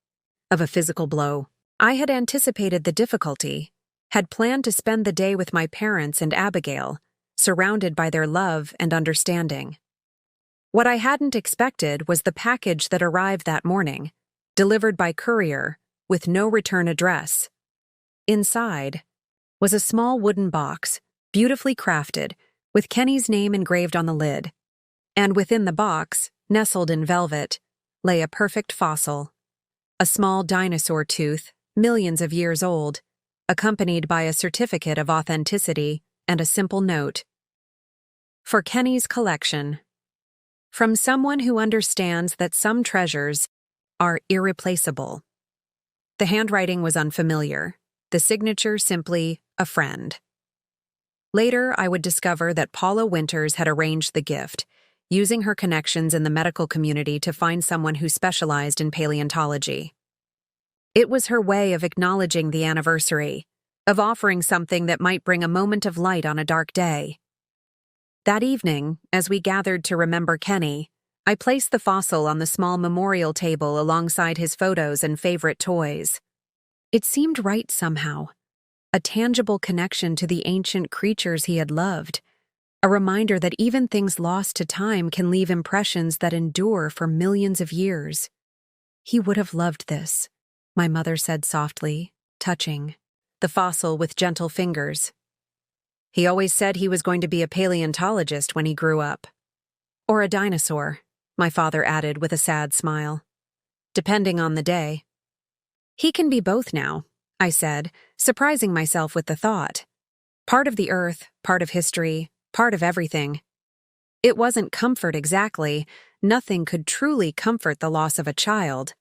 of a physical blow. I had anticipated the difficulty, had planned to spend the day with my parents and Abigail, surrounded by their love and understanding. What I hadn't expected was the package that arrived that morning, delivered by courier, with no return address. Inside was a small wooden box, beautifully crafted, with Kenny's name engraved on the lid. And within the box, nestled in velvet, lay a perfect fossil. A small dinosaur tooth, millions of years old, accompanied by a certificate of authenticity and a simple note. For Kenny's collection. From someone who understands that some treasures are irreplaceable. The handwriting was unfamiliar, the signature simply a friend. Later, I would discover that Paula Winters had arranged the gift, using her connections in the medical community to find someone who specialized in paleontology. It was her way of acknowledging the anniversary, of offering something that might bring a moment of light on a dark day. That evening, as we gathered to remember Kenny, I placed the fossil on the small memorial table alongside his photos and favorite toys. It seemed right somehow, a tangible connection to the ancient creatures he had loved, A reminder that even things lost to time can leave impressions that endure for millions of years. "He would have loved this," my mother said softly, touching the fossil with gentle fingers. "He always said he was going to be a paleontologist when he grew up." "Or a dinosaur," my father added with a sad smile. "Depending on the day." "He can be both now," I said, surprising myself with the thought. Part of the earth, part of history, part of everything. It wasn't comfort exactly. Nothing could truly comfort the loss of a child.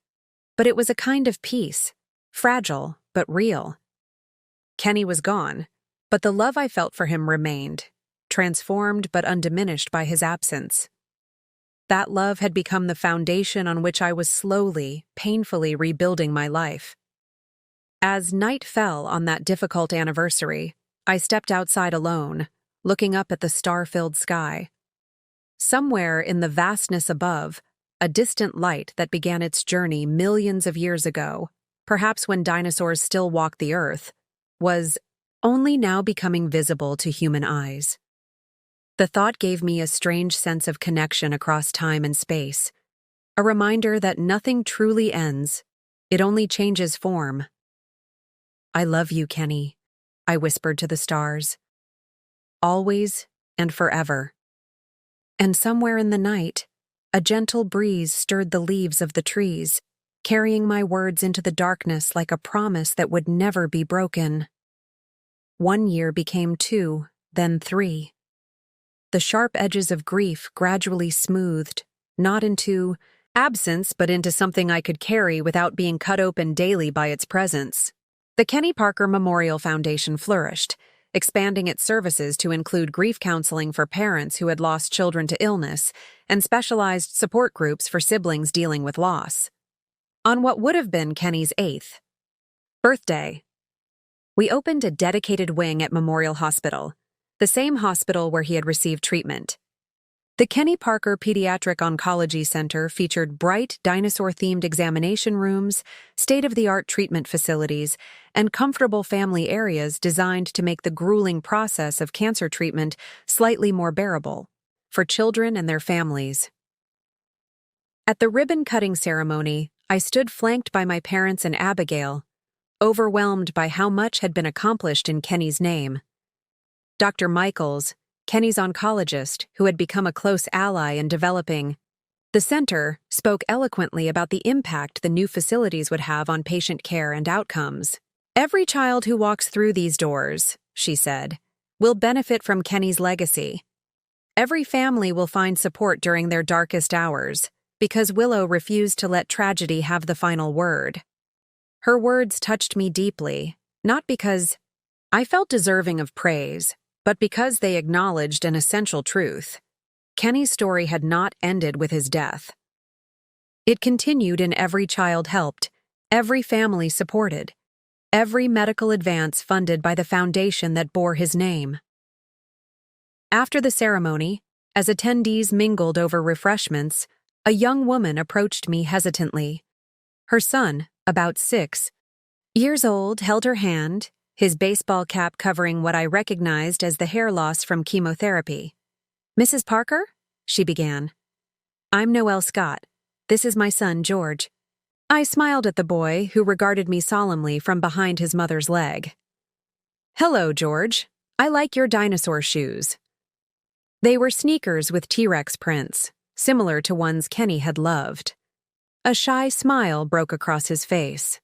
But it was a kind of peace, fragile but real. Kenny was gone, but the love I felt for him remained, transformed but undiminished by his absence. That love had become the foundation on which I was slowly, painfully rebuilding my life. As night fell on that difficult anniversary, I stepped outside alone, looking up at the star-filled sky. Somewhere in the vastness above, a distant light that began its journey millions of years ago, perhaps when dinosaurs still walked the earth, was only now becoming visible to human eyes. The thought gave me a strange sense of connection across time and space, a reminder that nothing truly ends, it only changes form. "I love you, Kenny," I whispered to the stars. "Always and forever." And somewhere in the night, a gentle breeze stirred the leaves of the trees, carrying my words into the darkness like a promise that would never be broken. 1 year became 2, then 3. The sharp edges of grief gradually smoothed, not into absence, but into something I could carry without being cut open daily by its presence. The Kenny Parker Memorial Foundation flourished, expanding its services to include grief counseling for parents who had lost children to illness and specialized support groups for siblings dealing with loss. On what would have been Kenny's 8th birthday, we opened a dedicated wing at Memorial Hospital, the same hospital where he had received treatment. The Kenny Parker Pediatric Oncology Center featured bright, dinosaur-themed examination rooms, state-of-the-art treatment facilities, and comfortable family areas designed to make the grueling process of cancer treatment slightly more bearable for children and their families. At the ribbon-cutting ceremony, I stood flanked by my parents and Abigail, overwhelmed by how much had been accomplished in Kenny's name. Dr. Michaels, Kenny's oncologist, who had become a close ally in developing the center, spoke eloquently about the impact the new facilities would have on patient care and outcomes. "Every child who walks through these doors," she said, "will benefit from Kenny's legacy. Every family will find support during their darkest hours, because Willow refused to let tragedy have the final word." Her words touched me deeply, not because I felt deserving of praise, but because they acknowledged an essential truth. Kenny's story had not ended with his death. It continued in every child helped, every family supported, every medical advance funded by the foundation that bore his name. After the ceremony, as attendees mingled over refreshments, a young woman approached me hesitantly. Her son, about 6 years old, held her hand, his baseball cap covering what I recognized as the hair loss from chemotherapy. "Mrs. Parker?" she began. "I'm Noelle Scott. This is my son, George." I smiled at the boy, who regarded me solemnly from behind his mother's leg. "Hello, George. I like your dinosaur shoes." They were sneakers with T-Rex prints, similar to ones Kenny had loved. A shy smile broke across his face.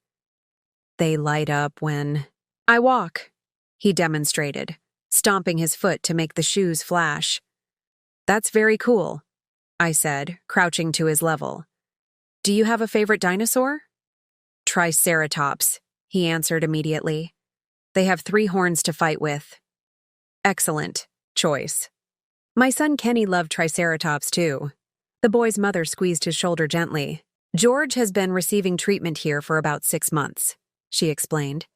"They light up when I walk," he demonstrated, stomping his foot to make the shoes flash. "That's very cool," I said, crouching to his level. "Do you have a favorite dinosaur?" "Triceratops," he answered immediately. "They have 3 horns to fight with." "Excellent choice." My son Kenny loved Triceratops too. The boy's mother squeezed his shoulder gently. "George has been receiving treatment here for about 6 months," she explained.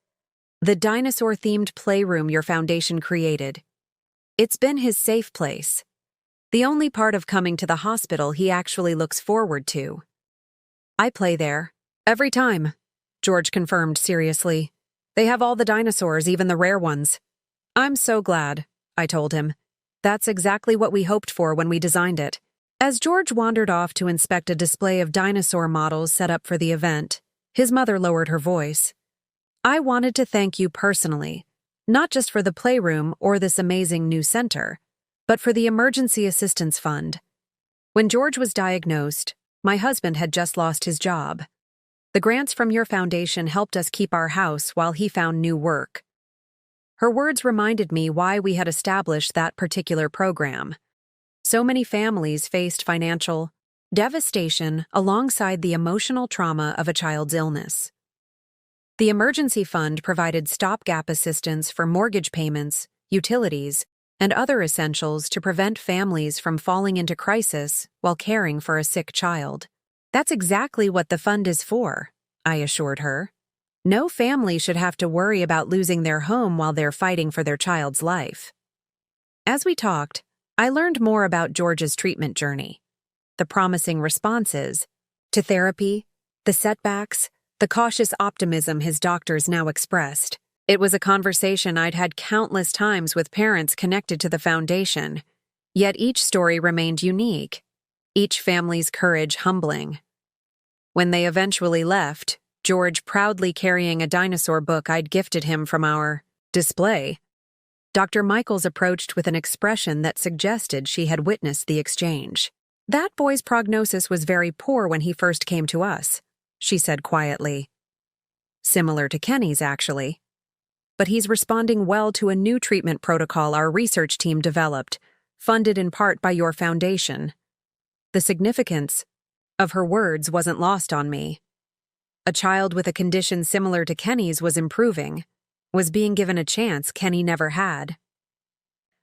"The dinosaur-themed playroom your foundation created. It's been his safe place. The only part of coming to the hospital he actually looks forward to." "I play there. Every time," George confirmed seriously. "They have all the dinosaurs, even the rare ones." "I'm so glad," I told him. That's exactly what we hoped for when we designed it. As George wandered off to inspect a display of dinosaur models set up for the event, his mother lowered her voice. I wanted to thank you personally, not just for the playroom or this amazing new center, but for the Emergency Assistance Fund. When George was diagnosed, my husband had just lost his job. The grants from your foundation helped us keep our house while he found new work. Her words reminded me why we had established that particular program. So many families faced financial devastation alongside the emotional trauma of a child's illness. The emergency fund provided stopgap assistance for mortgage payments, utilities, and other essentials to prevent families from falling into crisis while caring for a sick child. That's exactly what the fund is for, I assured her. No family should have to worry about losing their home while they're fighting for their child's life. As we talked, I learned more about George's treatment journey, the promising responses to therapy, the setbacks, the cautious optimism his doctors now expressed. It was a conversation I'd had countless times with parents connected to the foundation, yet each story remained unique, each family's courage humbling. When they eventually left, George proudly carrying a dinosaur book I'd gifted him from our display, Dr. Michaels approached with an expression that suggested she had witnessed the exchange. That boy's prognosis was very poor when he first came to us, she said quietly. Similar to Kenny's, actually. But he's responding well to a new treatment protocol our research team developed, funded in part by your foundation. The significance of her words wasn't lost on me. A child with a condition similar to Kenny's was improving, was being given a chance Kenny never had.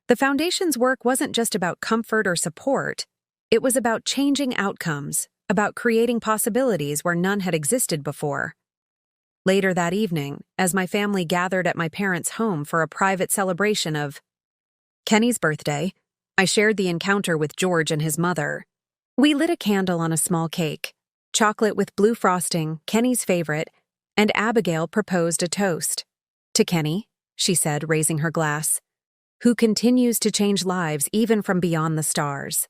The foundation's work wasn't just about comfort or support, it was about changing outcomes, about creating possibilities where none had existed before. Later that evening, as my family gathered at my parents' home for a private celebration of Kenny's birthday, I shared the encounter with George and his mother. We lit a candle on a small cake, chocolate with blue frosting, Kenny's favorite, and Abigail proposed a toast. To Kenny, she said, raising her glass, who continues to change lives even from beyond the stars.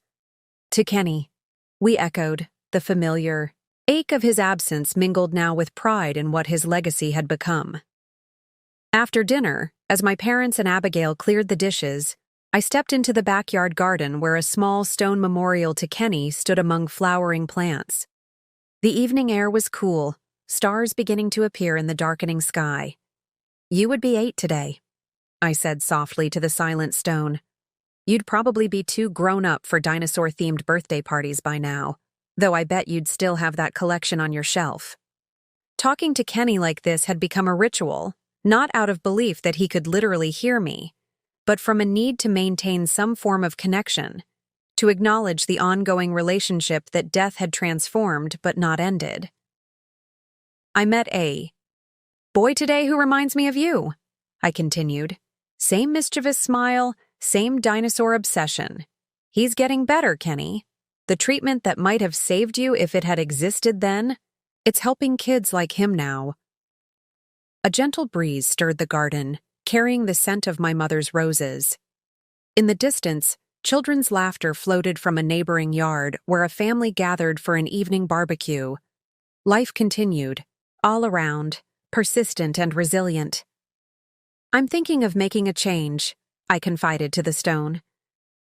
To Kenny, we echoed, the familiar ache of his absence mingled now with pride in what his legacy had become. After dinner, as my parents and Abigail cleared the dishes, I stepped into the backyard garden where a small stone memorial to Kenny stood among flowering plants. The evening air was cool, stars beginning to appear in the darkening sky. You would be 8 today, I said softly to the silent stone. You'd probably be too grown up for dinosaur-themed birthday parties by now, though I bet you'd still have that collection on your shelf. Talking to Kenny like this had become a ritual, not out of belief that he could literally hear me, but from a need to maintain some form of connection, to acknowledge the ongoing relationship that death had transformed but not ended. I met a boy today who reminds me of you, I continued. Same mischievous smile, same dinosaur obsession. He's getting better, Kenny. The treatment that might have saved you if it had existed then, it's helping kids like him now. A gentle breeze stirred the garden, carrying the scent of my mother's roses. In the distance, children's laughter floated from a neighboring yard where a family gathered for an evening barbecue. Life continued, all around, persistent and resilient. I'm thinking of making a change, I confided to the stone.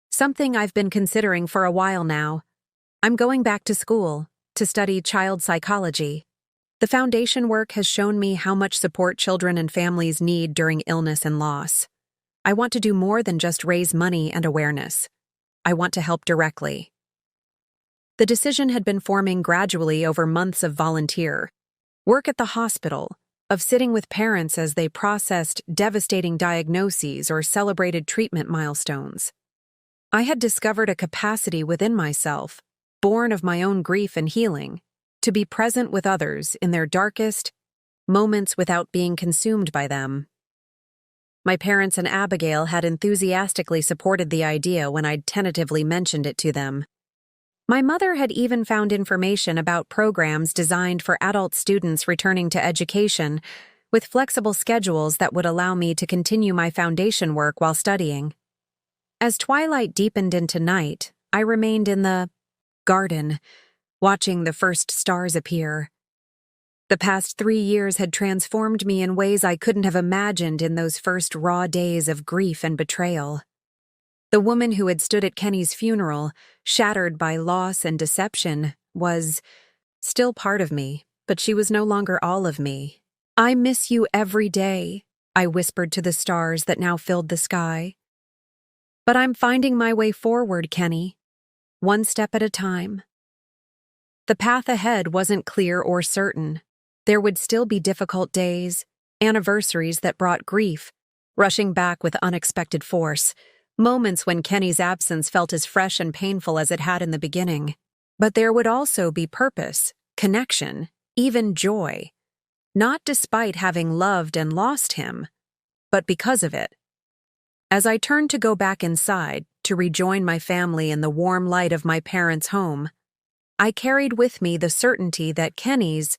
Something I've been considering for a while now. I'm going back to school to study child psychology. The foundation work has shown me how much support children and families need during illness and loss. I want to do more than just raise money and awareness. I want to help directly. The decision had been forming gradually over months of volunteer work at the hospital, of sitting with parents as they processed devastating diagnoses or celebrated treatment milestones. I had discovered a capacity within myself, born of my own grief and healing, to be present with others in their darkest moments without being consumed by them. My parents and Abigail had enthusiastically supported the idea when I'd tentatively mentioned it to them. My mother had even found information about programs designed for adult students returning to education, with flexible schedules that would allow me to continue my foundation work while studying. As twilight deepened into night, I remained in the garden, watching the first stars appear. The past 3 years had transformed me in ways I couldn't have imagined in those first raw days of grief and betrayal. The woman who had stood at Kenny's funeral, shattered by loss and deception, was still part of me, but she was no longer all of me. "I miss you every day," I whispered to the stars that now filled the sky. "But I'm finding my way forward, Kenny, one step at a time." The path ahead wasn't clear or certain. There would still be difficult days, anniversaries that brought grief, rushing back with unexpected force, moments when Kenny's absence felt as fresh and painful as it had in the beginning. But there would also be purpose, connection, even joy, not despite having loved and lost him, but because of it. As I turned to go back inside, to rejoin my family in the warm light of my parents' home, I carried with me the certainty that Kenny's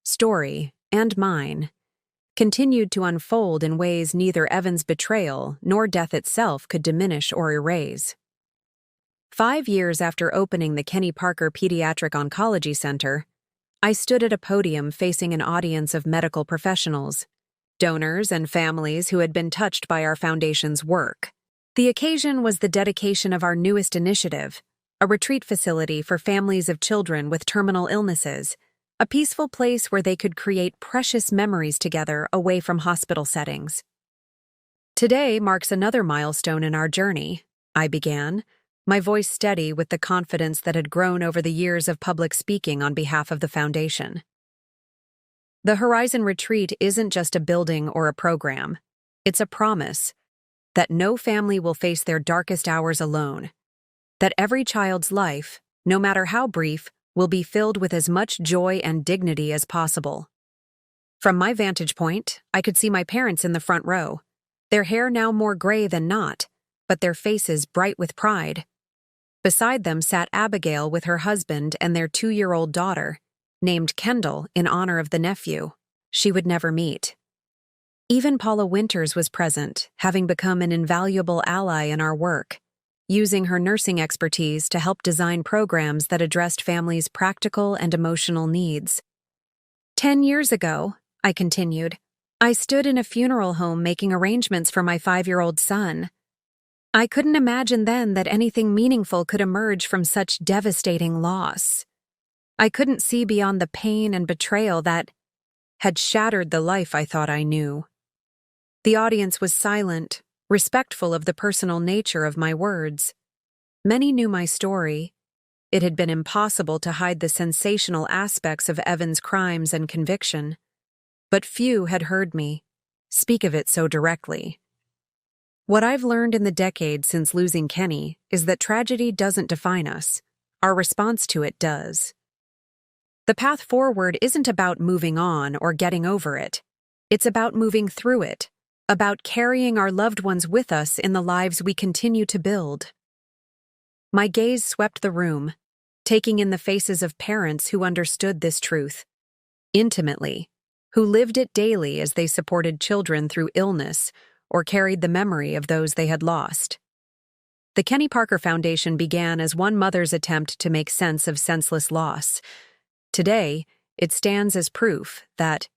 story, and mine, continued to unfold in ways neither Evan's betrayal nor death itself could diminish or erase. 5 years after opening the Kenny Parker Pediatric Oncology Center, I stood at a podium facing an audience of medical professionals, donors, and families who had been touched by our foundation's work. The occasion was the dedication of our newest initiative, a retreat facility for families of children with terminal illnesses, a peaceful place where they could create precious memories together away from hospital settings. "Today marks another milestone in our journey," I began, my voice steady with the confidence that had grown over the years of public speaking on behalf of the foundation. "The Horizon Retreat isn't just a building or a program. It's a promise that no family will face their darkest hours alone, that every child's life, no matter how brief, will be filled with as much joy and dignity as possible." From my vantage point, I could see my parents in the front row, their hair now more gray than not, but their faces bright with pride. Beside them sat Abigail with her husband and their 2-year-old daughter, named Kendall in honor of the nephew she would never meet. Even Paula Winters was present, having become an invaluable ally in our work, using her nursing expertise to help design programs that addressed families' practical and emotional needs. 10 years ago, I continued, I stood in a funeral home making arrangements for my 5-year-old son. I couldn't imagine then that anything meaningful could emerge from such devastating loss. I couldn't see beyond the pain and betrayal that had shattered the life I thought I knew. The audience was silent, respectful of the personal nature of my words. Many knew my story. It had been impossible to hide the sensational aspects of Evan's crimes and conviction. But few had heard me speak of it so directly. What I've learned in the decades since losing Kenny is that tragedy doesn't define us. Our response to it does. The path forward isn't about moving on or getting over it. It's about moving through it, about carrying our loved ones with us in the lives we continue to build. My gaze swept the room, taking in the faces of parents who understood this truth intimately, who lived it daily as they supported children through illness or carried the memory of those they had lost. The Kenny Parker Foundation began as one mother's attempt to make sense of senseless loss. Today, it stands as proof that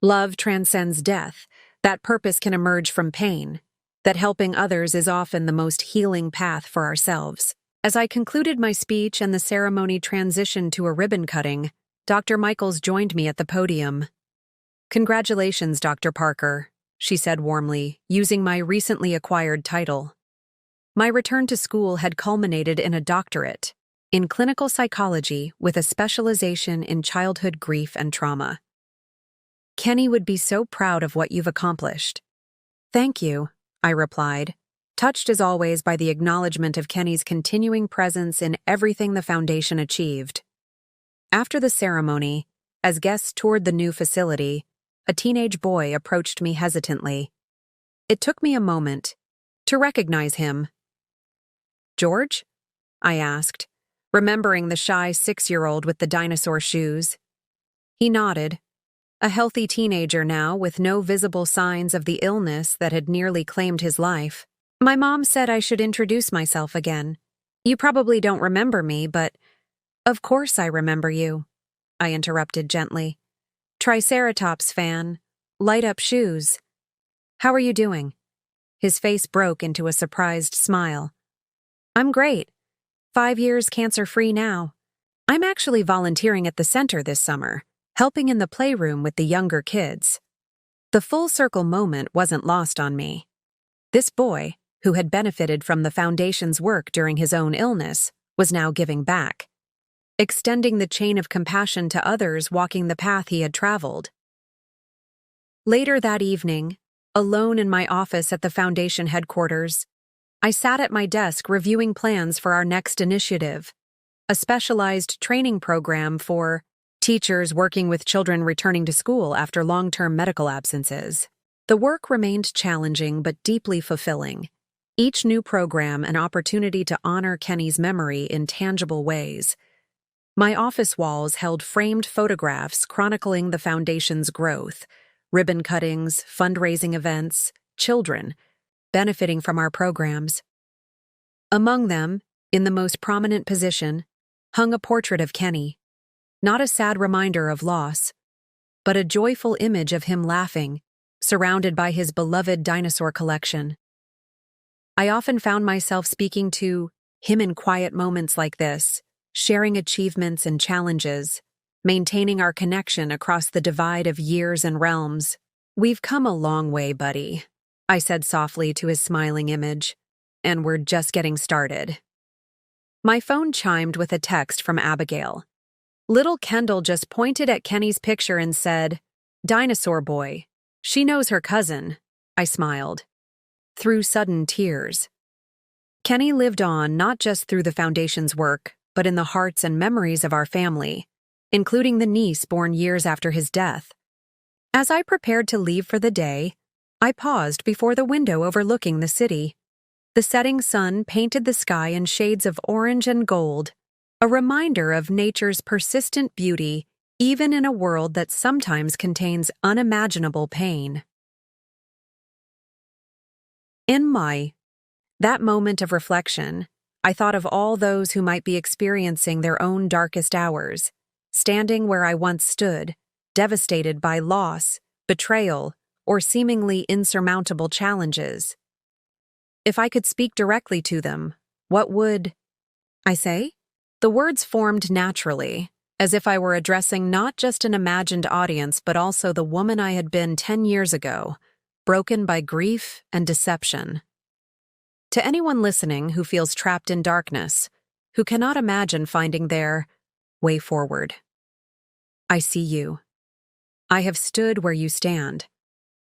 love transcends death, that purpose can emerge from pain, that helping others is often the most healing path for ourselves. As I concluded my speech and the ceremony transitioned to a ribbon cutting, Dr. Michaels joined me at the podium. "Congratulations, Dr. Parker," she said warmly, using my recently acquired title. My return to school had culminated in a doctorate in clinical psychology with a specialization in childhood grief and trauma. "Kenny would be so proud of what you've accomplished." "Thank you," I replied, touched as always by the acknowledgement of Kenny's continuing presence in everything the foundation achieved. After the ceremony, as guests toured the new facility, a teenage boy approached me hesitantly. It took me a moment to recognize him. "George?" I asked, remembering the shy 6-year-old with the dinosaur shoes. He nodded. A healthy teenager now with no visible signs of the illness that had nearly claimed his life. My mom said I should introduce myself again. You probably don't remember me, but of course I remember you, I interrupted gently. Triceratops fan, light up shoes. How are you doing? His face broke into a surprised smile. I'm great. 5 years cancer-free now. I'm actually volunteering at the center this summer, helping in the playroom with the younger kids. The full circle moment wasn't lost on me. This boy, who had benefited from the Foundation's work during his own illness, was now giving back, extending the chain of compassion to others walking the path he had traveled. Later that evening, alone in my office at the Foundation headquarters, I sat at my desk reviewing plans for our next initiative, a specialized training program for teachers working with children returning to school after long-term medical absences. The work remained challenging but deeply fulfilling. Each new program an opportunity to honor Kenny's memory in tangible ways. My office walls held framed photographs chronicling the Foundation's growth, ribbon cuttings, fundraising events, children benefiting from our programs. Among them, in the most prominent position, hung a portrait of Kenny, not a sad reminder of loss, but a joyful image of him laughing, surrounded by his beloved dinosaur collection. I often found myself speaking to him in quiet moments like this, sharing achievements and challenges, maintaining our connection across the divide of years and realms. We've come a long way, buddy, I said softly to his smiling image, and we're just getting started. My phone chimed with a text from Abigail. Little Kendall just pointed at Kenny's picture and said, "Dinosaur boy. She knows her cousin," I smiled, through sudden tears. Kenny lived on not just through the Foundation's work, but in the hearts and memories of our family, including the niece born years after his death. As I prepared to leave for the day, I paused before the window overlooking the city. The setting sun painted the sky in shades of orange and gold, a reminder of nature's persistent beauty even in a world that sometimes contains unimaginable pain. In that moment of reflection, I thought of all those who might be experiencing their own darkest hours, standing where I once stood, devastated by loss, betrayal, or seemingly insurmountable challenges. If I could speak directly to them, what would I say? The words formed naturally, as if I were addressing not just an imagined audience but also the woman I had been 10 years ago, broken by grief and deception. To anyone listening who feels trapped in darkness, who cannot imagine finding their way forward, I see you. I have stood where you stand.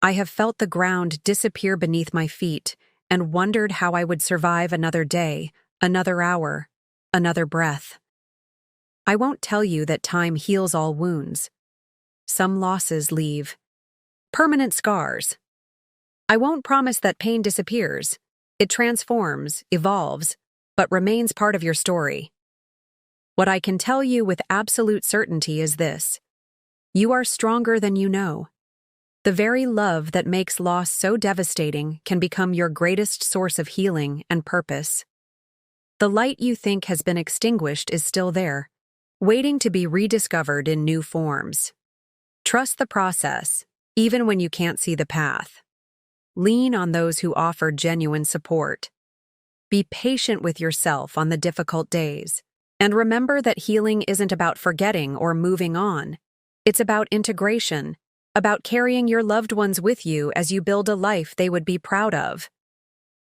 I have felt the ground disappear beneath my feet and wondered how I would survive another day, another hour, another breath. I won't tell you that time heals all wounds. Some losses leave permanent scars. I won't promise that pain disappears. It transforms, evolves, but remains part of your story. What I can tell you with absolute certainty is this: you are stronger than you know. The very love that makes loss so devastating can become your greatest source of healing and purpose. The light you think has been extinguished is still there, waiting to be rediscovered in new forms. Trust the process, even when you can't see the path. Lean on those who offer genuine support. Be patient with yourself on the difficult days, and remember that healing isn't about forgetting or moving on. It's about integration, about carrying your loved ones with you as you build a life they would be proud of.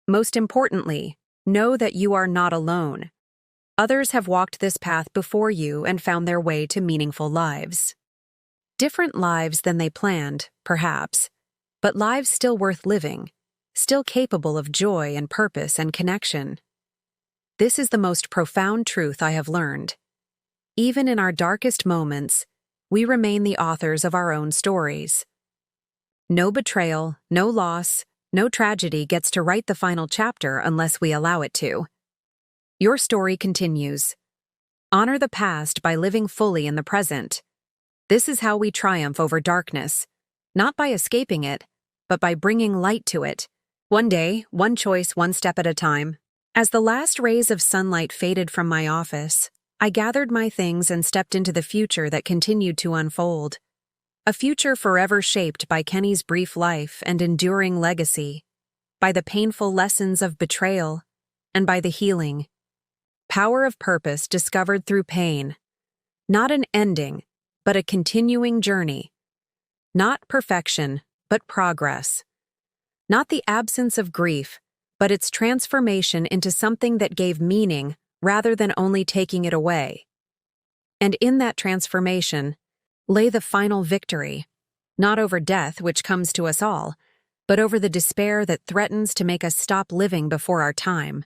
Most importantly, know that you are not alone. Others have walked this path before you and found their way to meaningful lives. Different lives than they planned, perhaps, but lives still worth living, still capable of joy and purpose and connection. This is the most profound truth I have learned. Even in our darkest moments, we remain the authors of our own stories. No betrayal, no loss, no tragedy gets to write the final chapter unless we allow it to. Your story continues. Honor the past by living fully in the present. This is how we triumph over darkness, not by escaping it, but by bringing light to it, One day, one choice, one step at a time. As the last rays of sunlight faded from my office, I gathered my things and stepped into the future that continued to unfold. A future forever shaped by Kenny's brief life and enduring legacy, by the painful lessons of betrayal, and by the healing power of purpose discovered through pain. Not an ending, but a continuing journey. Not perfection, but progress. Not the absence of grief, but its transformation into something that gave meaning rather than only taking it away. And in that transformation lay the final victory, not over death, which comes to us all, but over the despair that threatens to make us stop living before our time.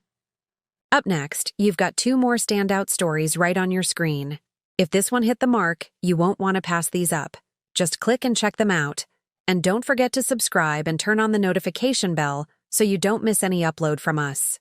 Up next, you've got 2 more standout stories right on your screen. If this one hit the mark, you won't want to pass these up. Just click and check them out. And don't forget to subscribe and turn on the notification bell so you don't miss any upload from us.